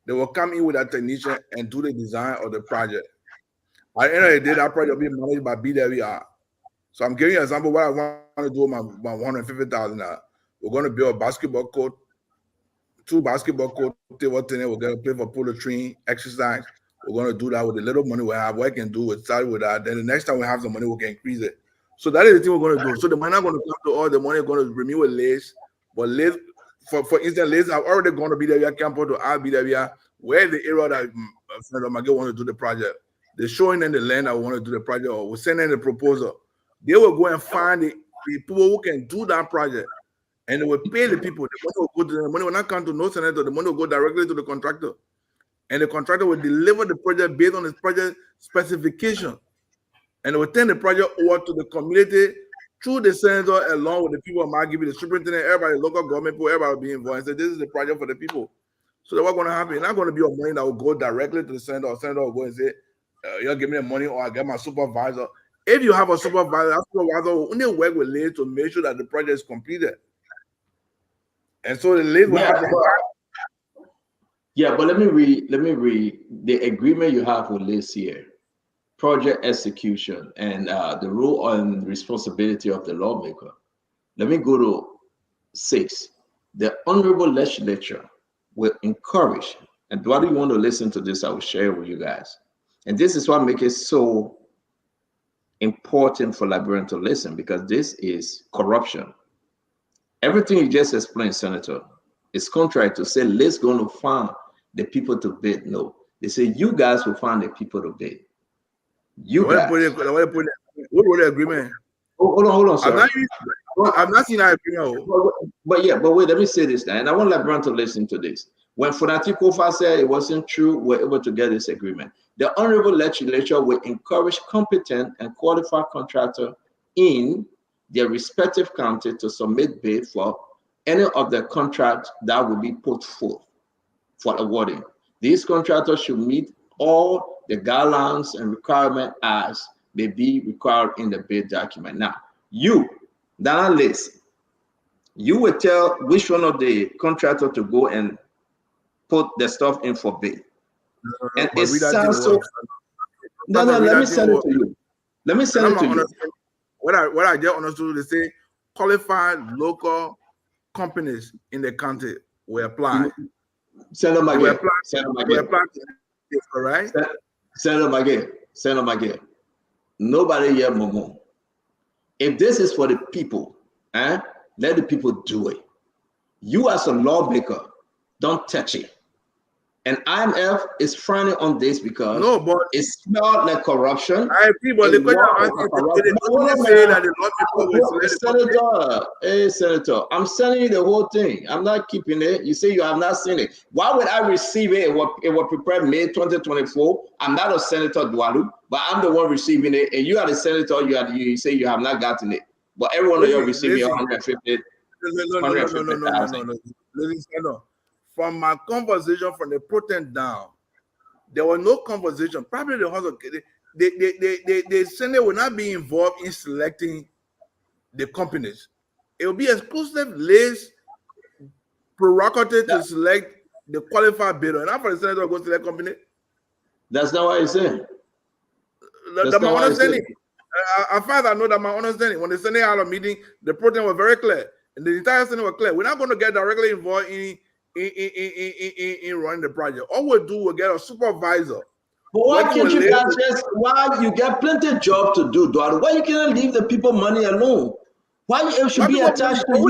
They will come in with a technician and do the design of the project. At the end of the day, that project will be managed by BWR. So I'm giving you an example of what I want to do with my $150,000. We're going to build a basketball court, 2 basketball courts, table tennis. We're going to play for polo training, exercise. We're going to do that with the little money we have. What I can do, we'll start with that. Then the next time we have some money, we can increase it. So that is the thing we're going to do. So the money not going to come to all the money going to renew with Liz. But Liz, for instance, Liz are already going to be there. Campus to ask BWR where the area that Senator McGill want to do the project. They're showing them the land that want to do the project, or we're sending the proposal. They will go and find the people who can do that project, and they will pay the people. The money will go to them. The money will not come to no senator. The money will go directly to the contractor, and the contractor will deliver the project based on his project specification, and they will turn the project over to the community through the senator, along with the people of Margibi, the superintendent, everybody, local government people, everybody will be involved. And say, this is the project for the people. So that what's going to happen? It's not going to be a money that will go directly to the senator, or senator will go and say, you'll give me the money, or I get my supervisor. If you have a supervisor, that supervisor will only work with Liz to make sure that the project is completed. And so the Liz will have but let me read the agreement you have with Liz here. Project execution and the role and responsibility of the lawmaker. Let me go to 6. The honorable legislature will encourage, and why do you want to listen to this? I will share with you guys. And this is what makes it so important for Liberians to listen, because this is corruption. Everything you just explained, Senator, is contrary to say, let's go to find the people to bid. No, they say you guys will find the people to bid. You guys. What was the agreement? Hold on, sir. I've not seen that agreement. But wait, let me say this now, and I want Liberians to listen to this. When Funati Kofa said it wasn't true, we're able to get this agreement. The honorable legislature will encourage competent and qualified contractors in their respective county to submit bid for any of the contracts that will be put forth for awarding. These contractors should meet all the guidelines and requirements as may be required in the bid document. Now, you, that list, you will tell which one of the contractors to go and put the stuff in for bid. And it sounds so. No, let me send it to you. Let me send it to you. What I just understood, they say qualified local companies in the county will apply. Senator McGill. Right? Senator McGill. Nobody here, Momo. If this is for the people, let the people do it. You as a lawmaker, don't touch it. And IMF is frowning on this because it smells like corruption. I agree, but the question Senator, I'm sending you the whole thing. I'm not keeping it. You say you have not seen it. Why would I receive it? It was prepared May 2024. I'm not a Senator Dwalu, but I'm the one receiving it. And you are the senator. You say you have not gotten it. But everyone of you receiving 150. No. From my conversation from the protest down, there was no conversation. Probably the House of the Senate will not be involved in selecting the companies. It will be exclusive list prerogative to select the qualified bidder. And after the Senator will go select company. That's not what I said. That's my understanding. As far as I know, that my understanding. When the Senate had a meeting, the protest was very clear, and the entire Senate was clear. We're not going to get directly involved in running the project. All we'll do, we'll get a supervisor. But why can't you guys why you get plenty of job to do, Eduardo? Why you cannot leave the people money alone? Why it should be attached to you?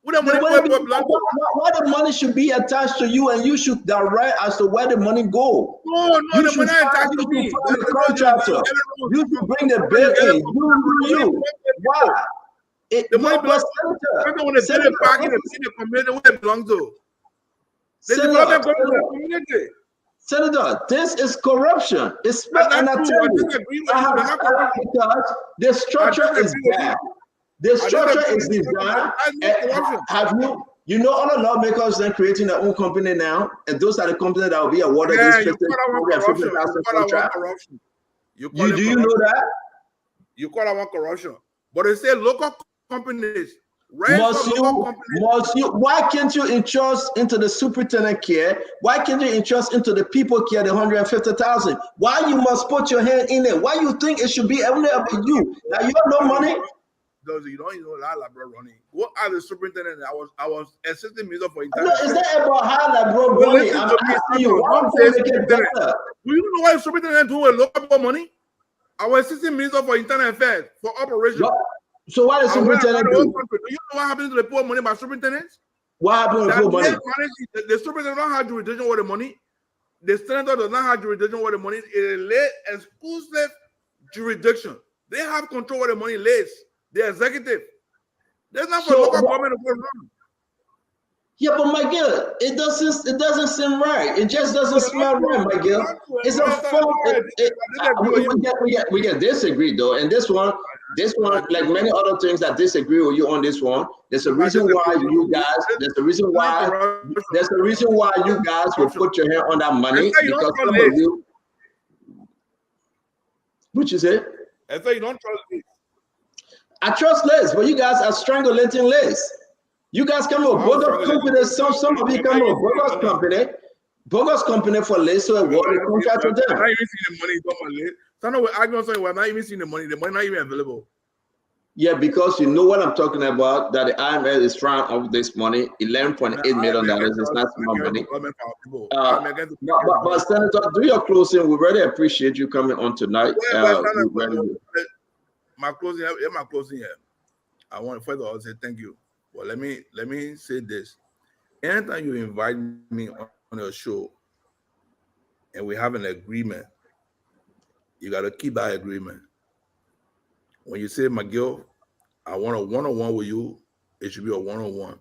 Why the money should be attached to you, and you should direct as to where the money go? No, the money attached to me. The contractor. You should bring the bill in. You. Why? The money belongs to send it back in the community where it belongs to. The community. Senator, this is corruption. It's That's and I not tell true. I you, disagree with you. They're not corruption. because the structure is disagree with you. bad. The structure disagree is with you. designed. That's not corruption. Have you know all the lawmakers then creating their own company now, and those are the companies that will be awarded Yeah, this you call that one corruption. You call that one contract. corruption. You Do you corruption. know that? You call that one corruption. But they say local companies. Right? Must you? Why can't you entrust into the superintendent care? Why can't you entrust into the people care the 150,000? Why you must put your hand in it? Why you think it should be only up to you? Now you have no money. You don't know that, bro, Ronnie. What are the superintendent? I was assistant minister for No, internal it's affairs. not about how that bro money. I'm asking you, why can't you get better? Do you know why the superintendent do with local money? I was assistant minister for internal affairs for operation. So why the superintendent do? Do you know what happens to the poor money by superintendents? What happened to the poor money? The superintendent don't have jurisdiction with the money. The senator does not have jurisdiction with the money. It is lay exclusive jurisdiction. They have control of the money lays. The executive. There's not for local government to go wrong. Yeah, but McGill, it doesn't seem right. It just doesn't smell right, McGill. It's a form. We get disagree though, and this one, like many other things that disagree with you on this one. There's a reason why you guys. There's a reason why you guys will put your hand on that money because some of you. What you say? I say you don't trust me. I trust Les, but you guys are strangling Les. You guys come with bogus company. Some of you come with bogus company for Les, so award the contract to them. I'm not even seeing the money from Les. Some we're arguing saying we're not even seeing the money. The money not even available. Yeah, because you know what I'm talking about. That the IMF is trying of this money, $11.8 million. It's not small money. But Senator, do your closing. We really appreciate you coming on tonight. My closing here. I want first of all to say thank you. Well, let me say this. Anytime you invite me on your show and we have an agreement, you got to keep that agreement. When you say, McGill, I want a one-on-one with you, it should be a one-on-one.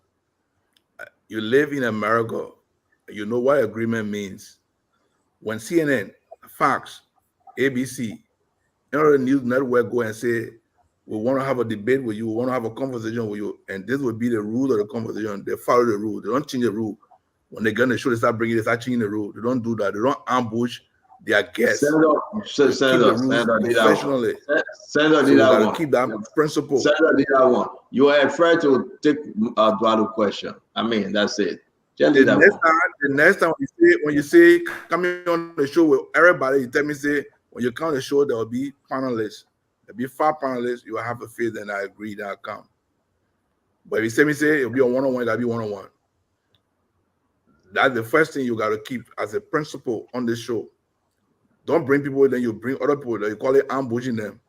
You live in America, you know what agreement means. When CNN, Fox, ABC, another news network go and say, we want to have a debate with you, we want to have a conversation with you, and this would be the rule of the conversation. They follow the rule. They don't change the rule. When they get on the show, they start changing the rule. They don't do that. They don't ambush their guests. Senator did that one. Keep that principle. Senator did that one. You are afraid to take a dual question. I mean, that's it. The next time when you say coming on the show with everybody, you tell me, say, when you come on the show, there will be panelists. There'll be 5 panelists. You will have a faith, and I agree that I come. But if you say it'll be a one-on-one, that'll be one-on-one. That's the first thing you got to keep as a principle on this show. Don't bring people, then you bring other people. You call it ambushing them.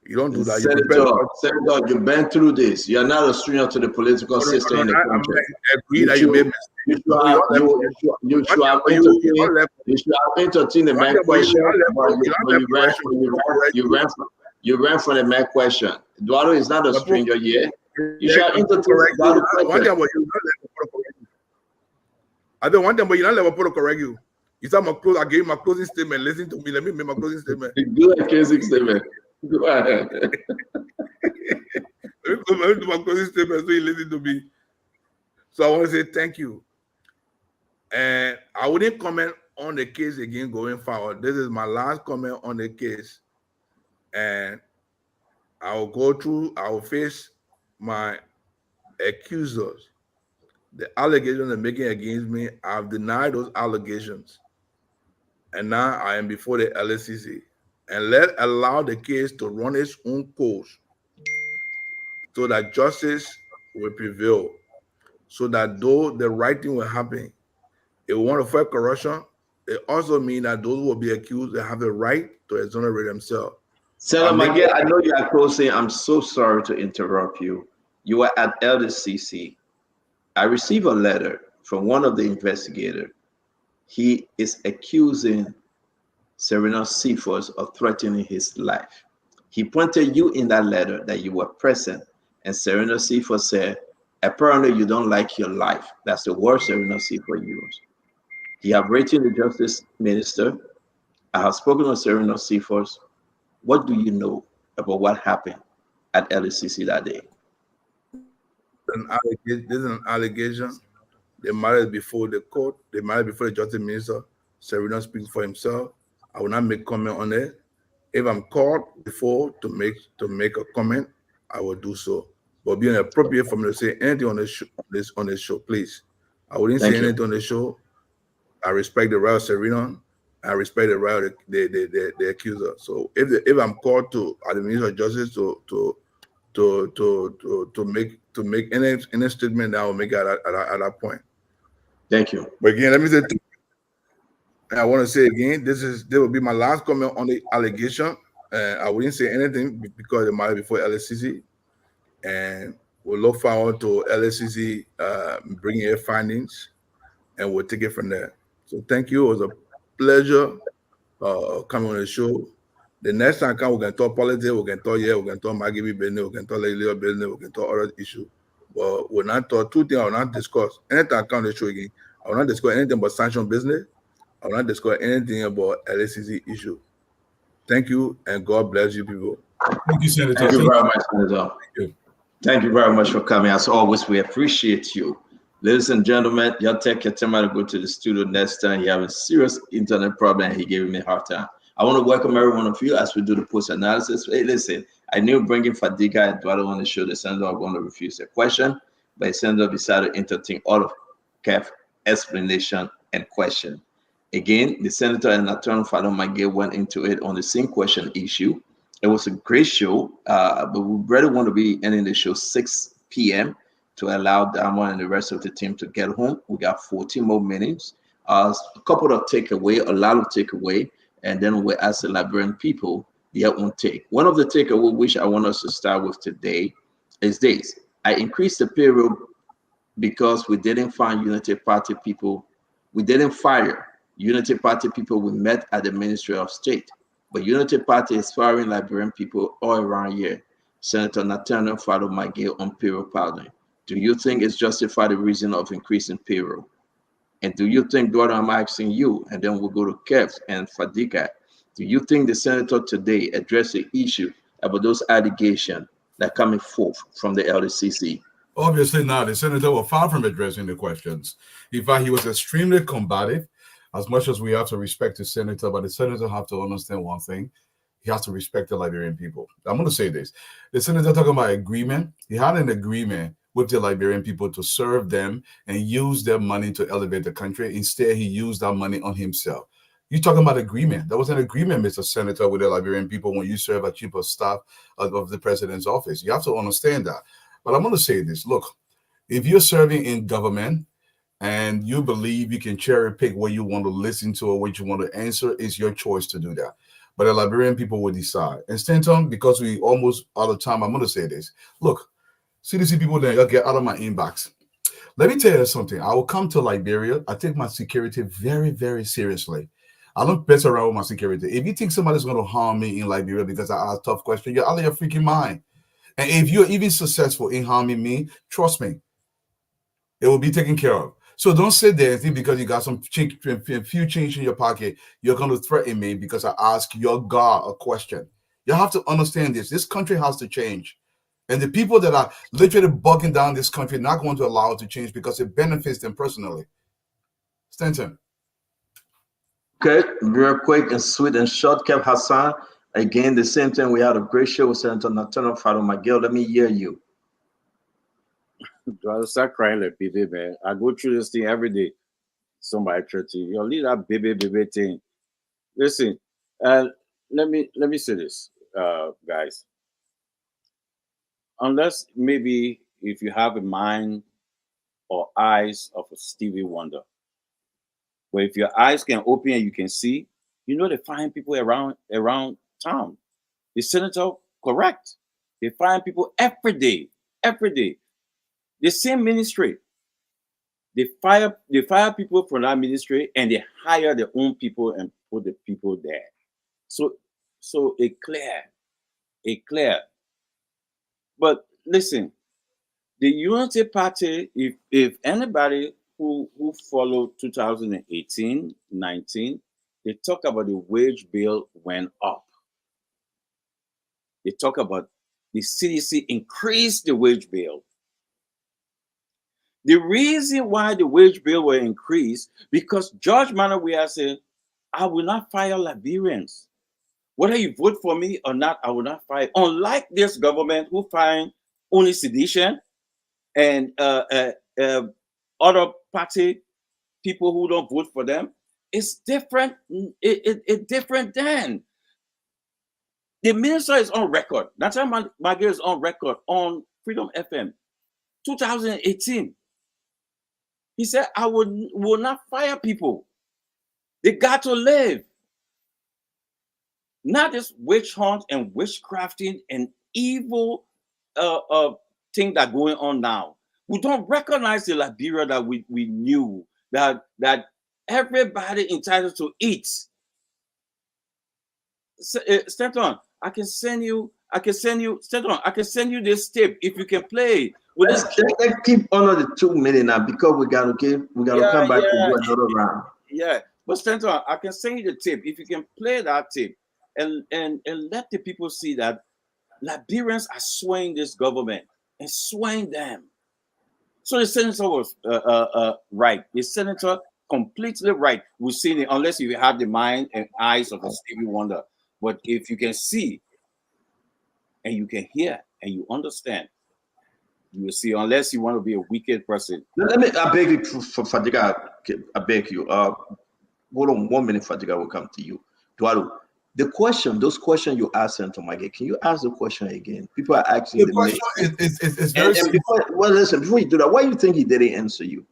You don't do that. Senator, you've been through this. You're not a stranger to the political system in the country. I agree that you made mistakes. You should have entertained the main question. You ran from the main question. Eduardo is not a stranger yet. You should have entertained the question. I don't want them, but you're not level to correct you. You said I gave my closing statement. Listen to me. Let me make my closing statement. Do a closing statement. Go ahead. Let me do my closing statement so you listen to me. So I want to say thank you. And I wouldn't comment on the case again going forward. This is my last comment on the case. And I will face my accusers. The allegations they're making against me, I've denied those allegations. And now I am before the LSCC. And allow the case to run its own course so that justice will prevail. So that though the right thing will happen, it will want to fight corruption, it also means that those who will be accused, they have the right to exonerate themselves. Senator McGill, I know you are closing. I'm so sorry to interrupt you. You were at LSCC. I received a letter from one of the investigators. He is accusing Serena Cephas of threatening his life. He pointed you in that letter that you were present, and Serena Cephas said, apparently you don't like your life. That's the word Serena Cephas used. He have written the justice minister. I have spoken with Serena Seaforth. What do you know about what happened at LCC that day? This is an allegation. They married before the court. They married before the justice minister. Serena speaks for himself. I will not make comment on it. If I'm called before to make a comment, I will do so. But being appropriate for me to say anything on this show, please. I wouldn't Thank say you. anything on the show. I respect the right of Serena. I respect the right of the accuser. So if I'm called to at the Minister of Justice to make any statement, I will make it at that point. Thank you. But again, let me say, I want to say again, this will be my last comment on the allegation. I wouldn't say anything because it might be before LSCC, and we'll look forward to LSCC bringing their findings, and we'll take it from there. So thank you. It was a pleasure coming on the show. The next time we can talk politics, we can talk Maggie business, we can talk legal business, we can talk other issues. But we'll not talk two things I will not discuss. Anytime I come on the show again, I will not discuss anything about sanction business. I will not discuss anything about LSCC issue. Thank you, and God bless you people. Thank you, Senator. Thank you very much, Senator. Thank you very much for coming. As always, we appreciate you. Ladies and gentlemen, y'all take your time to go to the studio next time. You have a serious internet problem. He gave me a hard time. I want to welcome every one of you as we do the post analysis. Hey, listen, I knew bringing Fadiga and Eduardo on the show, the senator are going to refuse the question, but the senator decided to entertain all of Kev's explanation and question. Again, the senator and attorney Father McGill went into it on the same question issue. It was a great show, but we really want to be ending the show 6 p.m. to allow Damo and the rest of the team to get home. We got 14 more minutes, a couple of takeaway, a lot of takeaway, and then we ask the Liberian people their own take. One of the takeaway which I want us to start with today is this. I increased the payroll because we didn't find Unity Party people. We didn't fire Unity Party people we met at the Ministry of State. But Unity Party is firing Liberian people all around here. Senator Nathaniel Fado McGill on payroll pardoning. Do you think it's justified the reason of increasing payroll? And do you think, Eduardo, I'm asking you, and then we'll go to Kev and Fadika, do you think the senator today addressed the issue about those allegations that are coming forth from the LDCC? Obviously not. The senator was far from addressing the questions. In fact, he was extremely combative. As much as we have to respect the senator, but the senator have to understand one thing. He has to respect the Liberian people. I'm going to say this. The senator talking about agreement. He had an agreement with the Liberian people to serve them and use their money to elevate the country. Instead, he used that money on himself. You're talking about agreement. There was an agreement, Mr. Senator, with the Liberian people when you serve as chief of staff of the president's office. You have to understand that. But I'm going to say this. Look, if you're serving in government, and you believe you can cherry pick what you want to listen to or what you want to answer, it's your choice to do that. But the Liberian people will decide. And Stanton, because we almost out of time, I'm going to say this. Look, CDC people, then you'll get out of my inbox. Let me tell you something. I will come to Liberia. I take my security very, very seriously. I don't mess around with my security. If you think somebody's going to harm me in Liberia because I ask tough questions, you're out of your freaking mind. And if you're even successful in harming me, trust me, it will be taken care of. So don't sit there and think because you got some few change in your pocket, you're going to threaten me because I ask your God a question. You have to understand this. This country has to change. And the people that are literally bugging down this country are not going to allow it to change because it benefits them personally. Stanton. Okay, real quick and sweet and short, Kev Hassan. Again, the same thing. We had a great show with Senator Nathaniel Fado McGill. Let me hear you. Do I start crying like baby, man? I go through this thing every day. Somebody try to, you leave that baby thing. Listen, let me say this, guys. Unless maybe if you have a mind or eyes of a Stevie Wonder, but if your eyes can open and you can see, you know they find people around town. The senator, correct. They find people every day. The same ministry. They fire people from that ministry and they hire their own people and put the people there. So it clear. But listen, the Unity Party, if anybody who followed 2018, 19, they talk about the wage bill went up. They talk about the CDC increased the wage bill. The reason why the wage bill will increase because George Manawia said, I will not fire Liberians. Whether you vote for me or not, I will not fire. Unlike this government who find only sedition and other party people who don't vote for them, it's different. It's different then. The minister is on record. Senator McGill is on record on Freedom FM, 2018. He said, I will not fire people. They got to live. Not this witch hunt and witchcrafting and evil thing that going on now. We don't recognize the Liberia that we knew, that everybody entitled to eat. Stanton, I can send you this tape if you can play. Let's keep under the 2 minutes now because we gotta come back to do another round. Yeah, but Stanton, I can send you the tape if you can play that tape and let the people see that Liberians are swaying this government and swaying them. So the senator was right. The senator completely right. We've seen it unless you have the mind and eyes of a Stevie Wonder. But if you can see and you can hear and you understand, you will see, unless you want to be a wicked person. I beg you, Fadiga, I beg you. Hold on 1 minute, Fadiga will come to you. Duaru, those questions you asked Senator McGill, can you ask the question again? People are asking the question is very simple. Before you do that, why do you think he didn't answer you?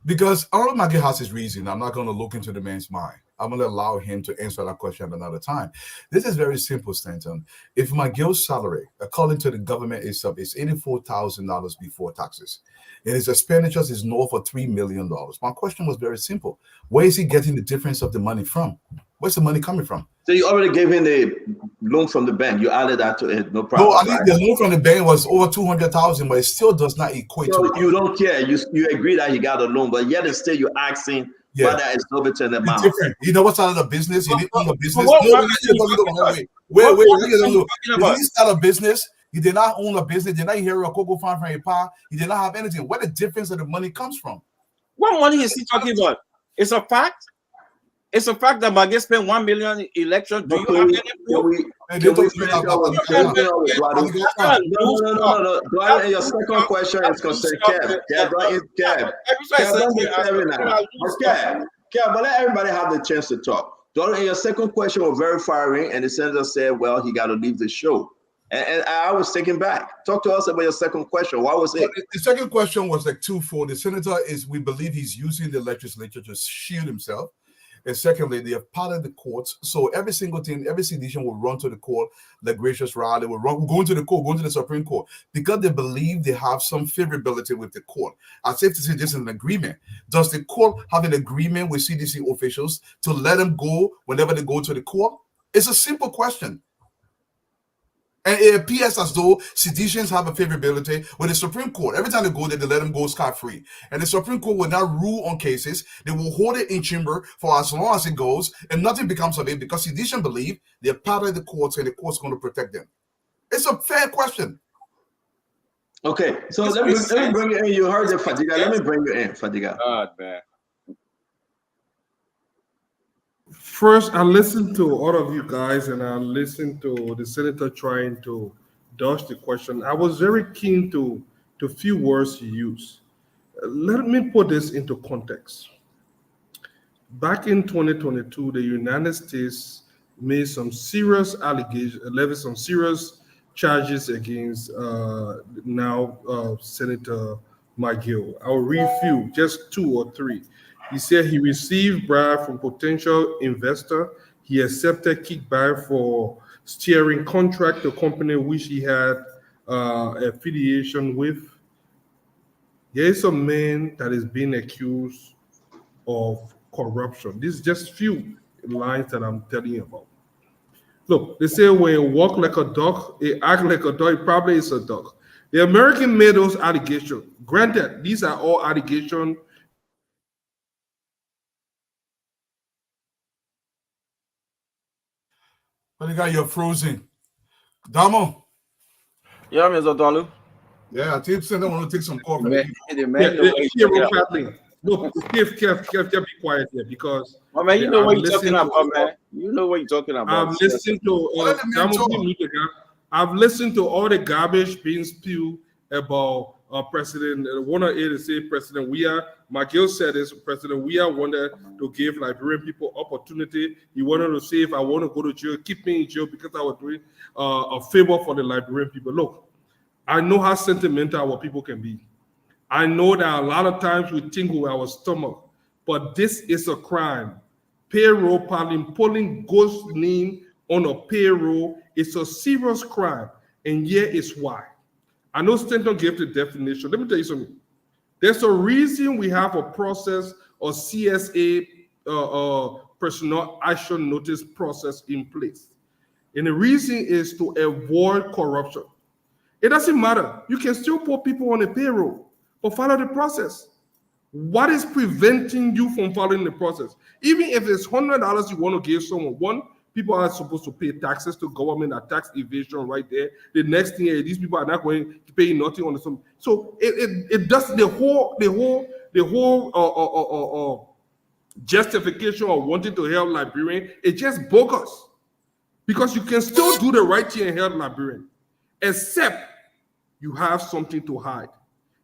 Because Arnold McGill has his reason. I'm not going to look into the man's mind. I'm going to allow him to answer that question at another time. This is very simple, Stanton. If McGill's salary, according to the government itself, is $84,000 before taxes, and his expenditures is north of $3 million, my question was very simple. Where is he getting the difference of the money from? Where's the money coming from? So you already gave him the loan from the bank. You added that to it, no problem. No, I think the loan from the bank was over $200,000, but it still does not equate so to. You don't care. You agree that he got a loan, but yet still you're asking whether it's over to the amount. It's different. You know what's out of the business? He didn't own a business. Wait. He didn't start a business. He did not own a business. He did not hear a cocoa farm from a pa. He did not have anything. Where the difference of the money comes from? What money is he talking about? It's a fact. It's a fact that McGill spent $1 million election. Do you have any proof? No. Your second question is concerned Kev. But let everybody have the chance to talk. Your second question was very firing, and the senator said, well, he got to leave the show. And I was taken back. Talk to us about your second question. Why was it? The second question was like twofold. The senator we believe he's using the legislature to shield himself. And secondly, they have part of the courts. So every single thing, every sedition will run to the court, like Gracious Raleigh will go into the court, go into the Supreme Court, because they believe they have some favorability with the court. As if to say this is an agreement. Does the court have an agreement with CDC officials to let them go whenever they go to the court? It's a simple question. And it appears as though seditions have a favorability with the Supreme Court. Every time they go there, they let them go scot-free. And the Supreme Court will not rule on cases. They will hold it in chamber for as long as it goes, and nothing becomes of it because sedition believe they're part of the courts and the court's going to protect them. It's a fair question. Okay, so let me bring you in. You heard the Fadiga. Let me bring you in, Fadiga. God, man. First, I listened to all of you guys, and I listened to the senator trying to dodge the question. I was very keen to few words he used. Let me put this into context. Back in 2022, the United States made some serious allegations, levied some serious charges against Senator McGill. I'll read few, just 2 or 3. He said he received bribe from potential investor. He accepted kickback for steering contract to company which he had affiliation with. There is a man that is being accused of corruption. This is just few lines that I'm telling you about. Look, they say when you walk like a dog, you act like a dog, it probably is a dog. The American made those allegations. Granted, these are all allegations But the guy, you're frozen. Damo. Yeah, Mr. Dolu. Yeah, I think Senator want to take some call from The the man know what he's Here, talking about. Bradley. Look, Kev, be quiet here because Oh, man, you know I'm what you're talking listening to- about, man. You know what you're talking about. I've listened to Let the man talk. I've listened to all the garbage being spewed about President. One of it is say President Weah. McGill said this. President Weah wanted to give Liberian people opportunity. He wanted to say, if I want to go to jail, keep me in jail because I was doing a favor for the Liberian people. Look, I know how sentimental our people can be. I know that a lot of times we think with our stomach, but this is a crime. Payroll pulling ghost name on a payroll is a serious crime, and here is why. I know Stanton gave the definition. Let me tell you something. There's a reason we have a process or CSA personal action notice process in place, and the reason is to avoid corruption. It doesn't matter. You can still put people on a payroll, but follow the process. What is preventing you from following the process? Even if it's $100 you want to give someone, one, people are supposed to pay taxes to government, a tax evasion right there. The next thing is these people are not going to pay nothing on the. So it does the whole justification of wanting to help Liberian. It's just bogus, because you can still do the right thing and help Liberian, except you have something to hide.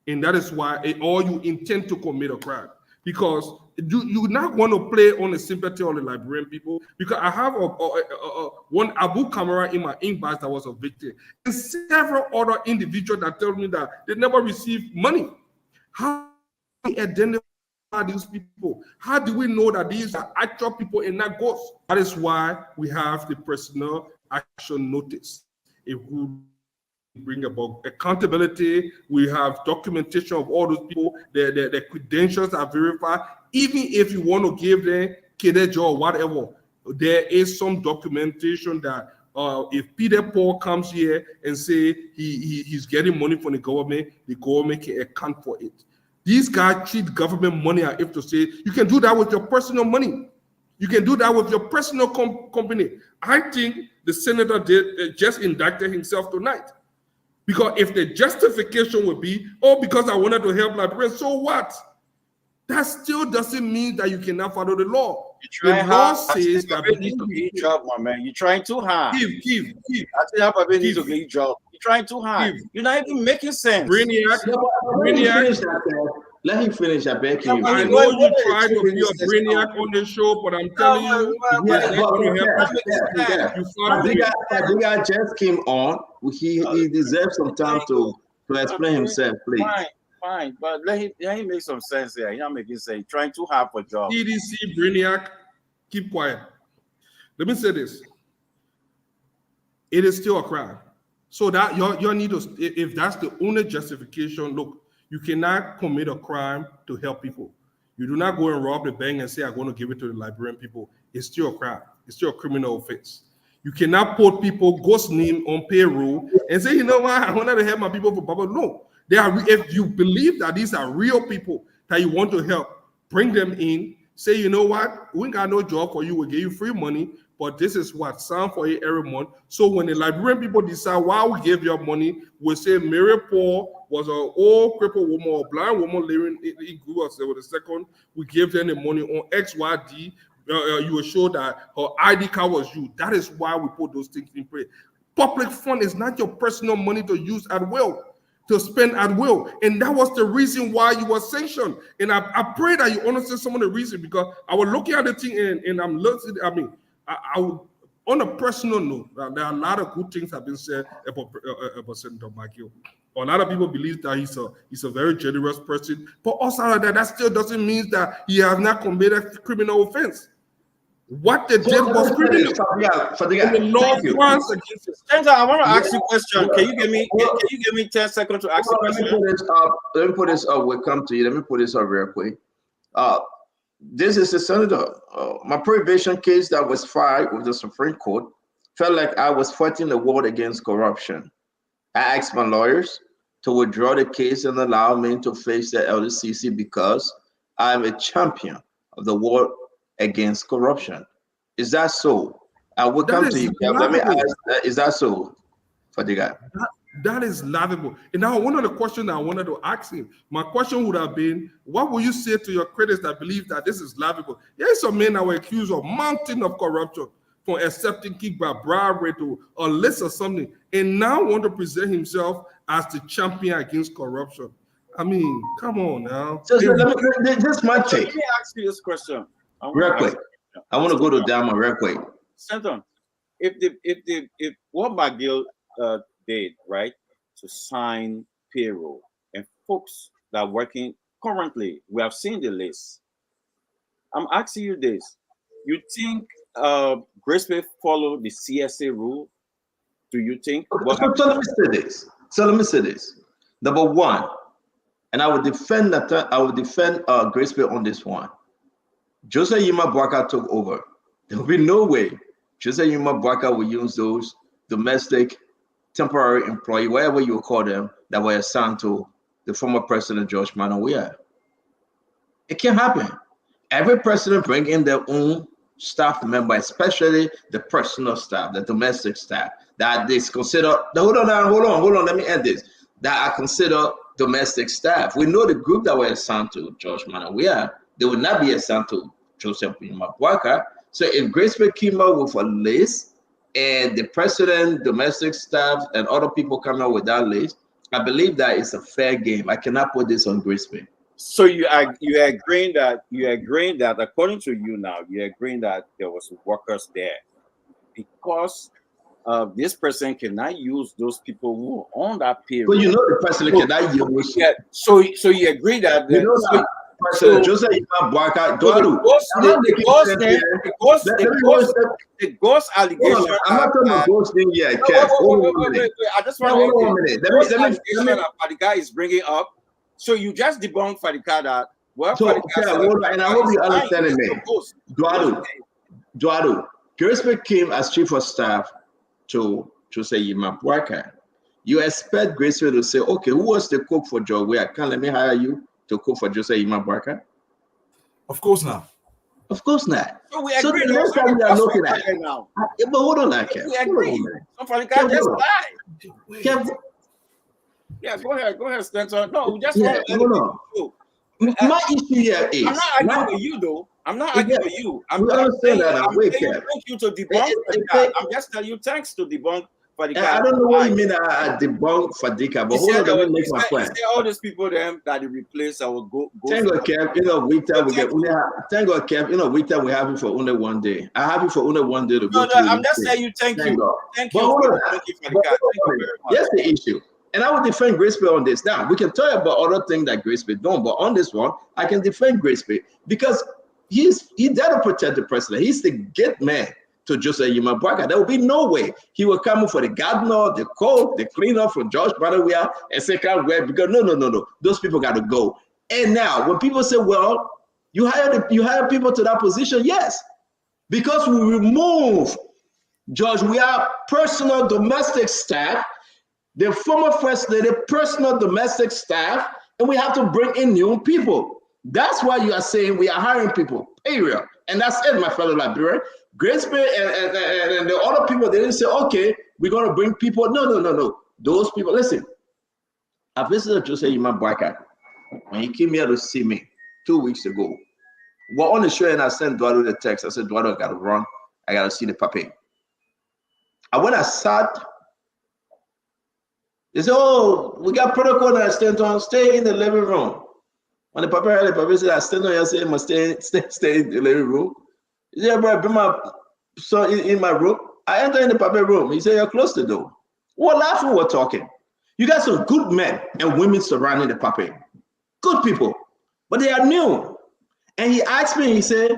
And that is why, or you intend to commit a crime, because you not want to play on the sympathy of the Liberian people. Because I have one Abu Kamara in my inbox that was a victim, and several other individuals that tell me that they never received money. How do we identify these people? How do we know that these are actual people and not ghosts? That is why we have the personal action notice. It will bring about accountability. We have documentation of all those people. Their credentials are verified. Even if you want to give them KDJ or whatever, there is some documentation that if Peter Paul comes here and say he's getting money from the government can account for it. These guys treat government money as if to say you can do that with your personal money. You can do that with your personal company. I think the senator just indicted himself tonight. Because if the justification would be, oh, because I wanted to help Liberians, so what? That still doesn't mean that you cannot follow the law. The law says that you need to get a job, my man. You're trying too hard. Give. I tell you, need to get a job. You're trying too hard. You're not even making sense. Let him finish. I beg you. I know you tried to be a brainiac on the show, but I'm telling you, Fadiga just came on. He deserves some time to explain himself, please. Fine, but let him make some sense here. He's not making sense. Trying too hard for job. EDC brainiac, keep quiet. Let me say this. It is still a crime. So that you need to, if that's the only justification, look, you cannot commit a crime to help people. You do not go and rob the bank and say, I'm going to give it to the Liberian people. It's still a crime. It's still a criminal offense. You cannot put people ghost name on payroll and say, you know what, I wanted to help my people for Baba. No, they are. If you believe that these are real people that you want to help, bring them in. Say, you know what, we ain't got no job for you. We'll give you free money, but this is what sound for you every month. So when the Liberian people decide why we give you money, we say Mary Paul was an old crippled woman or blind woman living in Group with the second. We gave them the money on XYD. You will show that her ID card was you. That is why we put those things in place. Public fund is not your personal money to use at will, to spend at will. And that was the reason why you were sanctioned. And I pray that you understand some of the reason, because I was looking at the thing and I'm looking, I would, on a personal note, there are a lot of good things have been said about Senator McGill. A lot of people believe that he's a very generous person, but also that still doesn't mean that he has not committed criminal offense. What they did was criminal. The law warrants against it. Senator, I want to ask you a question. Can you give me 10 seconds to ask a question? Let me put this up. We'll come to you. Let me put this up real quick. This is the senator. My prohibition case that was filed with the Supreme Court felt like I was fighting the war against corruption. I asked my lawyers to withdraw the case and allow me to face the LDCC because I'm a champion of the war against corruption. Is that so? I will That come is to you. Let me laughable. ask, is that so, Fadiga? That is laughable. And now one of the questions I wanted to ask him, my question would have been, what will you say to your critics that believe that this is laughable? There are some men that were accused of mountain of corruption for accepting kickback, bribery to a list or something, and now want to present himself as the champion against corruption. I mean, come on now. So just my Let take. me ask you this question. Real quick. I want to go to Dama real quick. Stanton, if what McGill did, right, to sign payroll and folks that are working currently, we have seen the list. I'm asking you this: you think Grace follow the CSA rule? Do you think? So let me say this. Number one, and I would defend that. I would defend Grace Bay on this one. Jose Yima Bwaka took over. There will be no way Jose Yima Bwaka will use those domestic temporary employee, whatever you call them, that were assigned to the former president George Manawia. It can't happen. Every president bring in their own staff member, especially the personal staff, the domestic staff, that is considered. Hold on. Let me end this. That are considered domestic staff. We know the group that were assigned to George Manawia, they will not be assigned to Joseph Mabwaka. So if Grace Bay came out with a list and the president, domestic staff, and other people come out with that list, I believe that it's a fair game. I cannot put this on Grace Bay. So you agreeing that according to you now, you're agreeing that there was workers there because this person cannot use those people who are on that payroll. But you know the president cannot use. Yeah. So you agree that you know that President Joseph Bwaka. The ghost allegation. I'm not talking about ghost thing yet. Wait. I just want to let me. The guy is bringing up. So you just debunked Fadika that. And I hope you understand me. Duado. Grace came as chief of staff to Jose Yima Bwaka. You expect Grace to say, okay, who was the cook for Joe? Where can let me hire you to cook for Jose Yima Bwaka? Of course not. Of course not. So we agree. So the next time we are looking at it now. But hold on, we agree. So Fadika just lied. Yeah, go ahead, Stanton. No, we just want to hold on. My issue here is I'm not arguing with you though. I'm not arguing with you. I'm saying thank you to debunk Fadika. I'm just telling you thanks to debunk Fadika. I don't know what you mean I debunk Fadika, but hold on, let me make my point. All those people them that they replace our go. Thank God, Kev. Thank God, Kev. We have it for only one day. I have it for only one day to go. I'm just saying you thank you. Thank you. Thank you, Fadika. That's the issue. And I would defend Grace Bay on this. Now, we can talk about other things that Grace Bay don't, but on this one, I can defend Grace Bay because he's there to protect the president. He's the gate man to Joseph Yima Bwaka. There will be no way he will come for the gardener, the cook, the cleaner from George Banawia and say, can't wear because no. Those people got to go. And now, when people say, well, you hire people to that position, yes, because we remove, George, we have personal domestic staff, the former first lady, personal domestic staff, and we have to bring in new people. That's why you are saying we are hiring people, period. And that's it, my fellow Liberian. Grace Bay and the other people, they didn't say, okay, we're going to bring people. No. Those people, listen, I visited Jose Yima Bwaka when he came here to see me 2 weeks ago. We're on the show and I sent Eduardo the text. I said, Eduardo, I got to run. I got to see the papi. And when I sat, they said, oh, we got protocol that Stanton, stay in the living room. When the papi heard the papi said, I stand on here, say, must stay in the living room. He said, bro, bring my son in my room. I enter in the papi room. He said, you're close to the door. We're laughing, we're talking. You got some good men and women surrounding the papi. Good people, but they are new. And he asked me, he said,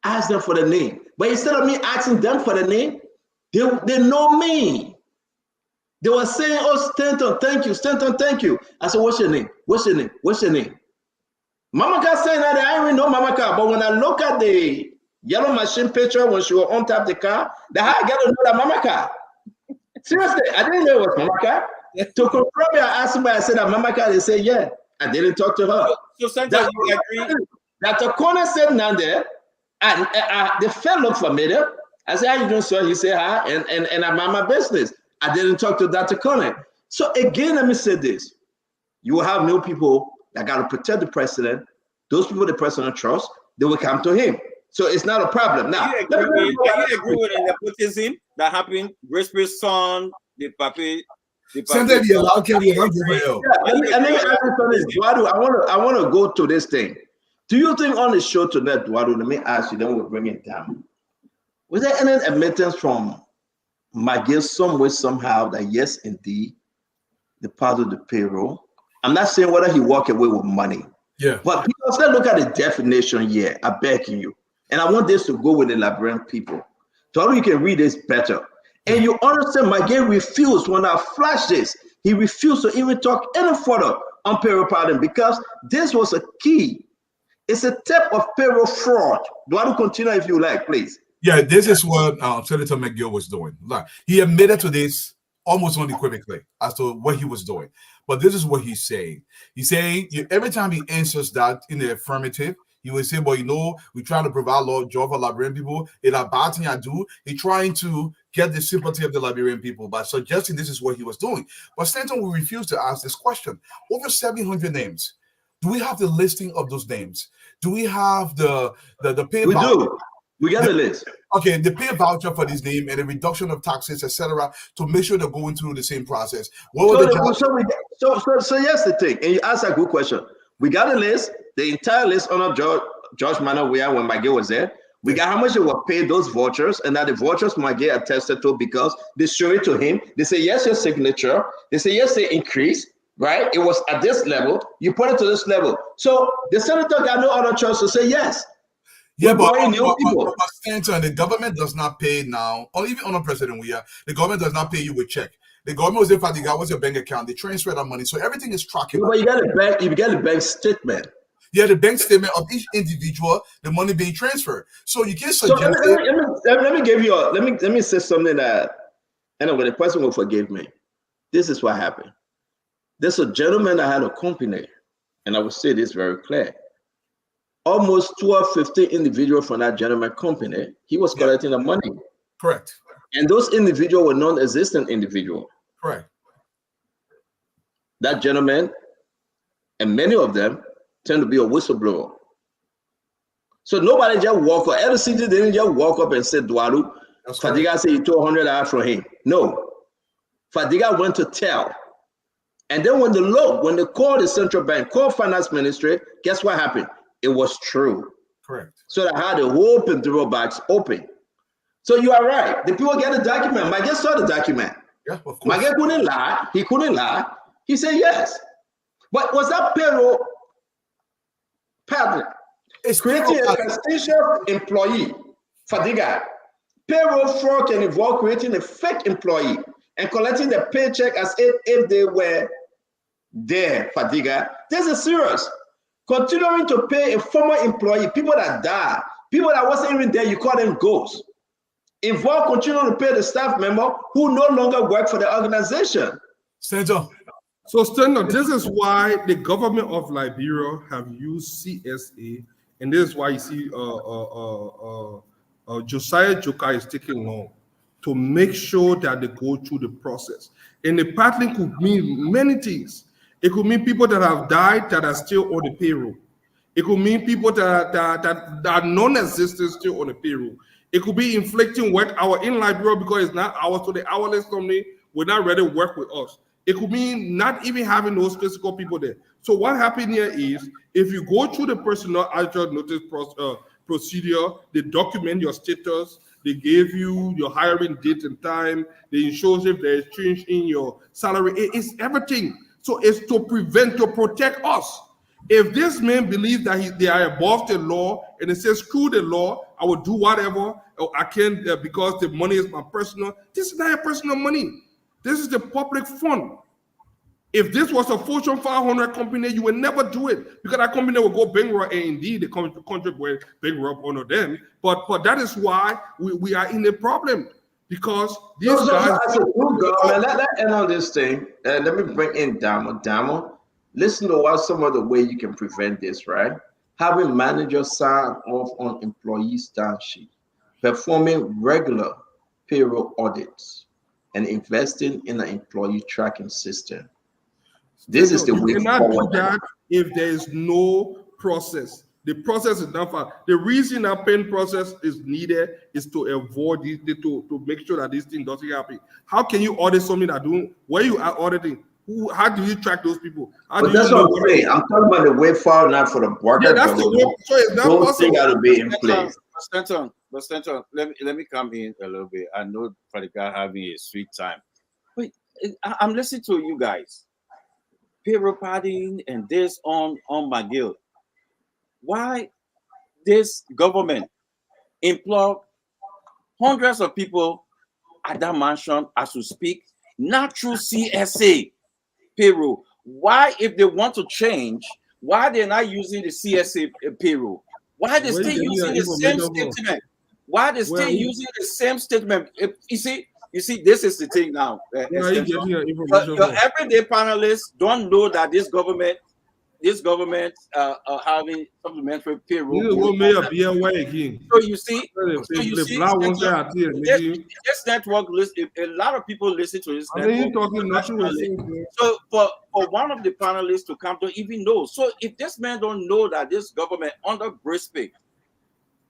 ask them for the name. But instead of me asking them for the name, they know me. They were saying, oh, Stanton, thank you. Stanton, thank you. I said, what's your name? What's your name? What's your name? Mama Car saying that I even know Mama Car, but when I look at the yellow machine picture when she was on top of the car, I got to know that Mama Car. Seriously, I didn't know it was Mama Car. To confirm me, I asked somebody, I said that Mama Car, they said, yeah. I didn't talk to her. So Stanton, you agree? That the corner said none there, and the fellow looked familiar. I said, how you doing, sir? He said, hi, and I'm on my business. I didn't talk to Dr. Cullen. So again, let me say this. You will have new people that got to protect the president. Those people the president trusts, they will come to him. So it's not a problem. Now, Can you agree with the nepotism that happened? Grace's son, the papi. Senator, the allow Kelly and let me ask you something. Eduardo, I want to go to this thing. Do you think on the show tonight, Eduardo, let me ask you, then we'll bring it down. Was there any admittance from McGill some way, somehow, that yes, indeed, the part of the payroll? I'm not saying whether he walked away with money. Yeah. But people still look at the definition here. I'm begging you. And I want this to go with the Liberian people. So you can read this better. And you understand McGill refused when I flashed this. He refused to even talk any further on payroll pardon because this was a key. It's a type of payroll fraud. Do I want to continue if you like, please? Yeah, this is what Senator McGill was doing. Like, he admitted to this almost unequivocally as to what he was doing. But this is what he's saying. He's saying every time he answers that in the affirmative, he will say, well, you know, we try to provide law job for Liberian people. It's a bad thing I do. He's trying to get the sympathy of the Liberian people by suggesting this is what he was doing. But Stanton will refuse to ask this question. Over 700 names. Do we have the listing of those names? Do we have the pay We voucher? do. We got a list. Okay, the pay voucher for this name and the reduction of taxes, etc., to make sure they're going through the same process. So here's the thing, and you asked a good question. We got a list, the entire list on George Manor when McGill was there. We got how much they were paid those vouchers, and that the vouchers McGill attested to because they show it to him. They say, yes, your signature. They say, yes, they increased, right? It was at this level. You put it to this level. So the senator got no other choice to say yes. Yeah, but Stanton, the government does not pay now, or even under President Weah, the government does not pay you with check. The government was in fact, what's your bank account? They transfer that money, so everything is tracking. But you got a bank statement. Yeah, the bank statement of each individual, the money being transferred. So you can't suggest. Let me give you let me say something that, anyway, the person will forgive me. This is what happened. There's a gentleman that had a company, and I will say this very clear. Almost 12, 15 individuals from that gentleman company, he was collecting the money. Correct. And those individuals were non-existent individuals. Correct. That gentleman, and many of them, tend to be a whistleblower. So nobody just walk up. LCD didn't just walk up and say, Dualu, Fadiga said he took $100 from him. No. Fadiga went to tell. And then when they called the central bank, called finance ministry, guess what happened? It was true. Correct. So they had the whole Pandora box open. So you are right. The people get the document. McGill saw the document. Yeah, of course. McGill couldn't lie. He couldn't lie. He said yes. But was that payroll pattern? It's creating a fictitious employee, Fadiga. Payroll fraud can involve creating a fake employee and collecting the paycheck as if they were there, Fadiga. This is serious. Continuing to pay a former employee, people that died, people that wasn't even there, you call them ghosts. Involve continuing to pay the staff member who no longer work for the organization. Senator. So, Senator, this is why the government of Liberia have used CSA, and this is why you see Josiah Joker is taking long to make sure that they go through the process. And the pattern could mean many things. It could mean people that have died that are still on the payroll. It could mean people that are non-existent still on the payroll. It could be inflicting work hour in Liberia because it's not ours, so the hourless company will not ready to work with us. It could mean not even having those physical people there. So what happened here is, if you go through the personal actual notice procedure, they document your status, they gave you your hiring date and time, they ensure if there is change in your salary, it's everything. So it's to protect us. If this man believes that they are above the law and they say, screw the law, I will do whatever, I can because the money is my personal. This is not your personal money. This is the public fund. If this was a Fortune 500 company, you would never do it because that company will go bankrupt, and indeed the country will bankrupt under them. But that is why we are in a problem. Because these guys. Let's end on this thing. Let me bring in Damo. Listen to what some of the way you can prevent this, right? Having managers sign off on employees' time sheet. performing regular payroll audits, and investing in an employee tracking system. This is the You way cannot do forward. that if there is no process. The process is not far. The reason a pen process is needed is to avoid this, to make sure that this thing doesn't happen. How can you audit something that doing where you are auditing? How do you track those people? How But do you that's know what I'm saying. I'm talking about the way forward, not for the worker. Yeah, that's the way. So it's not Those possible. things got to be in place. Stanton, let me come in a little bit. I know Father God having a sweet time. Wait, I'm listening to you guys. Payroll padding and this on McGill. Why this government employ hundreds of people at that mansion as we speak, not through CSA payroll? Why, if they want to change, why they're not using the CSA payroll? Why they still using the same statement? Why they still using the same statement? You see, this is the thing now. Where are you getting your information Your from? everyday panelists don't know that this government having supplementary payroll. You will make a BLY again. So you see, this network, a lot of people listen to this network. So for one of the panelists to come to even know. So if this man don't know that this government under Brisbane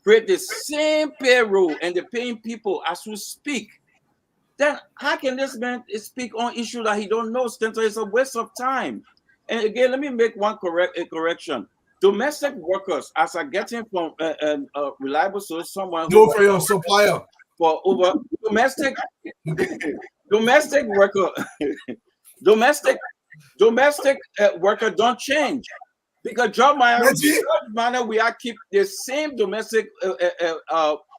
create the same payroll and they're paying people as we speak, then how can this man speak on issue that he don't know? It's a waste of time. And again, let me make one correction. Domestic workers, as I getting from a reliable source, someone who for your supplier for over domestic worker, domestic worker don't change because job manner we are keep the same domestic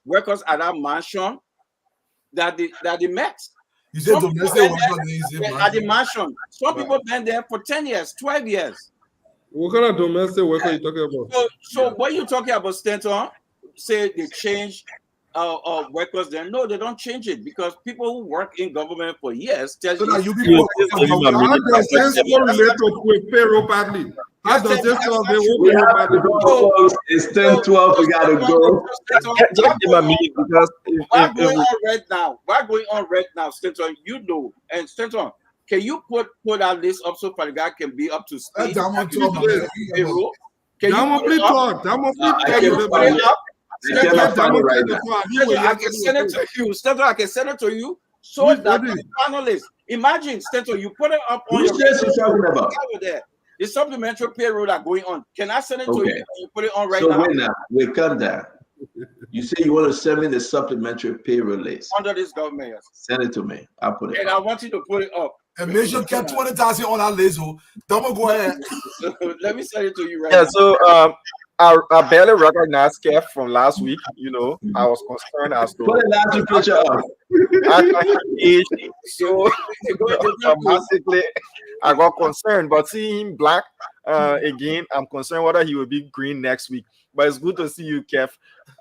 workers at our mansion that they met. You said domestic workers at the mansion. Some people been there for 10 years, 12 years. What kind of domestic worker are you talking about? So what you talking about, Stanton? Say they change workers there. No, they don't change it because people who work in government for years tell you. How does this correlate with payroll paddling? How does this correlate with payroll paddling? It's 10-12. We gotta go. What's going on right now? What's going on right now, Stanton? You know, and Stanton, can you put that list up so for the guy can be up to speed? Can you put it up? I can send it to you. Stanton, I can send it to you. So that the panelists, imagine, Stanton, you put it up on your there. The supplementary payroll that going on. Can I send it to you? And you put it on right now. Wait now, we come down. You say you want to send me the supplementary payroll list under this government. Yes. Send it to me. I'll put it. And up. I want you to put it up. And make sure get 20,000 on our list. Go ahead. Let me send it to you right now. now. So I barely recognized Kev from last week. You know, I was concerned as to put a last picture up. So automatically I got concerned. But seeing him black again, I'm concerned whether he will be green next week. But it's good to see you, Kev.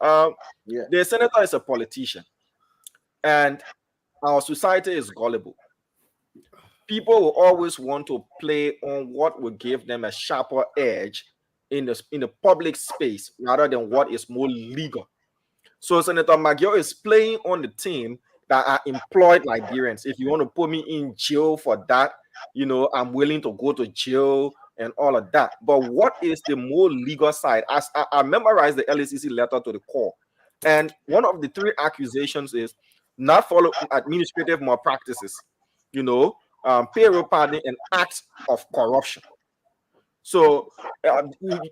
The senator is a politician, and our society is gullible. People will always want to play on what will give them a sharper edge in the public space rather than what is more legal. So Senator McGill is playing on the team that are employed Liberians. If you want to put me in jail for that, you know, I'm willing to go to jail and all of that. But what is the more legal side? As I memorized the LACC letter to the core, and one of the three accusations is not follow administrative malpractices, you know, payroll padding and acts of corruption. So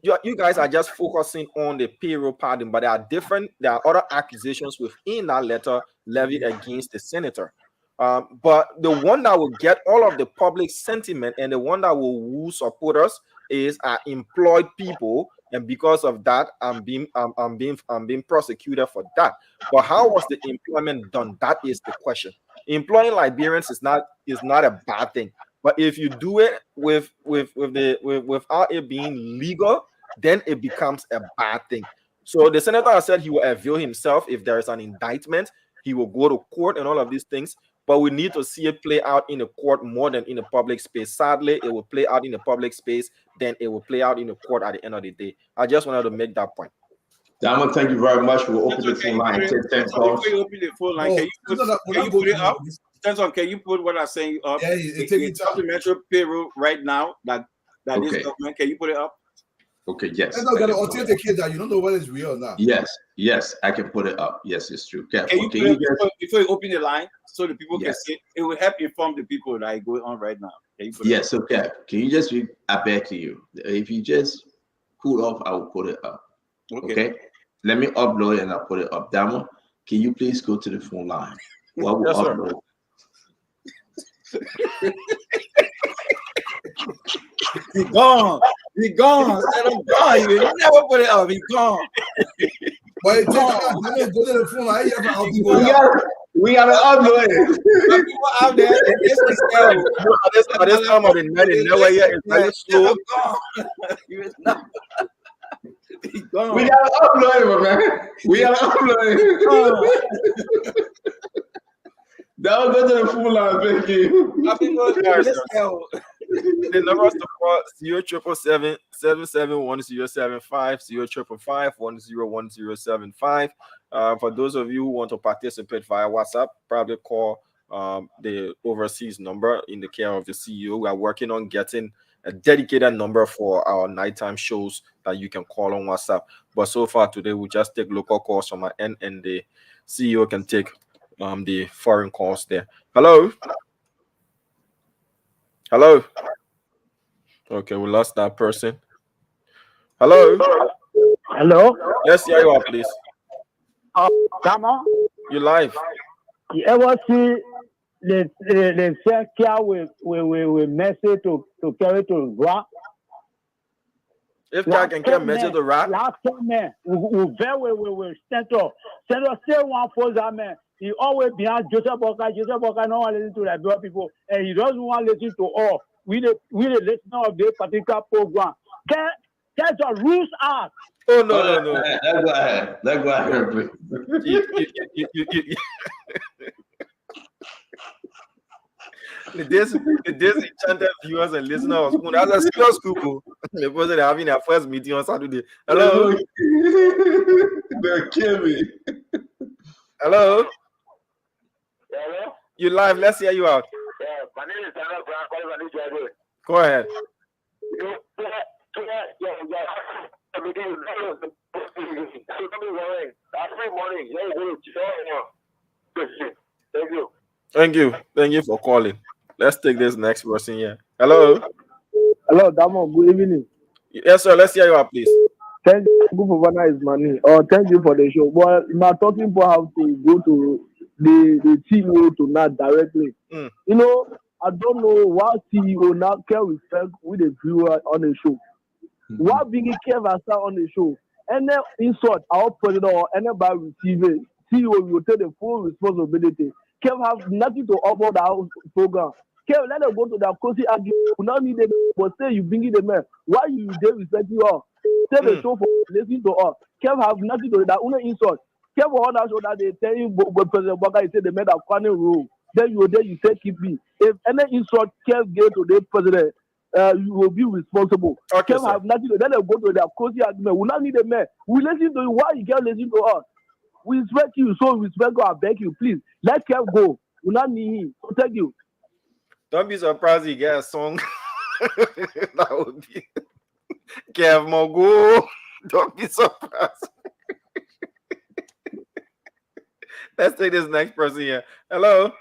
you guys are just focusing on the payroll padding, but there are other accusations within that letter levied against the senator. But the one that will get all of the public sentiment and the one that will woo supporters is employed people, and because of that, I'm being prosecuted for that. But how was the employment done? That is the question. Employing Liberians is not a bad thing. But if you do it without it being legal, then it becomes a bad thing. So the senator has said he will avail himself if there is an indictment. He will go to court and all of these things. But we need to see it play out in the court more than in the public space. Sadly, it will play out in the public space, then it will play out in the court at the end of the day. I just wanted to make that point. Diamond, thank you very much. We'll open the Can phone line and take 10 calls. Before you open the phone line, Oh, can you put it up? Stenson, can you put what I sent you up? Yeah, it takes time. Supplementary payroll right now that Okay. this government. Can you put it up? Okay, yes. I got to authenticate that. You don't know whether it's real or not. Yes, I can put it up. Yes, it's true. Can you put it before you open the line so the people can see it? It will help inform the people that are going on right now. Can you put it up? Okay. Can you just read? I beg to you. If you just cool off, I will put it up. Okay. Let me upload it and I'll put it up. Damo, can you please go to the phone line while we upload? He gone. Said I'm gone. You never put it up. He gone. But it takes time. Go to the phone line. We gotta upload it. People out there, this time of the night, it's very slow. We gotta upload it, man. We gotta upload it. Don't go to the full line, thank you. The number is to call 0777-771-075, 0555-101-075. For those of you who want to participate via WhatsApp, probably call the overseas number in the care of the CEO. We are working on getting a dedicated number for our nighttime shows that you can call on WhatsApp. But so far today, we just take local calls from our end, and the CEO can take the foreign calls there. Hello. Okay, we lost that person. Hello. Let's hear you out, please. Comment? You live. You ever see the care with message to carry to rap? If I can get message to rap. Last time, man, we very Senator say one for that man. He always behind Joseph Walker no one listen to like black people, and he doesn't want to listen to all. We the listener of this particular program. Get the rules out. Oh no. Let's go ahead. The enchanted viewers and listeners, that's a serious people. The person having their first meeting on Saturday. Hello. They'll kill me. Hello. Hello? You live. Let's hear you out. Yeah, my name is Daniel Brown, calling from New Jersey. Go ahead. Thank you for calling. Let's take this next person here. Hello, Damo. Good evening. Yes, sir. Let's hear you out, please. Thank you for Vanna is money. Thank you for the show. Well, my talking about how to go to the CEO to not directly. You know, I don't know why CEO now can respect with the viewer on the show. Why being Kev on the show? And then insult our president or anybody receiving CEO will take the full responsibility. Kev have nothing to offer the program. Kev, let them go to the cozy argument. You not need them, but say you bring in the man. Why you they respect you all? Take the show for listening to us. Kev have nothing to do that. Only insult. Kev on that show that they tell you President Boga, he said they made a funny rule. Then you say keep me. If any insult Kev gave to the president, you will be responsible. Okay, Kev have nothing to do. Let them go to their cozy argument. We not need a man. We listen to you. Why you can't listen to us? We respect you, so we respect God. I beg you, please. Let Kev go. We not need him. So thank you. Don't be surprised you get a song. That would be Kev Mogo. Don't be surprised. Let's take this next person here. Hello.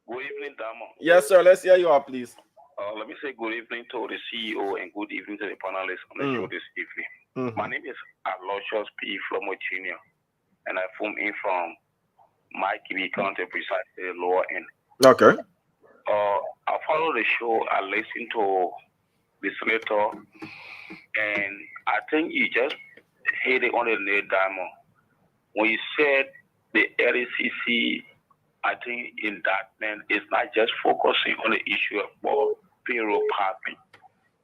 Good evening, Damo. Yes, sir. Let's hear you out, please. Let me say good evening to the CEO and good evening to the panelists on the show this evening. My name is Aloysius P. Flomo Jr. and I phone in from Mike B. County, precisely lower end. Okay. I follow the show. I listen to the senator, and I think you just hit it on the nail, Diamond. When you said the LACC, I think in that man is not just focusing on the issue of payroll parking,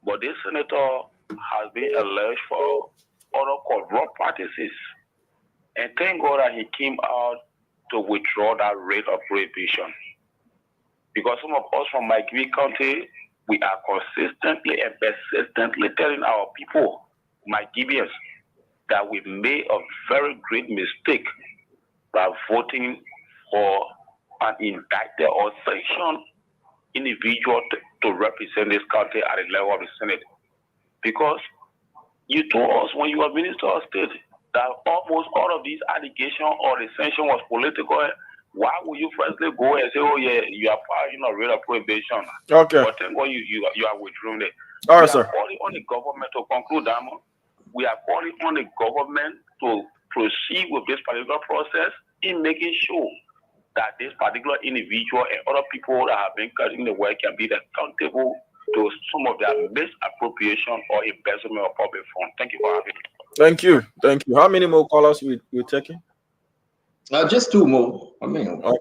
but this senator has been alleged for other corrupt practices. And thank God that he came out to withdraw that rate of prohibition. Because some of us from McGill County, we are consistently and persistently telling our people, McGillians, that we made a very great mistake by voting for an indicted or sanctioned individual to represent this country at the level of the Senate. Because you told us when you were Minister of State that almost all of these allegations or the sanction was political. Why would you firstly go and say, oh yeah, you are rate of prohibition? Okay. But thank God you are withdrawing it. All right, We sir. are calling on the government to conclude that. We are calling on the government to proceed with this particular process in making sure that this particular individual and other people that have been caught in the work can be accountable to some of their misappropriation or embezzlement of public funds. Thank you for having me. Thank you. Thank you. How many more callers we're taking? Just 2 more. I mean, all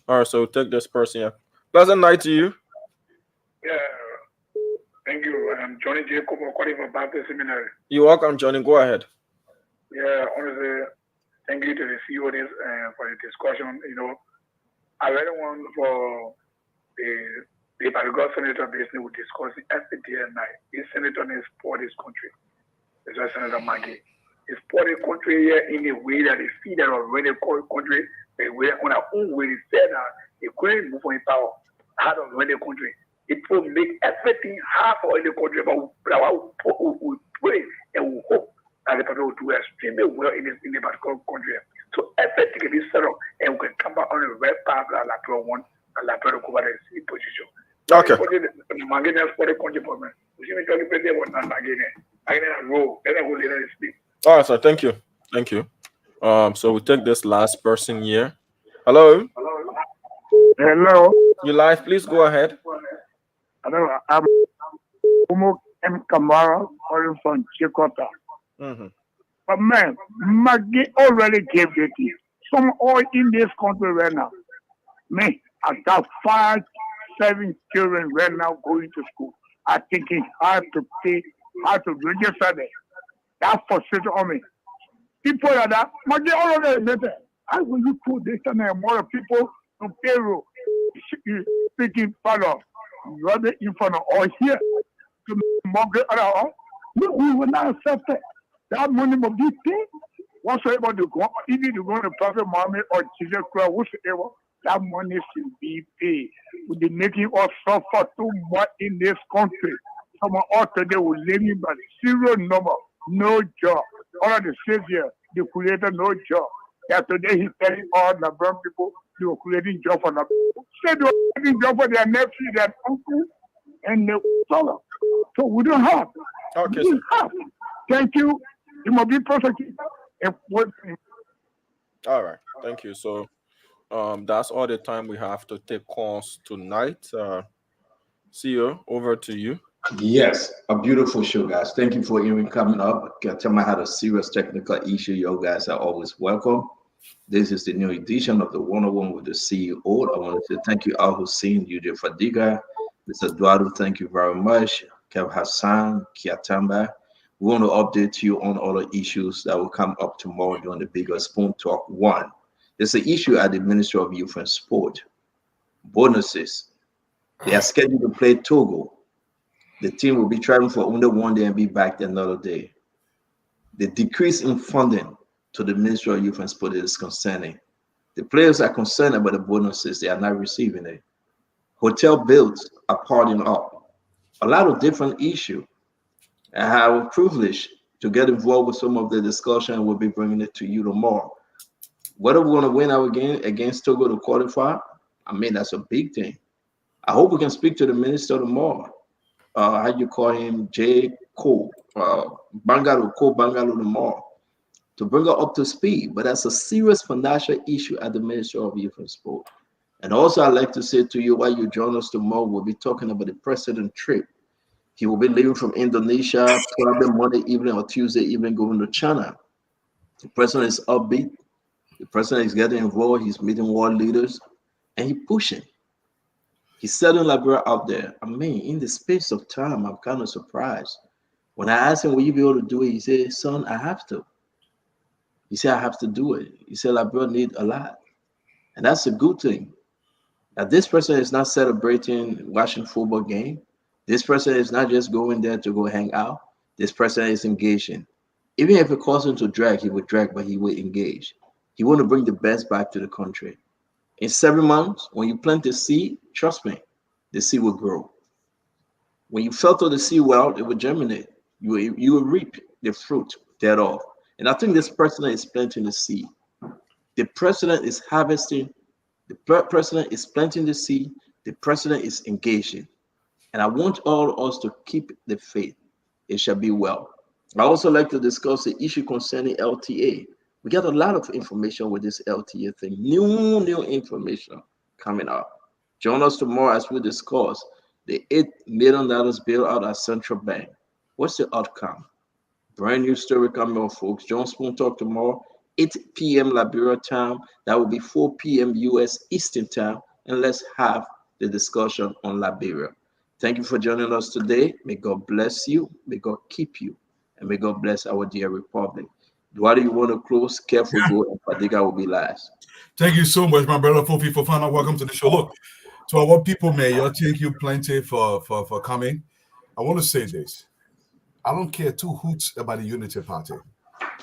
right, so take this person here. Pleasant night to you. Yeah, thank you. I'm Johnny Jacob, calling from Baptist Seminary. You're welcome, Johnny. Go ahead. Yeah, honestly, thank you to the CEO for the discussion. I really want for the particular senator basically will discuss every day and night. This senator is for this country. It's just Senator McGill. It's for the country here in a way that they see that already called country, a way on our own way they said that they couldn't move in power out of the country. It will make everything hard for the country, but we pray and we hope that the people will do extremely well in the particular country. So everything can be set up and we can come back on the red path that Lapro won and Lapro cover the same position. Okay. All right, sir. Thank you. Thank you. So we take this last person here. Hello. Hello. You live? Please go ahead. Hello. I'm Umo M. Kamara, calling from Chikota. But man, Maggie already gave the key. Some all in this country right now. Me, I got 5, 7 children right now going to school. I thinking how to pay, how to register them. That's frustrating on me. People like that, Maggie already admitted. How will you put this and more people on payroll? Speaking part of rather in front of all here to mortgage all. We will not accept it. That money will be paid. Whatsoever to go, even to go to private money or Jesus Christ, whatsoever, that money should be paid. We'll be making us suffer too much in this country. Some of us today will living by the 0 number, no job. All of the states here, they created no job. That today he's telling all the brown people they were creating job for them. Say they were creating job for their nephew, their uncle, and their son. So we don't have. Okay. We have. Thank you. You must be prosecuted. All right. Thank you. So that's all the time we have to take calls tonight. CEO, over to you. Yes, a beautiful show, guys. Thank you for even coming up. Can tell me I had a serious technical issue. You guys are always welcome. This is the new edition of the 101 with the CEO. I want to say thank you, Al Hussein, UJ Fadiga, Mr. Eduardo, thank you very much. Kev Hassan, Kiatamba. We want to update you on all the issues that will come up tomorrow during the bigger Spoon Talk 1. There's an issue at the Ministry of Youth and Sport. Bonuses. They are scheduled to play Togo. The team will be traveling for only 1 day and be back another day. The decrease in funding to the Ministry of Youth and Sport is concerning. The players are concerned about the bonuses. They are not receiving it. Hotel bills are piling up. A lot of different issues. I have a privilege to get involved with some of the discussion. We'll be bringing it to you tomorrow. Whether we're going to win our game against Togo to qualify, I mean, that's a big thing. I hope we can speak to the minister tomorrow. How you call him? J. Cole, Bangalore tomorrow, to bring her up to speed. But that's a serious financial issue at the Ministry of Youth and Sport. And also, I'd like to say to you, while you join us tomorrow, we'll be talking about the president trip. He will be leaving from Indonesia, probably Monday evening or Tuesday evening, going to China. The president is upbeat. The president is getting involved. He's meeting world leaders, and he's pushing. He's selling Liberia out there. I mean, in the space of time, I'm kind of surprised. When I asked him, will you be able to do it? He said, son, I have to. He said, I have to do it. He said, Liberia need a lot. And that's a good thing. Now, this person is not celebrating watching football game. This person is not just going there to go hang out. This person is engaging. Even if it caused him to drag, he would drag, but he would engage. He want to bring the best back to the country. In 7 months, when you plant the seed, trust me, the seed will grow. When you filter the seed well, it will germinate. You will reap the fruit thereof. And I think this president is planting the seed. The president is harvesting. The president is planting the seed. The president is engaging. And I want all of us to keep the faith. It shall be well. I also like to discuss the issue concerning LTA. We got a lot of information with this LTA thing. New information coming out. Join us tomorrow as we discuss the $8 million bailout at Central Bank. What's the outcome? Brand new story coming on, folks. John Spoon Talk tomorrow, 8 p.m. Liberia time. That will be 4 p.m. U.S. Eastern time. And let's have the discussion on Liberia. Thank you for joining us today. May God bless you. May God keep you. And may God bless our dear republic. Why do you want to close? Careful, go, and Fadiga will be last. Thank you so much, my brother Fofi, for finding out. Welcome to the show. Look, to our people, Mayor, thank you plenty for coming. I want to say this. I don't care two hoots about the Unity Party.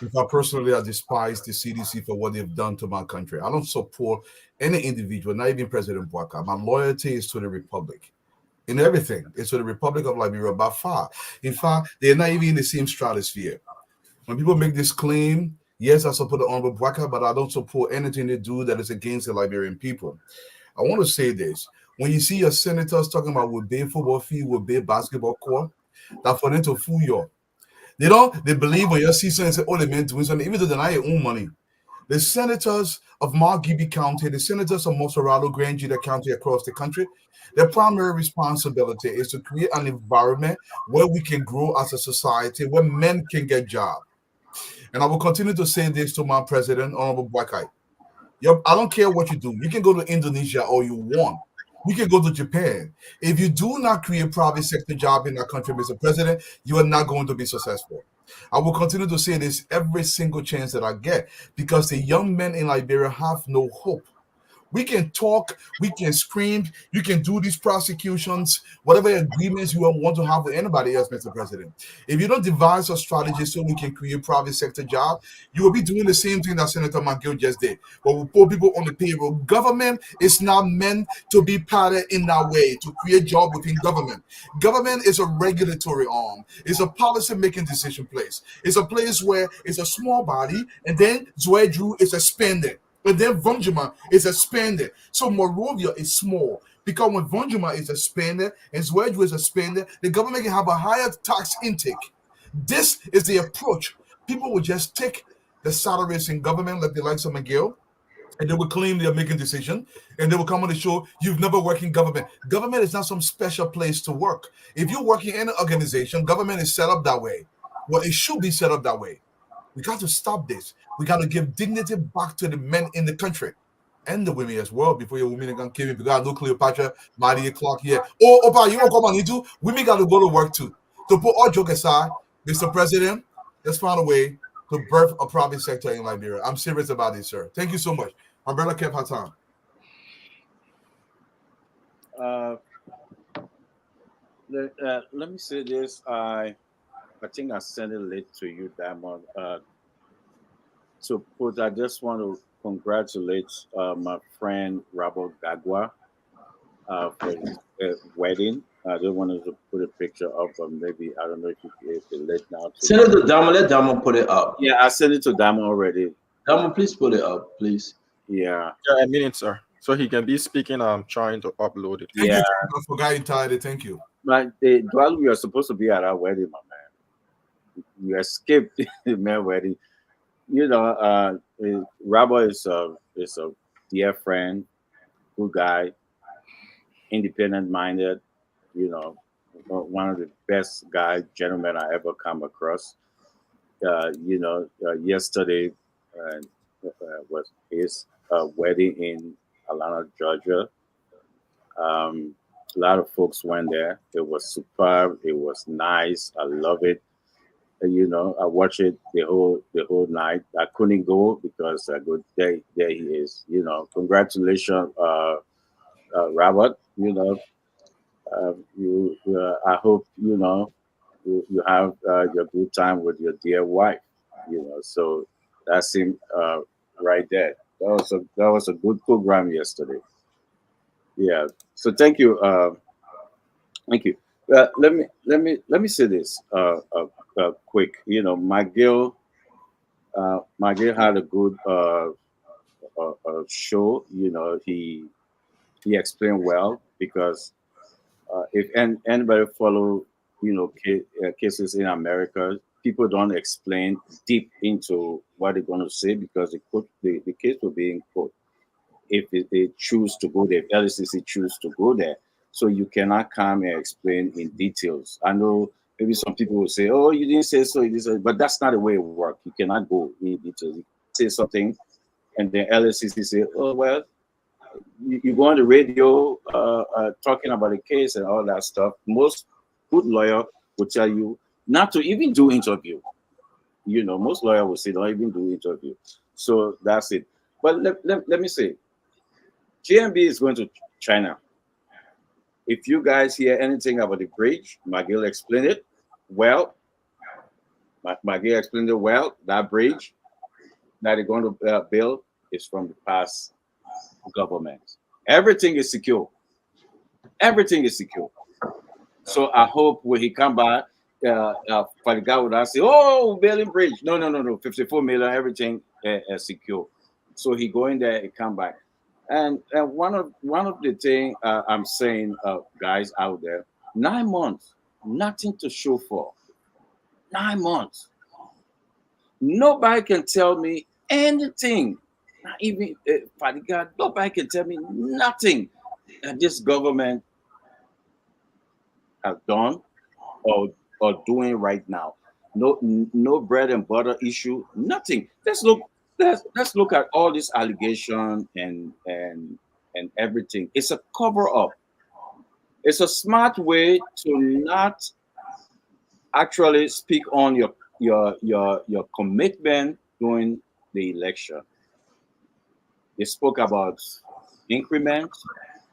In fact, personally, I despise the CDC for what they've done to my country. I don't support any individual, not even President Bouaka. My loyalty is to the Republic. In everything, it's to the Republic of Liberia by far. In fact, they're not even in the same stratosphere. When people make this claim, yes, I support the Honorable Bouaka, but I don't support anything they do that is against the Liberian people. I want to say this. When you see your senators talking about will pay football fee, will pay basketball court, that for them to fool you. They believe when you see something and say, oh, they meant to win something, even though they're not your own money. The senators of Margibi County, the senators of Mosorado, Grand Jida County across the country, their primary responsibility is to create an environment where we can grow as a society, where men can get jobs. And I will continue to say this to my president, Honorable Bouaka. I don't care what you do. You can go to Indonesia all you want. You can go to Japan. If you do not create private sector job in that country, Mr. President, you are not going to be successful. I will continue to say this every single chance that I get because the young men in Liberia have no hope. We can talk, we can scream, you can do these prosecutions, whatever agreements you want to have with anybody else, Mr. President. If you don't devise a strategy so we can create private sector jobs, you will be doing the same thing that Senator McGill just did. But we put people on the payroll. Government is not meant to be patterned in that way, to create jobs within government. Government is a regulatory arm. It's a policy-making decision place. It's a place where it's a small body, and then Zoe Drew is expanded. But then Vonjima is expanded. So Morovia is small. Because when Vonjima is expanded and Zwedru is expanded, the government can have a higher tax intake. This is the approach. People will just take the salaries in government like the likes of McGill, and they will claim they are making decisions, and they will come on the show, you've never worked in government. Government is not some special place to work. If you're working in an organization, government is set up that way. Well, it should be set up that way. We got to stop this. We got to give dignity back to the men in the country and the women as well before your women are going to kill me. We got no Cleopatra, Maria Clark here. Oh, Opa, you won't come on into? Women got to go to work too. To put all joke aside, Mr. President, let's find a way to birth a private sector in Liberia. I'm serious about this, sir. Thank you so much. My brother kept her time. Let me say this. I think I sent it late to you, Diamond. I just want to congratulate my friend Robert Gagwa for his wedding. I just wanted to put a picture up, but maybe I don't know if it's late now. Send it to Diamond. Let Diamond put it up. Yeah, I sent it to Diamond already. Diamond, please put it up, please. Yeah. Yeah, a minute, sir. So he can be speaking. I'm trying to upload it. Thank you. I forgot entirely. Thank you. But while we are supposed to be at our wedding, my man, you escaped the man wedding. You know, Robert is a dear friend, good guy, independent minded. You know, one of the best gentlemen I ever come across. Yesterday was his wedding in Atlanta, Georgia. A lot of folks went there. It was superb. It was nice. I love it. I watched it the whole night. I couldn't go because I go there he is. Congratulations, Robert. I hope you have your good time with your dear wife. So that's him right there. That was a good program yesterday. Yeah. So thank you. Let me say this quick. McGill had a good show. He explained well because if anybody follow cases in America, people don't explain deep into what they're going to say because the case will be in court if they choose to go there, if LCC choose to go there. So you cannot come and explain in details. I know maybe some people will say, "Oh, you didn't say so," but that's not the way it works. You cannot go in details. You say something, and then LCC say, "Oh well." You go on the radio talking about the case and all that stuff. Most good lawyer will tell you not to even do interview. Most lawyer will say don't even do interview. So that's it. But let me say, GMB is going to China. If you guys hear anything about the bridge, McGill explained it well. McGill explained it well. That bridge that they're going to build is from the past government. Everything is secure. Everything is secure. So I hope when he come back, for the guy would say, "Oh, building bridge." No. 54 million, everything secure. So he go in there and come back. And one of the thing I'm saying, guys out there, 9 months, nothing to show for. 9 months. Nobody can tell me anything. Not even Fadiga, nobody can tell me nothing that this government has done or doing right now. No bread and butter issue, nothing. Let's look at all this allegation and everything. It's a cover up. It's a smart way to not actually speak on your commitment during the election. They spoke about increment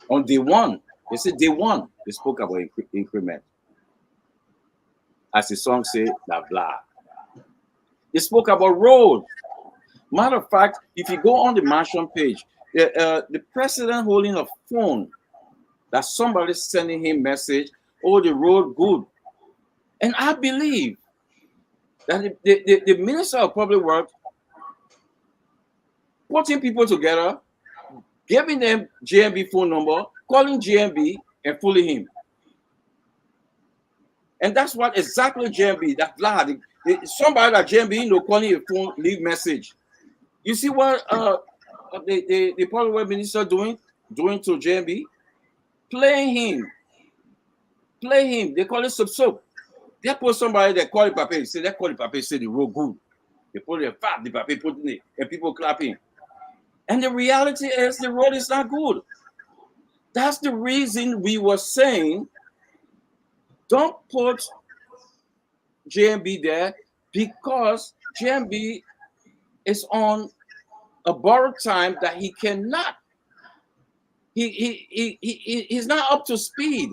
on day one. They said day one. They spoke about increment. As the song say, blah blah. They spoke about road. Matter of fact, if you go on the mansion page, the president holding a phone that somebody sending him message, "Oh, the road good," and I believe that the minister of public works putting people together, giving them GMB phone number, calling GMB and fooling him. And that's what exactly GMB, that Vlad, somebody that GMB, calling a phone, leave message. You see what the public works minister doing to GMB? Playing him. They call it sub. They put somebody that call it paper, say they call it paper, say the road good. They put it fat, the paper put in it, and people clapping. And the reality is the road is not good. That's the reason we were saying, don't put GMB there, because GMB is on a borrowed time that he cannot. He's not up to speed.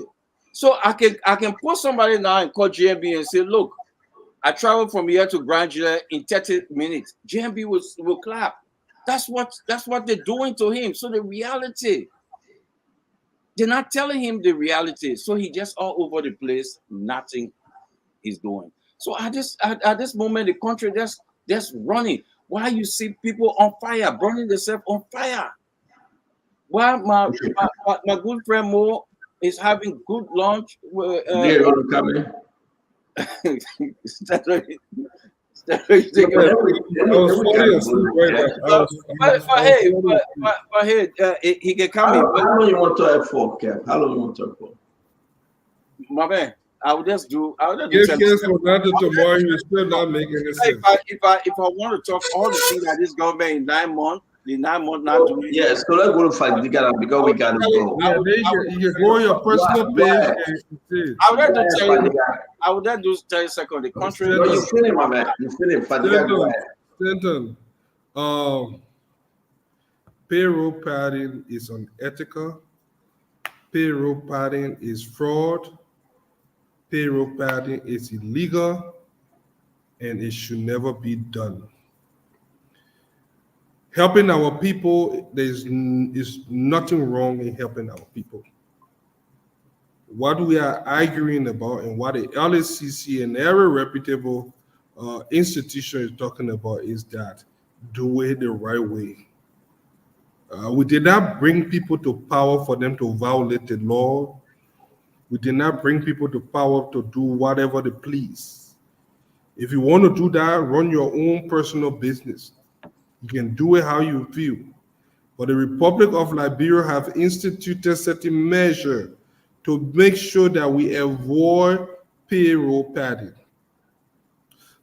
So I can put somebody now and call GMB and say, "Look, I traveled from here to Granger in 30 minutes." GMB will clap. That's what they're doing to him. So the reality, they're not telling him the reality. So he just all over the place, nothing he's doing. So at this moment, the country just running. Why you see people on fire, burning themselves on fire? While my good friend Mo is having good lunch. They're going to come in. But hey, he can come in. How long you want to talk for, Kev? How long you want to talk for? My man, I would just do. Give case for that tomorrow. You still not making any sense. If I want to talk all the things that this government in 9 months, the 9 months not doing. Yes, so let's go to fight because we got to go. Yeah, you can go on your personal page and see. I would like to tell you. I would like to tell you second. The country. No, you finish, my man. You finish. Stanton, payroll padding is unethical. Payroll padding is fraud. Payroll padding is illegal. and it should never be done. Helping our people, is nothing wrong in helping our people. What we are arguing about and what the LSCC and every reputable institution is talking about is that do it the right way. We did not bring people to power for them to violate the law. We did not bring people to power to do whatever they please. If you want to do that, run your own personal business. You can do it how you feel. But the Republic of Liberia have instituted certain measure to make sure that we avoid payroll padding,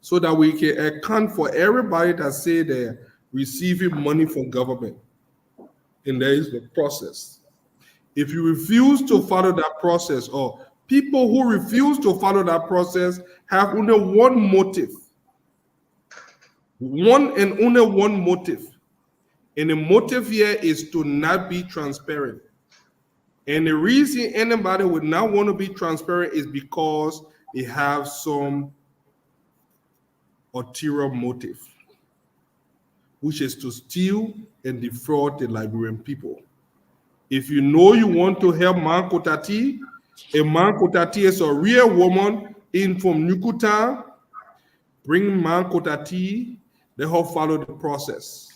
so that we can account for everybody that say they're receiving money from government. And there is the process. If you refuse to follow that process, or people who refuse to follow that process have only one motive, one and only one motive. And the motive here is to not be transparent. And the reason anybody would not want to be transparent is because they have some ulterior motive, which is to steal and defraud the Liberian people. If you know you want to help Man Kotati, and Man Kotati is a real woman in from Nukuta, bring Man Kotati, let her follow the process.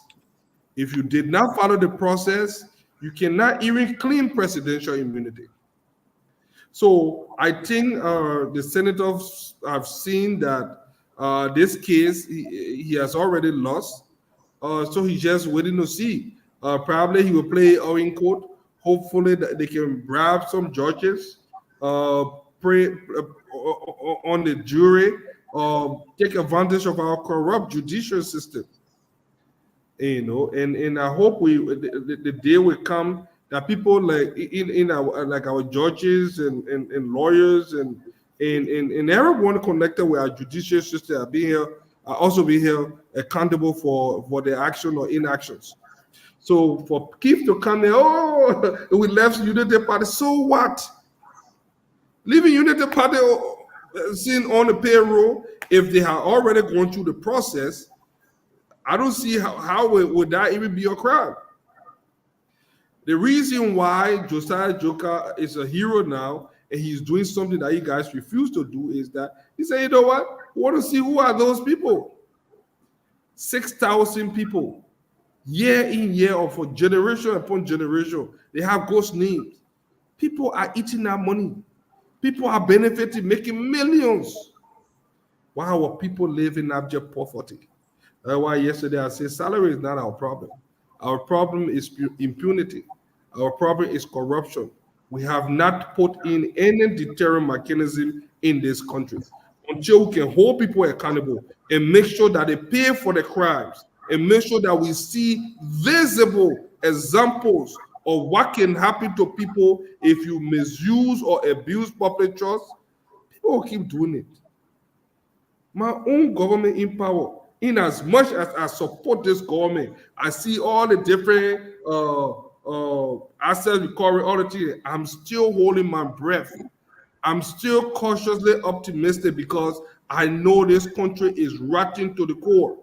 If you did not follow the process, you cannot even claim presidential immunity. So I think the senators have seen that this case, he has already lost. So he's just waiting to see. Probably he will play in court. Hopefully that they can bribe some judges, pray on the jury, take advantage of our corrupt judicial system. You know, and I hope the day will come that people like in our like our judges and lawyers and everyone connected with our judicial system are also be held accountable for their action or inactions. So for Keith to come there, oh, we left Unity Party, so what? Leaving Unity Party sitting on the payroll, if they have already gone through the process, I don't see how would that even be a crime. The reason why Josiah Joker is a hero now and he's doing something that you guys refuse to do is that he said, you know what? We want to see who are those people. 6,000 people, year in, year out, for generation upon generation. They have ghost names. People are eating that money. People are benefiting, making millions. Why are people living in abject poverty? That's why yesterday I said salary is not our problem. Our problem is impunity. Our problem is corruption. We have not put in any deterrent mechanism in this country until we can hold people accountable and make sure that they pay for the crimes and make sure that we see visible examples of what can happen to people if you misuse or abuse public trust. People will keep doing it. My own government in power, in as much as I support this government, I see all the different asset recovery, all the things. I'm still holding my breath. I'm still cautiously optimistic because I know this country is rotten to the core.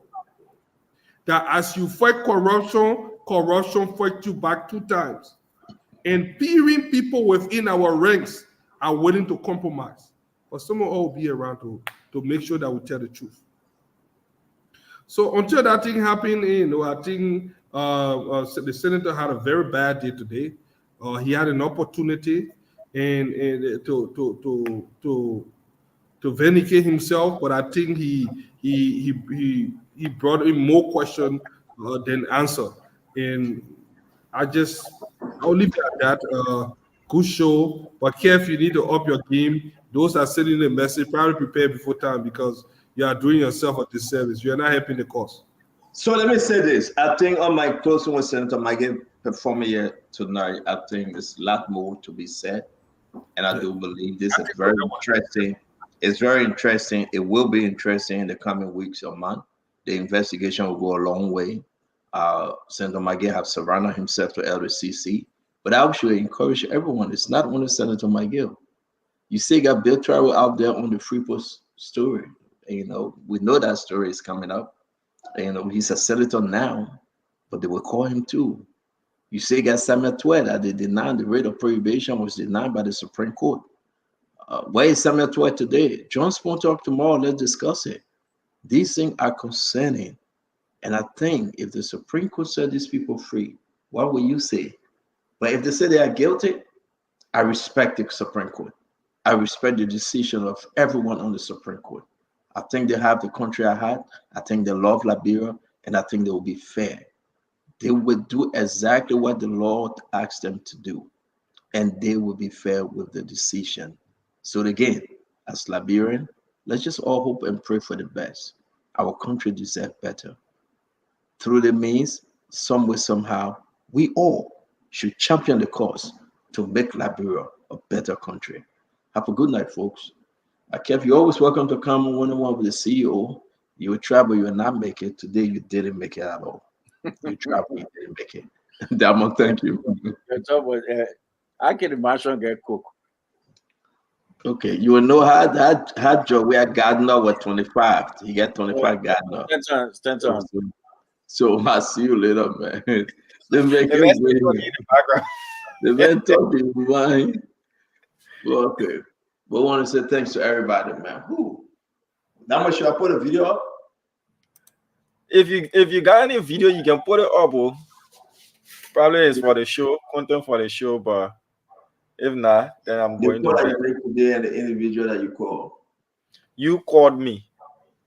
That as you fight corruption, corruption fights you back 2 times. And peering people within our ranks are willing to compromise. But someone will be around to make sure that we tell the truth. So until that thing happened, you know, I think the senator had a very bad day today. He had an opportunity and to vindicate himself, but I think he brought in more question than answer. And I'll leave it at that. Good show, but Kev, you need to up your game. Those are sending the message, probably prepare before time because you are doing yourself a disservice. You are not helping the cause. So let me say this. I think on my closing with Senator McGill performing here tonight, I think there's a lot more to be said. And I do believe this is very interesting. It's very interesting. It will be interesting in the coming weeks or month. The investigation will go a long way. Senator McGill have surrounded himself to LCC. But I actually encourage everyone. It's not only Senator McGill. You see, got Bill Travel out there on the Freeport story. You know, we know that story is coming up. You know, he's a senator now, but they will call him too. You say got Samuel Twe that they denied the rate of prohibition was denied by the Supreme Court. Where is Samuel Twe today? John Spoon talk tomorrow. Let's discuss it. These things are concerning. And I think if the Supreme Court set these people free, what will you say? But if they say they are guilty, I respect the Supreme Court. I respect the decision of everyone on the Supreme Court. I think they have the country at heart. I think they love Liberia, and I think they will be fair. They will do exactly what the Lord asked them to do, and they will be fair with the decision. So again, as Liberian, let's just all hope and pray for the best. Our country deserves better. Through the means, some way, somehow, we all should champion the cause to make Liberia a better country. Have a good night, folks. Kev, you're always welcome to come on one-on-one with the CEO. You will travel, you will not make it. Today, you didn't make it at all. You travel, you didn't make it. Damon, thank you. I can imagine get cook. Okay, you will know how Joe, we are Gardner with 25. He got 25 Gardner. So I'll see you later, man. They make you wait. The man talking mine. Okay. But I want to say thanks to everybody, man. Who? How much should I put a video up? If you got any video, you can put it up. Oh. Probably it's for the show, content for the show, but if not, then I'm going to bed. Today and the individual that you called. You called me.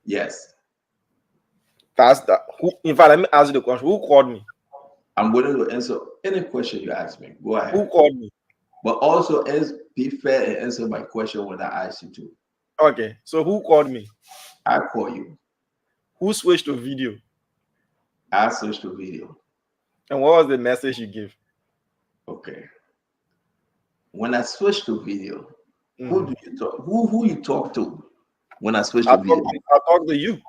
Yes. That's that. In fact, let me ask you the question. Who called me? I'm willing to answer any question you ask me. Go ahead. Who called me? But also be fair and answer my question when I ask you to. Okay. So who called me? I call you. Who switched to video? I switched to video. And what was the message you give? Okay. When I switch to video, who do you talk? Who you talk to when I switch to video? I talk to you.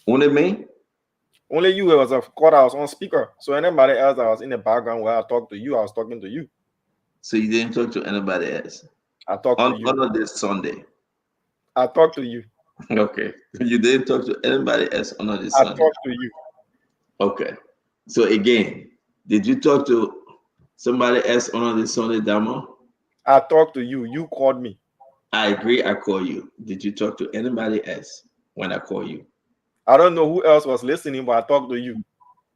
Only me? Only you. It was of course I was on speaker. So anybody else that was in the background where I talked to you, I was talking to you. So you didn't talk to anybody else? I talked to you. On this Sunday. I talked to you. Okay. You didn't talk to anybody else on this I Sunday? talked to you. Okay. So again, did you talk to somebody else on this Sunday, Damo? I talked to you. You called me. I agree. I call you. Did you talk to anybody else when I call you? I don't know who else was listening, but I talked to you.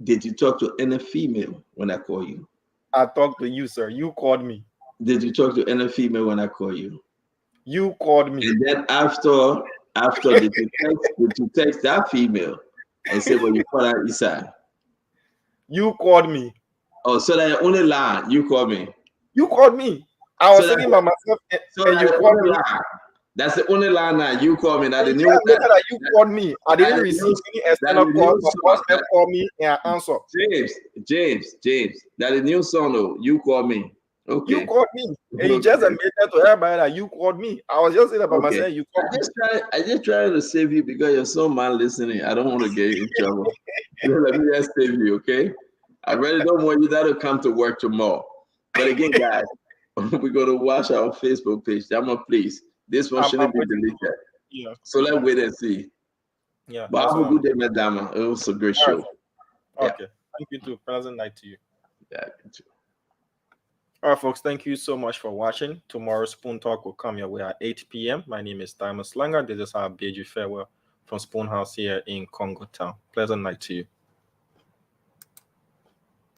Did you talk to any female when I call you? I talked to you, sir. You called me. Did you talk to any female when I call you? You called me. And then after did you text that female and say, well, you call her Isa? You called me. Oh, so that only line you called me. You called me. I was sitting by myself and you called me. That's the only line that you called me. That the new that you called me. I didn't receive any external call. My boss called me and I answered. James. That the new song, though. You called me. Okay. You called me. And you just admitted to everybody that you called me. I was just sitting by myself. You called me. I just trying to save you because you're so man listening. I don't want to get you in trouble. Let me just save you, okay? I really don't want you to come to work tomorrow. But again, guys, we're going to watch our Facebook page. Dama, please. This one shouldn't be deleted. Yeah. So let's wait and see. Yeah. But have a good day, Madama. It was a great show. Okay. Yeah. Thank you too. Pleasant night to you. Yeah, you too. All right, folks. Thank you so much for watching. Tomorrow, Spoon Talk will come your way at 8 p.m. My name is Diamond Slanger. This is our bid you farewell from Spoon House here in Congo Town. Pleasant night to you.